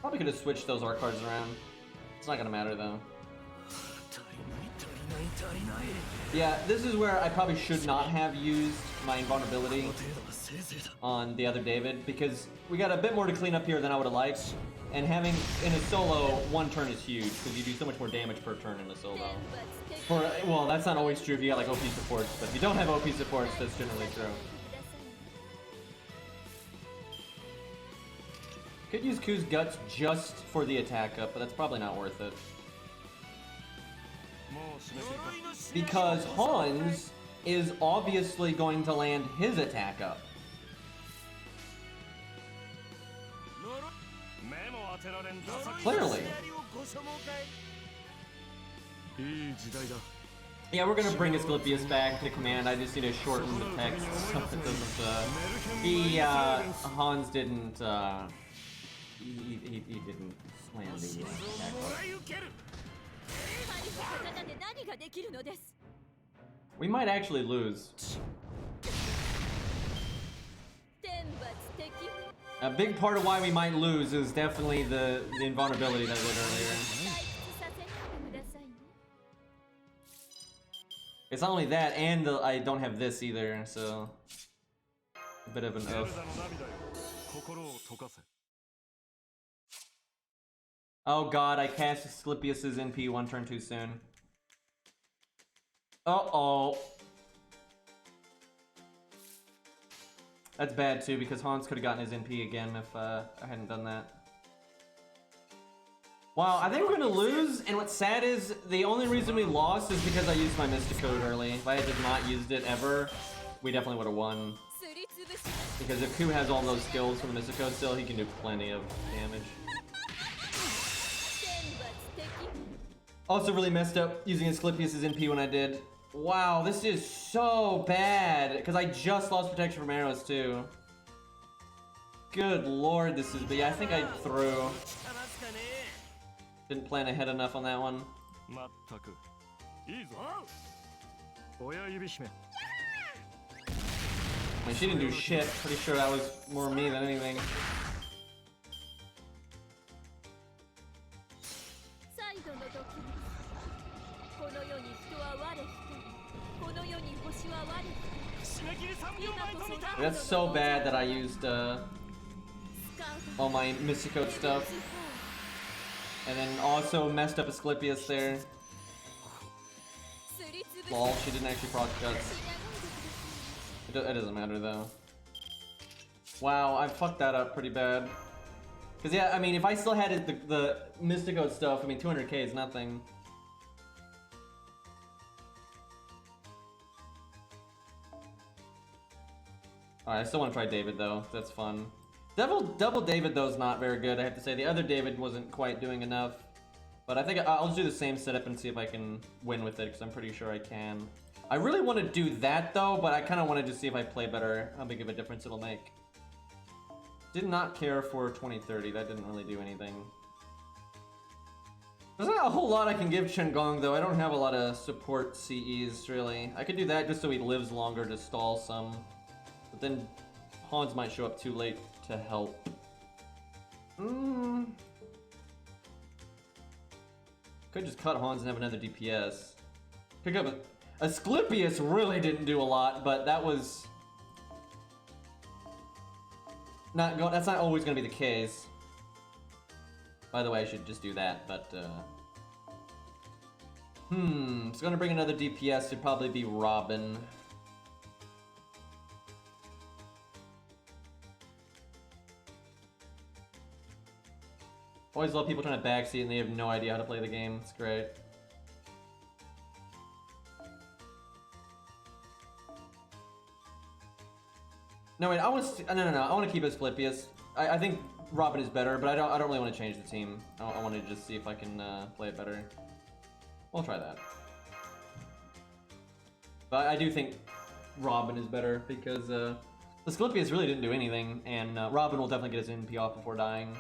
Probably could have switched those art cards around. It's not gonna matter though. Yeah, this is where I probably should not have used my invulnerability on the other David, because we got a bit more to clean up here than I would have liked. And having in a solo, one turn is huge, because you do so much more damage per turn in a solo. Well, that's not always true if you got like OP supports, but if you don't have OP supports, that's generally true. Could use Ku's Guts just for the attack up, but that's probably not worth it. Because Hans is obviously going to land his attack up. Clearly. Yeah, we're gonna bring Asclepius back to command. I just need to shorten the text so it doesn't, Hans didn't, he didn't slam the attack up. We might actually lose. A big part of why we might lose is definitely the invulnerability that I did earlier. It's not only that, and I don't have this either, so a bit of an oof. Oh god, I cast Asclepius's NP one turn too soon. Uh-oh. That's bad too, because Hans could have gotten his NP again if I hadn't done that. Wow, I think we're gonna lose, and what's sad is the only reason we lost is because I used my Mysticode early. If I had just not used it ever, we definitely would have won. Because if Ku has all those skills from the Mysticode still, he can do plenty of damage. Also really messed up using Asclepius's NP when I did. Wow, this is so bad, because I just lost protection from arrows too. Good lord, this is... But yeah, I think I threw. Didn't plan ahead enough on that one. I mean, she didn't do shit. Pretty sure that was more me than anything. That's so bad that I used all my Mysticode stuff. And then also messed up Asclepius there. Lol, she didn't actually proc Guts. It doesn't matter though. Wow, I fucked that up pretty bad. Cause yeah, I mean, if I still had the Mysticode stuff, I mean, 200k is nothing. Alright, I still want to try David though. That's fun. Double David though is not very good, I have to say. The other David wasn't quite doing enough. But I think I'll just do the same setup and see if I can win with it, because I'm pretty sure I can. I really want to do that though, but I kind of wanted to see if I play better, how big of a difference it'll make. Did not care for 2030, that didn't really do anything. There's not a whole lot I can give Chengong though. I don't have a lot of support CEs really. I could do that just so he lives longer to stall some. But then Hans might show up too late to help. Could just cut Hans and have another DPS. Pick up Asclepius really didn't do a lot, but that was not going. That's not always going to be the case. By the way, I should just do that, but it's going to bring another DPS. Should probably be Robin. Always love people trying to backseat and they have no idea how to play the game. It's great. No wait, I want to. No. I want to keep Asclepius. I think Robin is better, but I don't really want to change the team. I want to just see if I can play it better. We'll try that. But I do think Robin is better because Asclepius really didn't do anything, and Robin will definitely get his NP off before dying.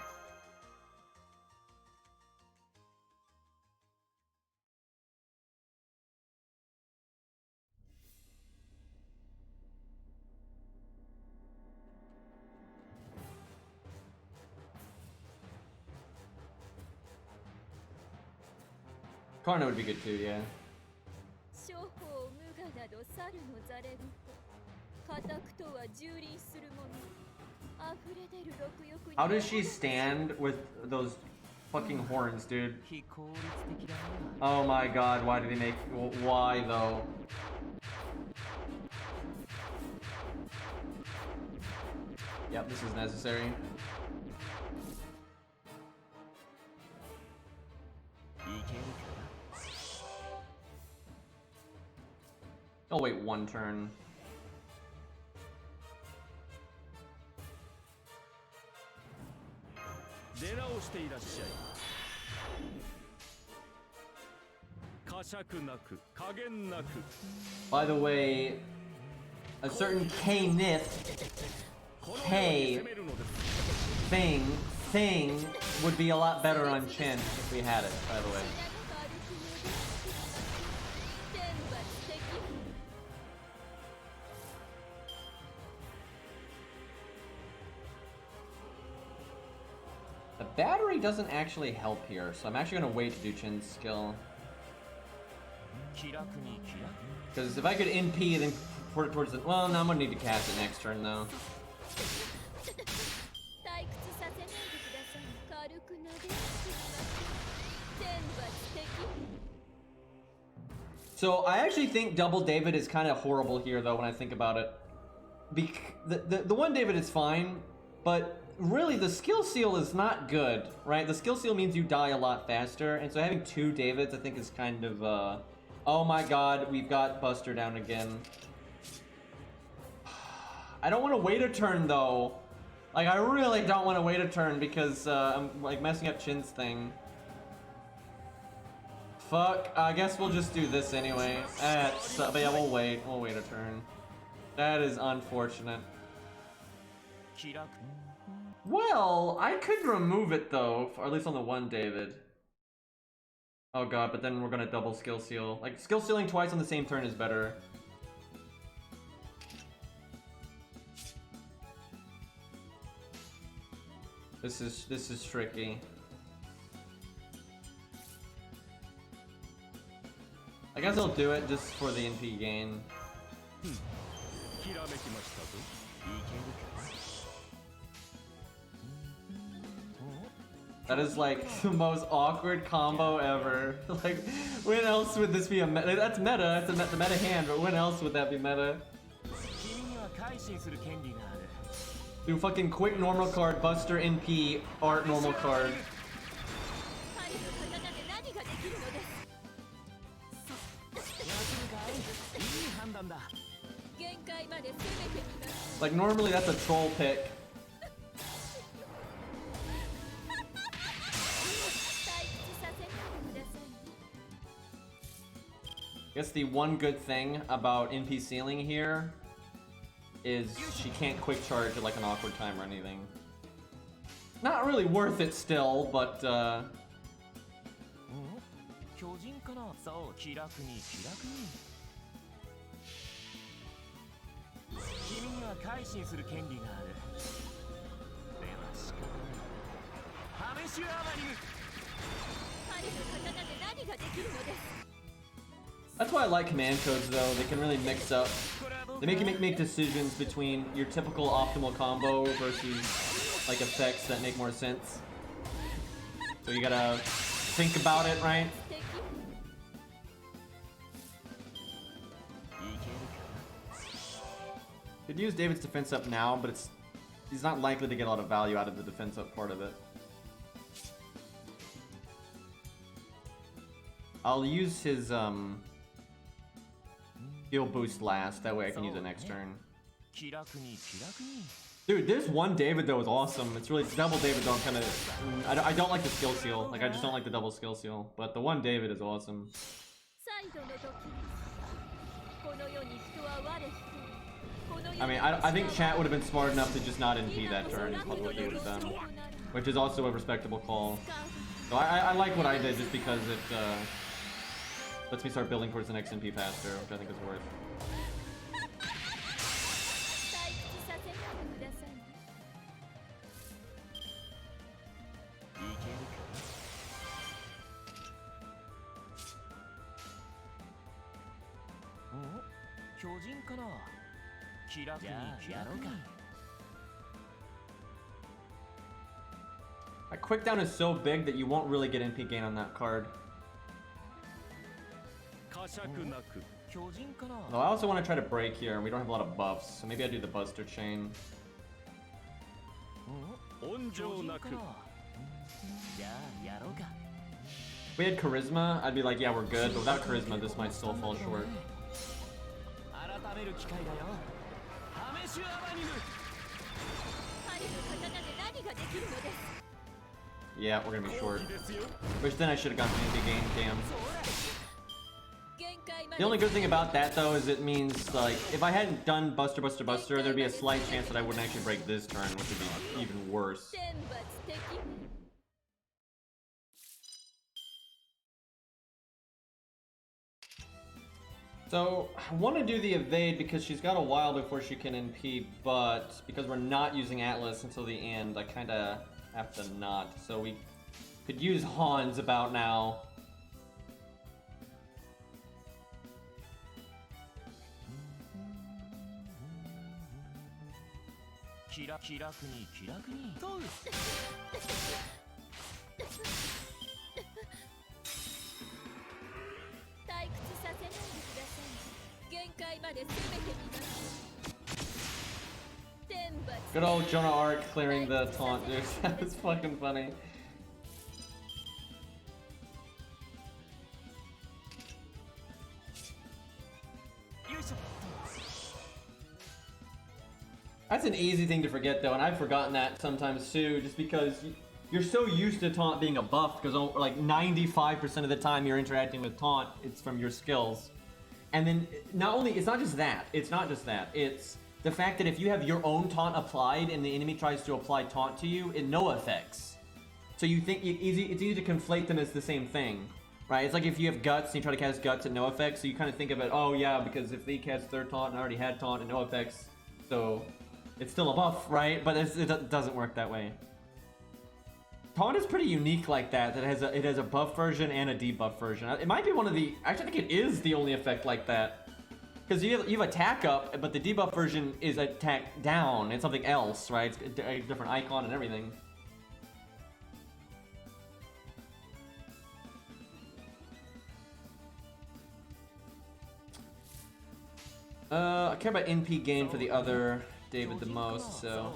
Karna would be good too, yeah. How does she stand with those fucking horns, dude? Oh my god, why did he make... Why, though? Yep, this is necessary. I'll wait one turn. By the way, a certain thing would be a lot better on Chin if we had it, by the way. The battery doesn't actually help here, so I'm actually gonna wait to do Chin's skill. Because if I could NP, then port it towards the... Well, no, I'm gonna need to cast it next turn, though. So, I actually think double David is kind of horrible here, though, when I think about it. The one David is fine, but really, the skill seal is not good, right? The skill seal means you die a lot faster, and so having two Davids, I think, is kind of, Oh my god, we've got Buster down again. I don't want to wait a turn, though. Like, I really don't want to wait a turn because I'm, like, messing up Chin's thing. Fuck, I guess we'll just do this anyway. But yeah, we'll wait a turn. That is unfortunate. Well, I could remove it, though, or at least on the one David. Oh god, but then we're gonna double skill seal. Like, skill sealing twice on the same turn is better. This is tricky. I guess I'll do it just for the NP gain. That is like the most awkward combo ever. Like, when else would this be a meta? That's meta, it's the meta hand, but when else would that be meta? Do fucking quick normal card, Buster NP, art normal card. Like, normally that's a troll pick. I guess the one good thing about NP sealing here is she can't quick charge at like an awkward time or anything. Not really worth it still, but that's why I like command codes, though. They can really mix up. They make you make decisions between your typical optimal combo versus like effects that make more sense. So you gotta think about it, right? Could use David's defense up now, but he's not likely to get a lot of value out of the defense up part of it. I'll use his heal boost last. That way I can use it next turn. Dude, this one David though is awesome. It's really double David though. I'm kind of I don't like the skill seal. Like I just don't like the double skill seal. But the one David is awesome. I mean, I think chat would have been smart enough to just not NP that turn. Is probably what they would have done, which is also a respectable call. So I like what I did just because it lets me start building towards the next NP faster, which I think is worth. A quick down is so big that you won't really get NP gain on that card. Though I also want to try to break here, and we don't have a lot of buffs, so maybe I do the Buster Chain. If we had Charisma, I'd be like, yeah, we're good, but without Charisma, this might still fall short. Yeah, we're gonna be short. Which then I should have gotten the NP gain, damn. The only good thing about that though is it means like if I hadn't done Buster, there'd be a slight chance that I wouldn't actually break this turn, which would be even worse. So I want to do the evade because she's got a while before she can NP, but because we're not using Atlas until the end, I kind of have to not. So we could use Hans about now. Good old Jonah Arc clearing the taunt, dude. That was fucking funny. That's an easy thing to forget though, and I've forgotten that sometimes too, just because you're so used to taunt being a buff, because like 95% of the time you're interacting with taunt, it's from your skills. And then it's not just that, it's the fact that if you have your own taunt applied and the enemy tries to apply taunt to you, it no effects. So you think it's easy to conflate them as the same thing, right? It's like if you have guts and you try to cast guts and no effects, so you kind of think of it, oh yeah, because if they cast third taunt and I already had taunt and no effects, so it's still a buff, right? But it doesn't work that way. Taunt is pretty unique like that. It has a buff version and a debuff version. It might be one of the. Actually, I think it is the only effect like that. Because you have attack up, but the debuff version is attack down. It's something else, right? It's a different icon and everything. I care about NP gain for the other David the most, so.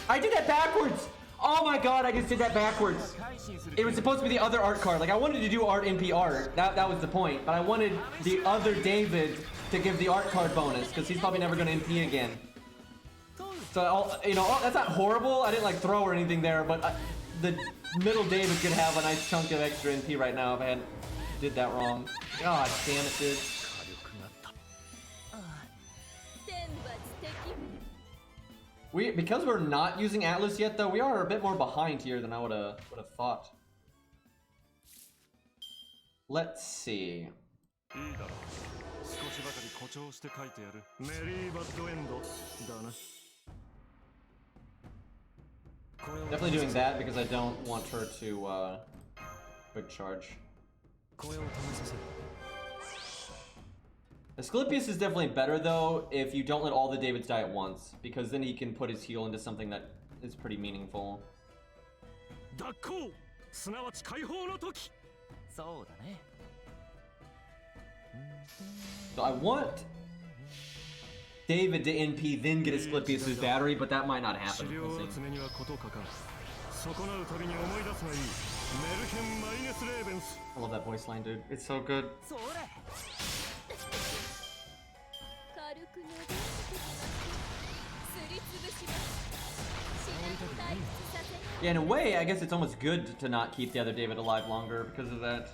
I did that backwards! Oh my god, I just did that backwards. It was supposed to be the other art card. Like, I wanted to do art NP art. That was the point. But I wanted the other David to give the art card bonus, because he's probably never going to NP again. So, that's not horrible. I didn't, like, throw or anything there, but the middle David could have a nice chunk of extra NP right now if I hadn't did that wrong. God damn it, dude. Because we're not using Atlas yet, though, we are a bit more behind here than I would have thought. Let's see. Definitely doing that because I don't want her to quick charge. Asclepius is definitely better though if you don't let all the Davids die at once, because then he can put his heal into something that is pretty meaningful. So I want David to NP, then get Asclepius' battery, but that might not happen. We'll see. I love that voice line, dude. It's so good. Yeah, in a way, I guess it's almost good to not keep the other David alive longer because of that.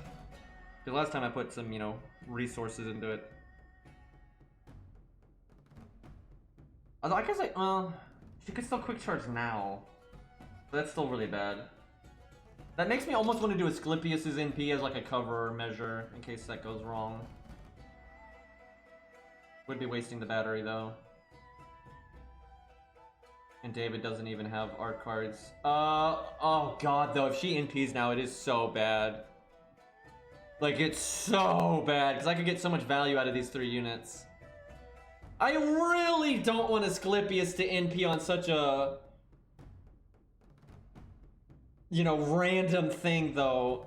Because last time I put some, you know, resources into it. Although I guess she could still quick charge now. But that's still really bad. That makes me almost want to do Asclepius's NP as like a cover measure in case that goes wrong. Would be wasting the battery though. And David doesn't even have art cards. Oh god though, if she NPs now, it is so bad. Like, it's so bad, because I could get so much value out of these 3 units. I really don't want Asclepius to NP on such a, you know, random thing, though.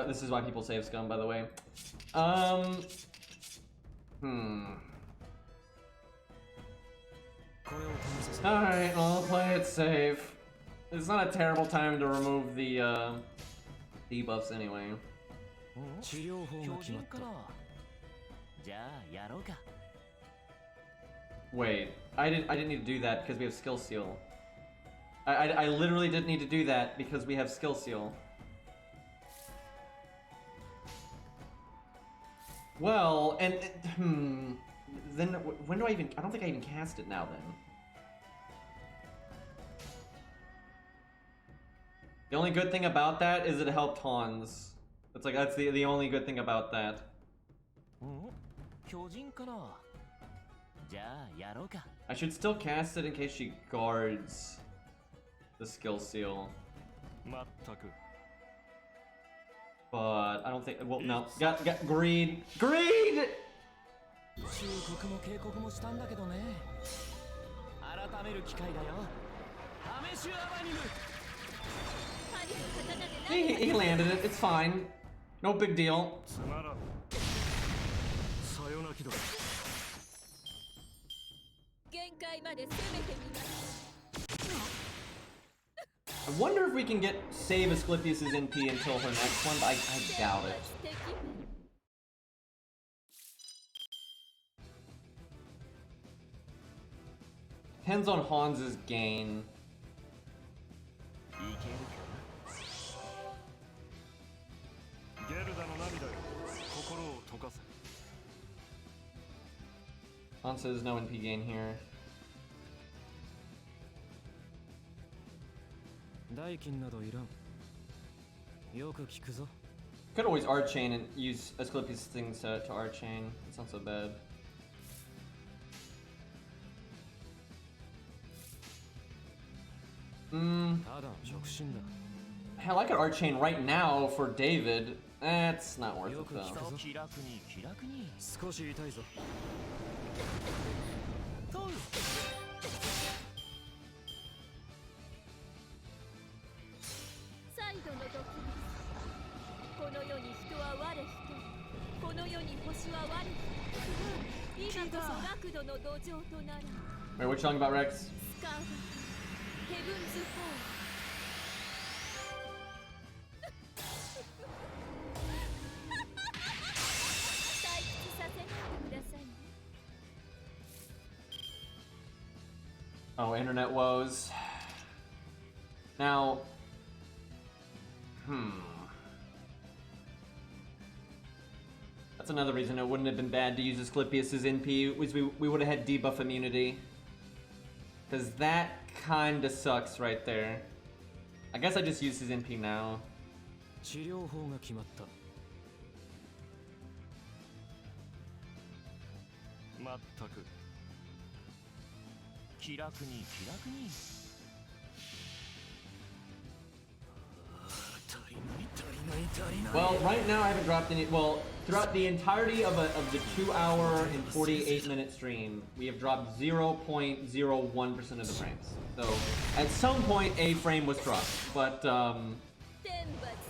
This is why people save scum, by the way. Alright, well, I'll play it safe. It's not a terrible time to remove the debuffs anyway. Wait, I didn't need to do that because we have skill seal. I literally didn't need to do that because we have skill seal. Well, and then when do I even? I don't think I even cast it now. Then the only good thing about that is it helped Hans. It's like that's the only good thing about that. I should still cast it in case she guards the skill seal. But I don't think. Well, no. Got greed. Greed. He landed it. It's fine. No big deal. I wonder if we can save Asclepius's NP until her next one, but I doubt it. Depends on Hans's gain. Hans says no NP gain here. Could always art chain and use Asclepius things to art chain. It's not so bad. Hell, I could art chain right now for David. That's not worth it though. Wait, what you talking about, Rex? Oh, internet woes. Now, that's another reason it wouldn't have been bad to use Asclepius's NP, was we would have had debuff immunity. Because that kinda sucks right there. I guess I just use his NP now. Well, right now I haven't dropped any. Well, throughout the entirety of the 2-hour and 48-minute stream, we have dropped 0.01% of the frames. So at some point, a frame was dropped, but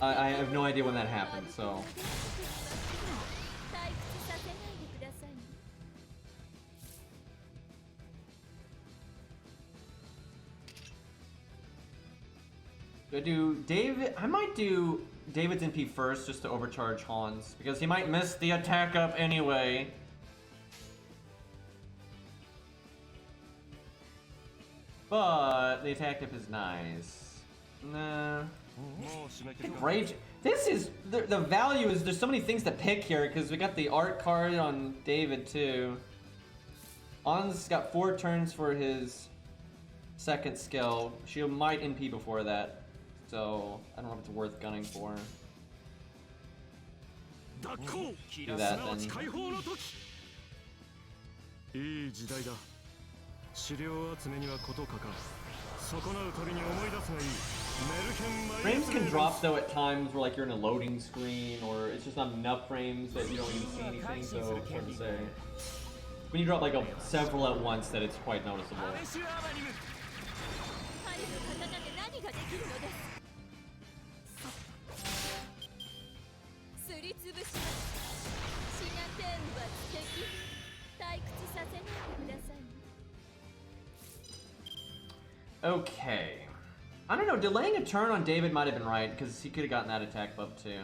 I have no idea when that happened. So. Do I do David? I might do David's NP first just to overcharge Hans because he might miss the attack up anyway. But the attack up is nice. Nah. Rage. This is the value is there's so many things to pick here because we got the art card on David too. Hans got 4 turns for his second skill. She might NP before that, so I don't know if it's worth gunning for. Do that then. Frames can drop though at times where like you're in a loading screen or it's just not enough frames that you don't even see anything, so it's hard to say. When you drop like several at once, that it's quite noticeable. Okay. I don't know, delaying a turn on David might have been right, because he could have gotten that attack buff too.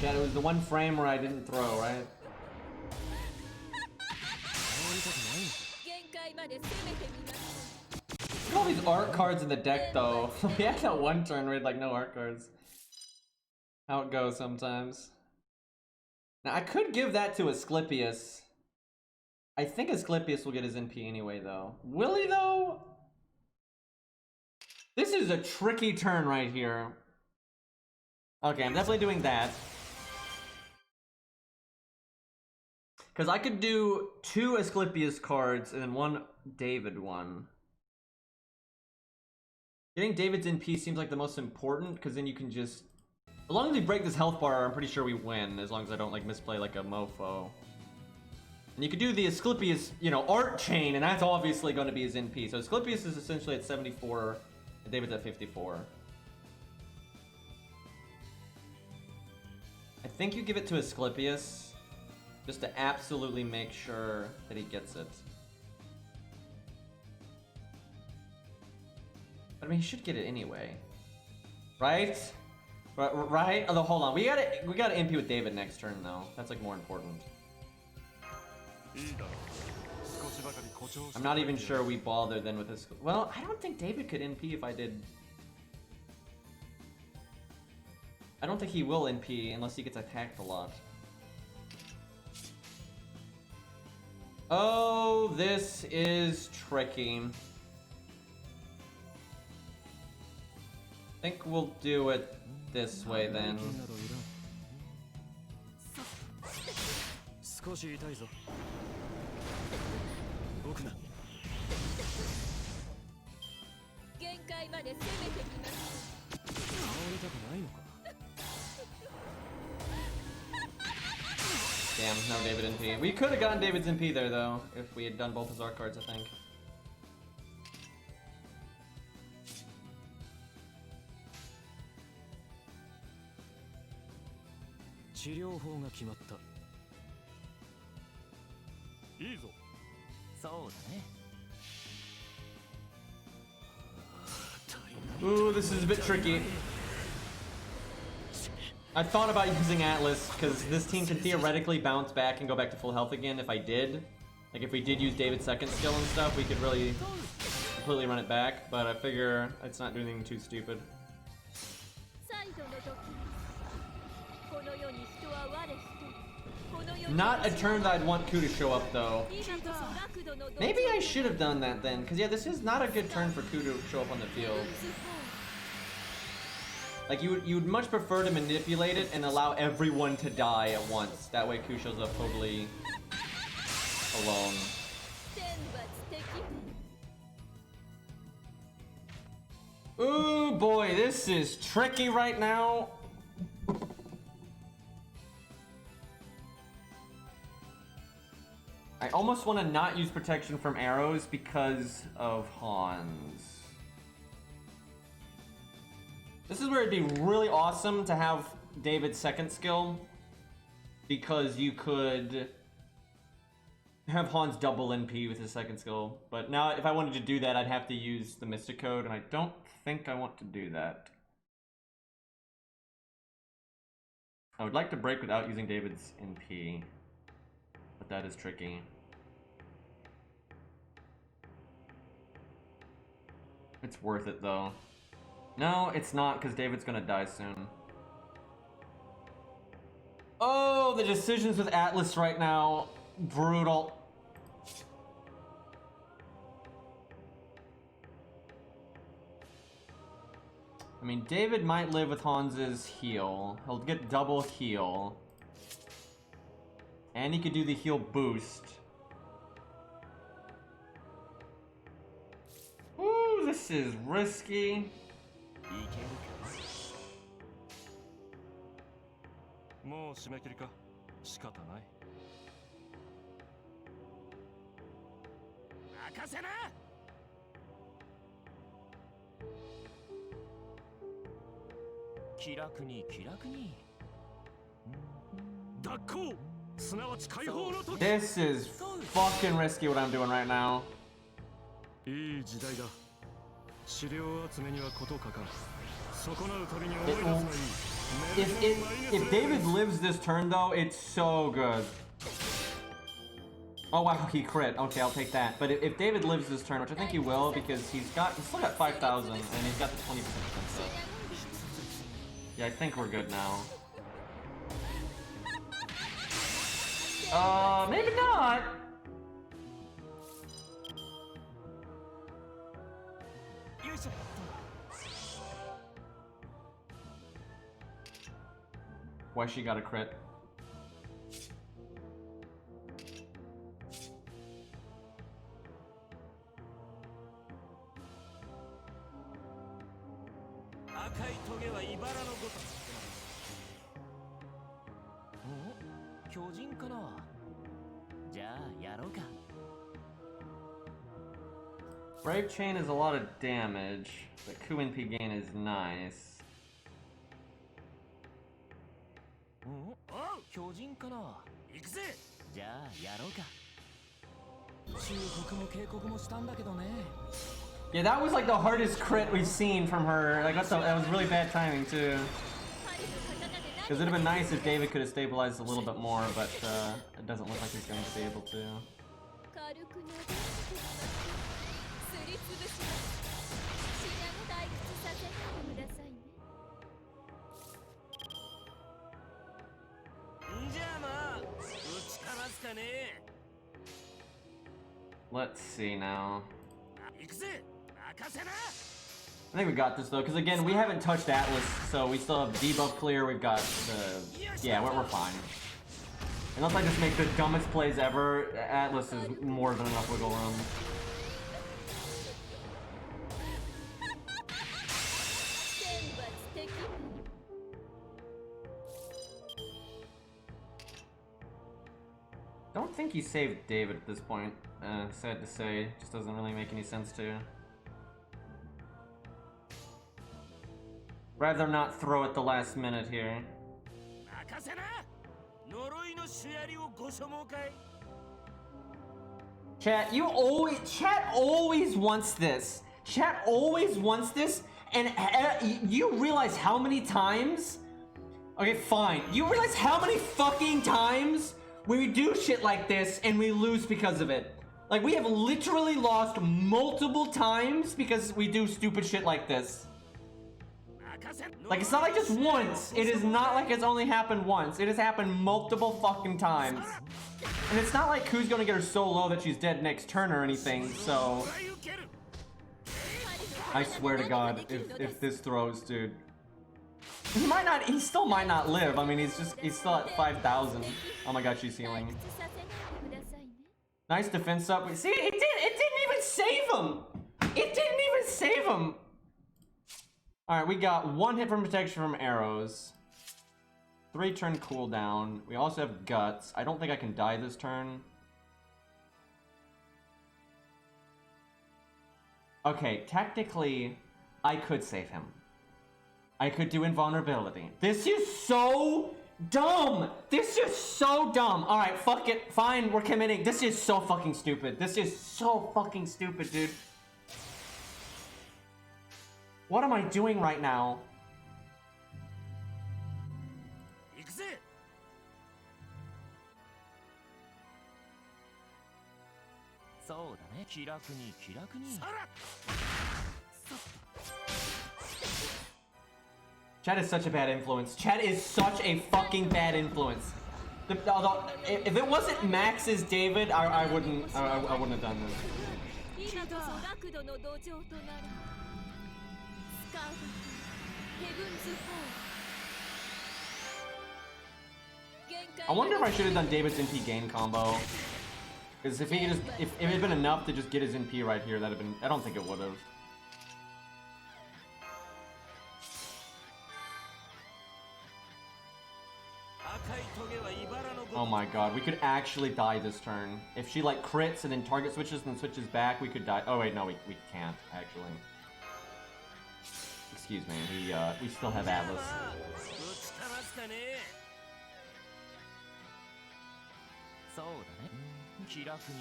Yeah, it was the one frame where I didn't throw, right? Look at all these art cards in the deck though. We had that one turn where we had like no art cards. How it goes sometimes. Now I could give that to Asclepius. I think Asclepius will get his NP anyway though. Will he though? This is a tricky turn right here. Okay, I'm definitely doing that. Because I could do 2 Asclepius cards and then 1 David one. Getting David's NP seems like the most important, because then you can just... As long as we break this health bar, I'm pretty sure we win, as long as I don't like misplay like a mofo. And you could do the Asclepius, you know, art chain, and that's obviously going to be his NP. So Asclepius is essentially at 74, and David's at 54. I think you give it to Asclepius, just to absolutely make sure that he gets it. But I mean, he should get it anyway, right? Right? Oh, hold on. We gotta MP with David next turn though. That's like more important. I'm not even sure we bother then with this. Well, I don't think David could NP if I did. I don't think he will NP unless he gets attacked a lot. Oh, this is tricky. I think we'll do it this way then. Damn, no David NP. We could have gotten David's NP there though, if we had done both his art cards, I think. Ooh, this is a bit tricky. I thought about using Atlas, because this team can theoretically bounce back and go back to full health again if I did. Like if we did use David's second skill and stuff, we could really completely run it back, but I figure it's not doing anything too stupid. Not a turn that I'd want Ku to show up though. Maybe I should have done that then, because yeah, this is not a good turn for Ku to show up on the field. Like you would much prefer to manipulate it and allow everyone to die at once. That way Ku shows up totally alone. Ooh boy, this is tricky right now. I almost want to not use protection from arrows because of Hans. This is where it'd be really awesome to have David's second skill, because you could have Hans double NP with his second skill. But now if I wanted to do that, I'd have to use the Mystic Code, and I don't think I want to do that. I would like to break without using David's NP, but that is tricky. It's worth it though. No, it's not, because David's gonna die soon. Oh, the decisions with Atlas right now. Brutal. I mean, David might live with Hans's heal. He'll get double heal. And he could do the heal boost. Ooh, this is risky. This is fucking risky what I'm doing right now. If David lives this turn though, it's so good. Oh wow, he crit. Okay, I'll take that. But if David lives this turn, which I think he will, because he's still got 5,000 and he's got the 20% defense up. Yeah, I think we're good now. Maybe not. Why she got a crit? Brave Chain is a lot of damage, but QNP gain is nice. Yeah, that was like the hardest crit we've seen from her. Like that was really bad timing too. Because it'd have been nice if David could have stabilized a little bit more, but it doesn't look like he's going to be able to. Let's see now. I think we got this though, because again, we haven't touched Atlas, so we still have debuff clear. We've got the... Yeah, we're fine. Unless I just make the dumbest plays ever, Atlas is more than enough wiggle room. Don't think he saved David at this point. Sad to say, just doesn't really make any sense to. Rather not throw at the last minute here. Chat always wants this. Chat always wants this, and you realize how many times? Okay, fine. You realize how many fucking times we do shit like this and we lose because of it? Like, we have literally lost multiple times because we do stupid shit like this. Like, it's not like just once. It is not like it's only happened once. It has happened multiple fucking times. And it's not like who's gonna get her so low that she's dead next turn or anything, so... I swear to God, if this throws, dude. He still might not live. I mean, he's still at 5,000. Oh my God, she's healing. Nice defense up. See, it didn't even save him! It didn't even save him! Alright, we got 1 hit from protection from arrows. 3 turn cooldown. We also have guts. I don't think I can die this turn. Okay, technically, I could save him. I could do invulnerability. This is so dumb! This is so dumb! Alright, fuck it. Fine, we're committing. This is so fucking stupid. This is so fucking stupid, dude. What am I doing right now? Chad is such a bad influence. Chad is such a fucking bad influence. Although, if it wasn't Max's David, I wouldn't have done this. I wonder if I should have done David's NP gain combo. Because if it had been enough to just get his NP right here, that'd have been. I don't think it would have. Oh my god, we could actually die this turn. If she like crits and then target switches and then switches back, we could die. Oh wait, no, we can't actually. Excuse me, we still have Atlas.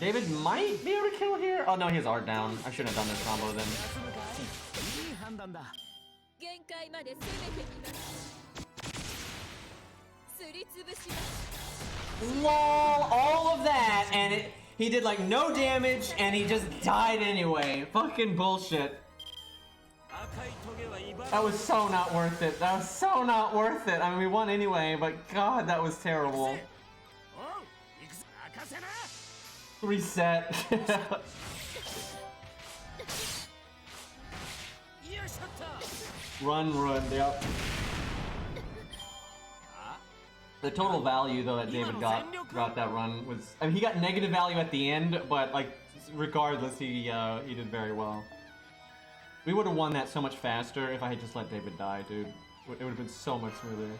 David might be able to kill here. Oh no, he has art down. I shouldn't have done this combo then. Lol, all of that, and he did like no damage, and he just died anyway. Fucking bullshit. That was so not worth it. That was so not worth it. I mean, we won anyway, but god, that was terrible. Reset. Run, yep. The total value, though, that David got that run was... I mean, he got negative value at the end, but, like, regardless, he did very well. We would have won that so much faster if I had just let David die, dude. It would have been so much smoother.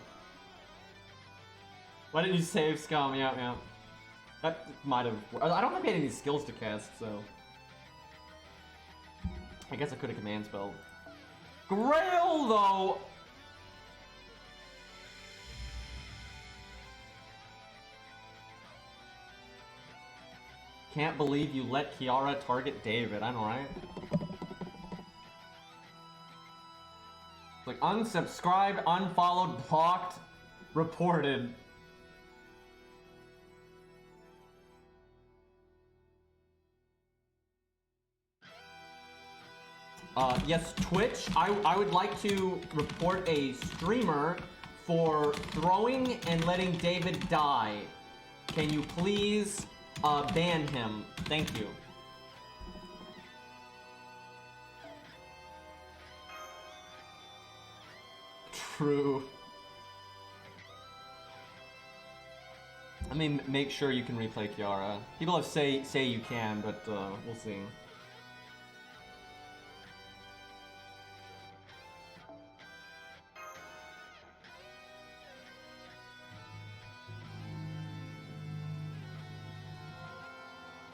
Why didn't you save Scum? Yeah. That might have... I don't think I had any skills to cast, so... I guess I could have command spelled. Grail, though! Can't believe you let Kiara target David, I know, right? Like, unsubscribed, unfollowed, blocked, reported. Yes, Twitch, I would like to report a streamer for throwing and letting David die. Can you please, ban him? Thank you. True. I mean, make sure you can replay Kiara. People have say you can, but, we'll see.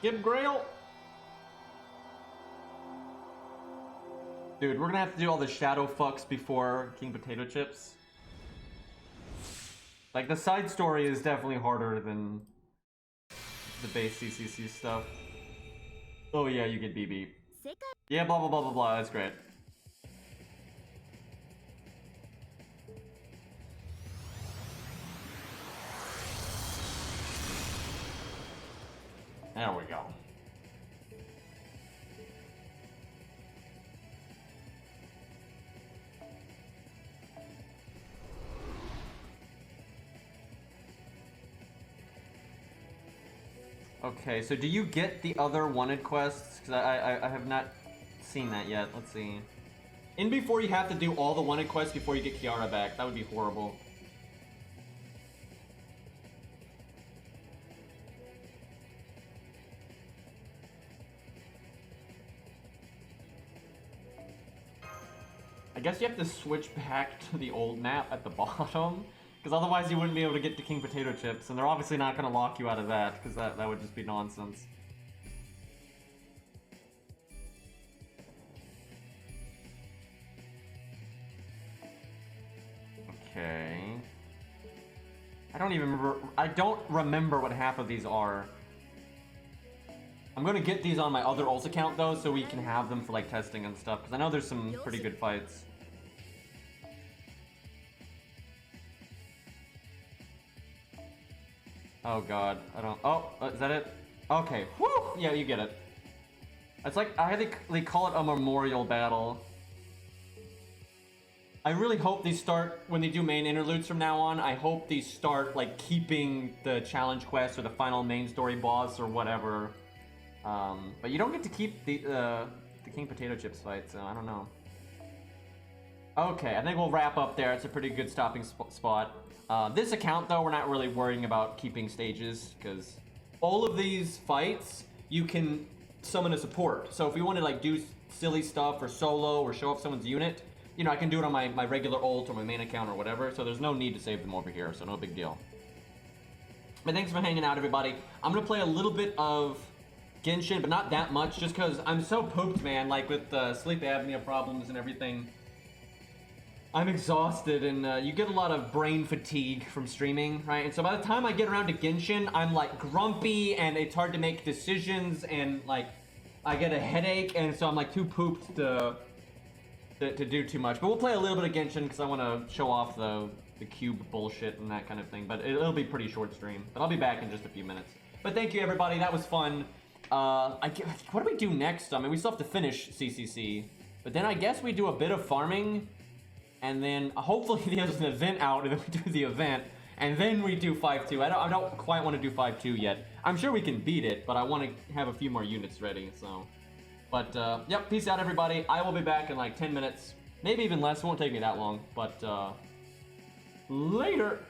Get Grail! Dude, we're gonna have to do all the shadow fucks before King Potato Chips. Like, the side story is definitely harder than the base CCC stuff. Oh yeah, you get BB. Yeah, blah blah blah blah blah, that's great. There we go. Okay, so do you get the other wanted quests? Because I have not seen that yet. Let's see. In before you have to do all the wanted quests before you get Kiara back. That would be horrible. I guess you have to switch back to the old map at the bottom, because otherwise you wouldn't be able to get to King Potato Chips, and they're obviously not going to lock you out of that, because that would just be nonsense. Okay. I don't remember what half of these are. I'm gonna get these on my other ult account though, so we can have them for like testing and stuff, because I know there's some pretty good fights. Oh god, I don't... Oh, is that it? Okay, whew! Yeah, you get it. It's like, they call it a memorial battle. I really hope these start, when they do main interludes from now on, I hope these start, like, keeping the challenge quest or the final main story boss or whatever. But you don't get to keep the King Potato Chips fight, so I don't know. Okay, I think we'll wrap up there. It's a pretty good stopping spot. This account, though, we're not really worrying about keeping stages, because all of these fights, you can summon a support. So if we want to, like, do silly stuff or solo or show off someone's unit, you know, I can do it on my regular ult or my main account or whatever, so there's no need to save them over here, so no big deal. But thanks for hanging out, everybody. I'm gonna play a little bit of Genshin, but not that much, just because I'm so pooped, man, like with sleep apnea problems and everything. I'm exhausted, and you get a lot of brain fatigue from streaming, right? And so by the time I get around to Genshin, I'm like grumpy, and it's hard to make decisions, and like I get a headache, and so I'm like too pooped to do too much. But we'll play a little bit of Genshin because I want to show off the cube bullshit and that kind of thing. But it'll be a pretty short stream. But I'll be back in just a few minutes. But thank you, everybody. That was fun. What do we do next? I mean, we still have to finish CCC. But then I guess we do a bit of farming. And then hopefully there's an event out, and then we do the event. And then we do 5-2. I don't quite want to do 5-2 yet. I'm sure we can beat it, but I want to have a few more units ready, so... But, yep, peace out, everybody. I will be back in, like, 10 minutes. Maybe even less. It won't take me that long. But, later!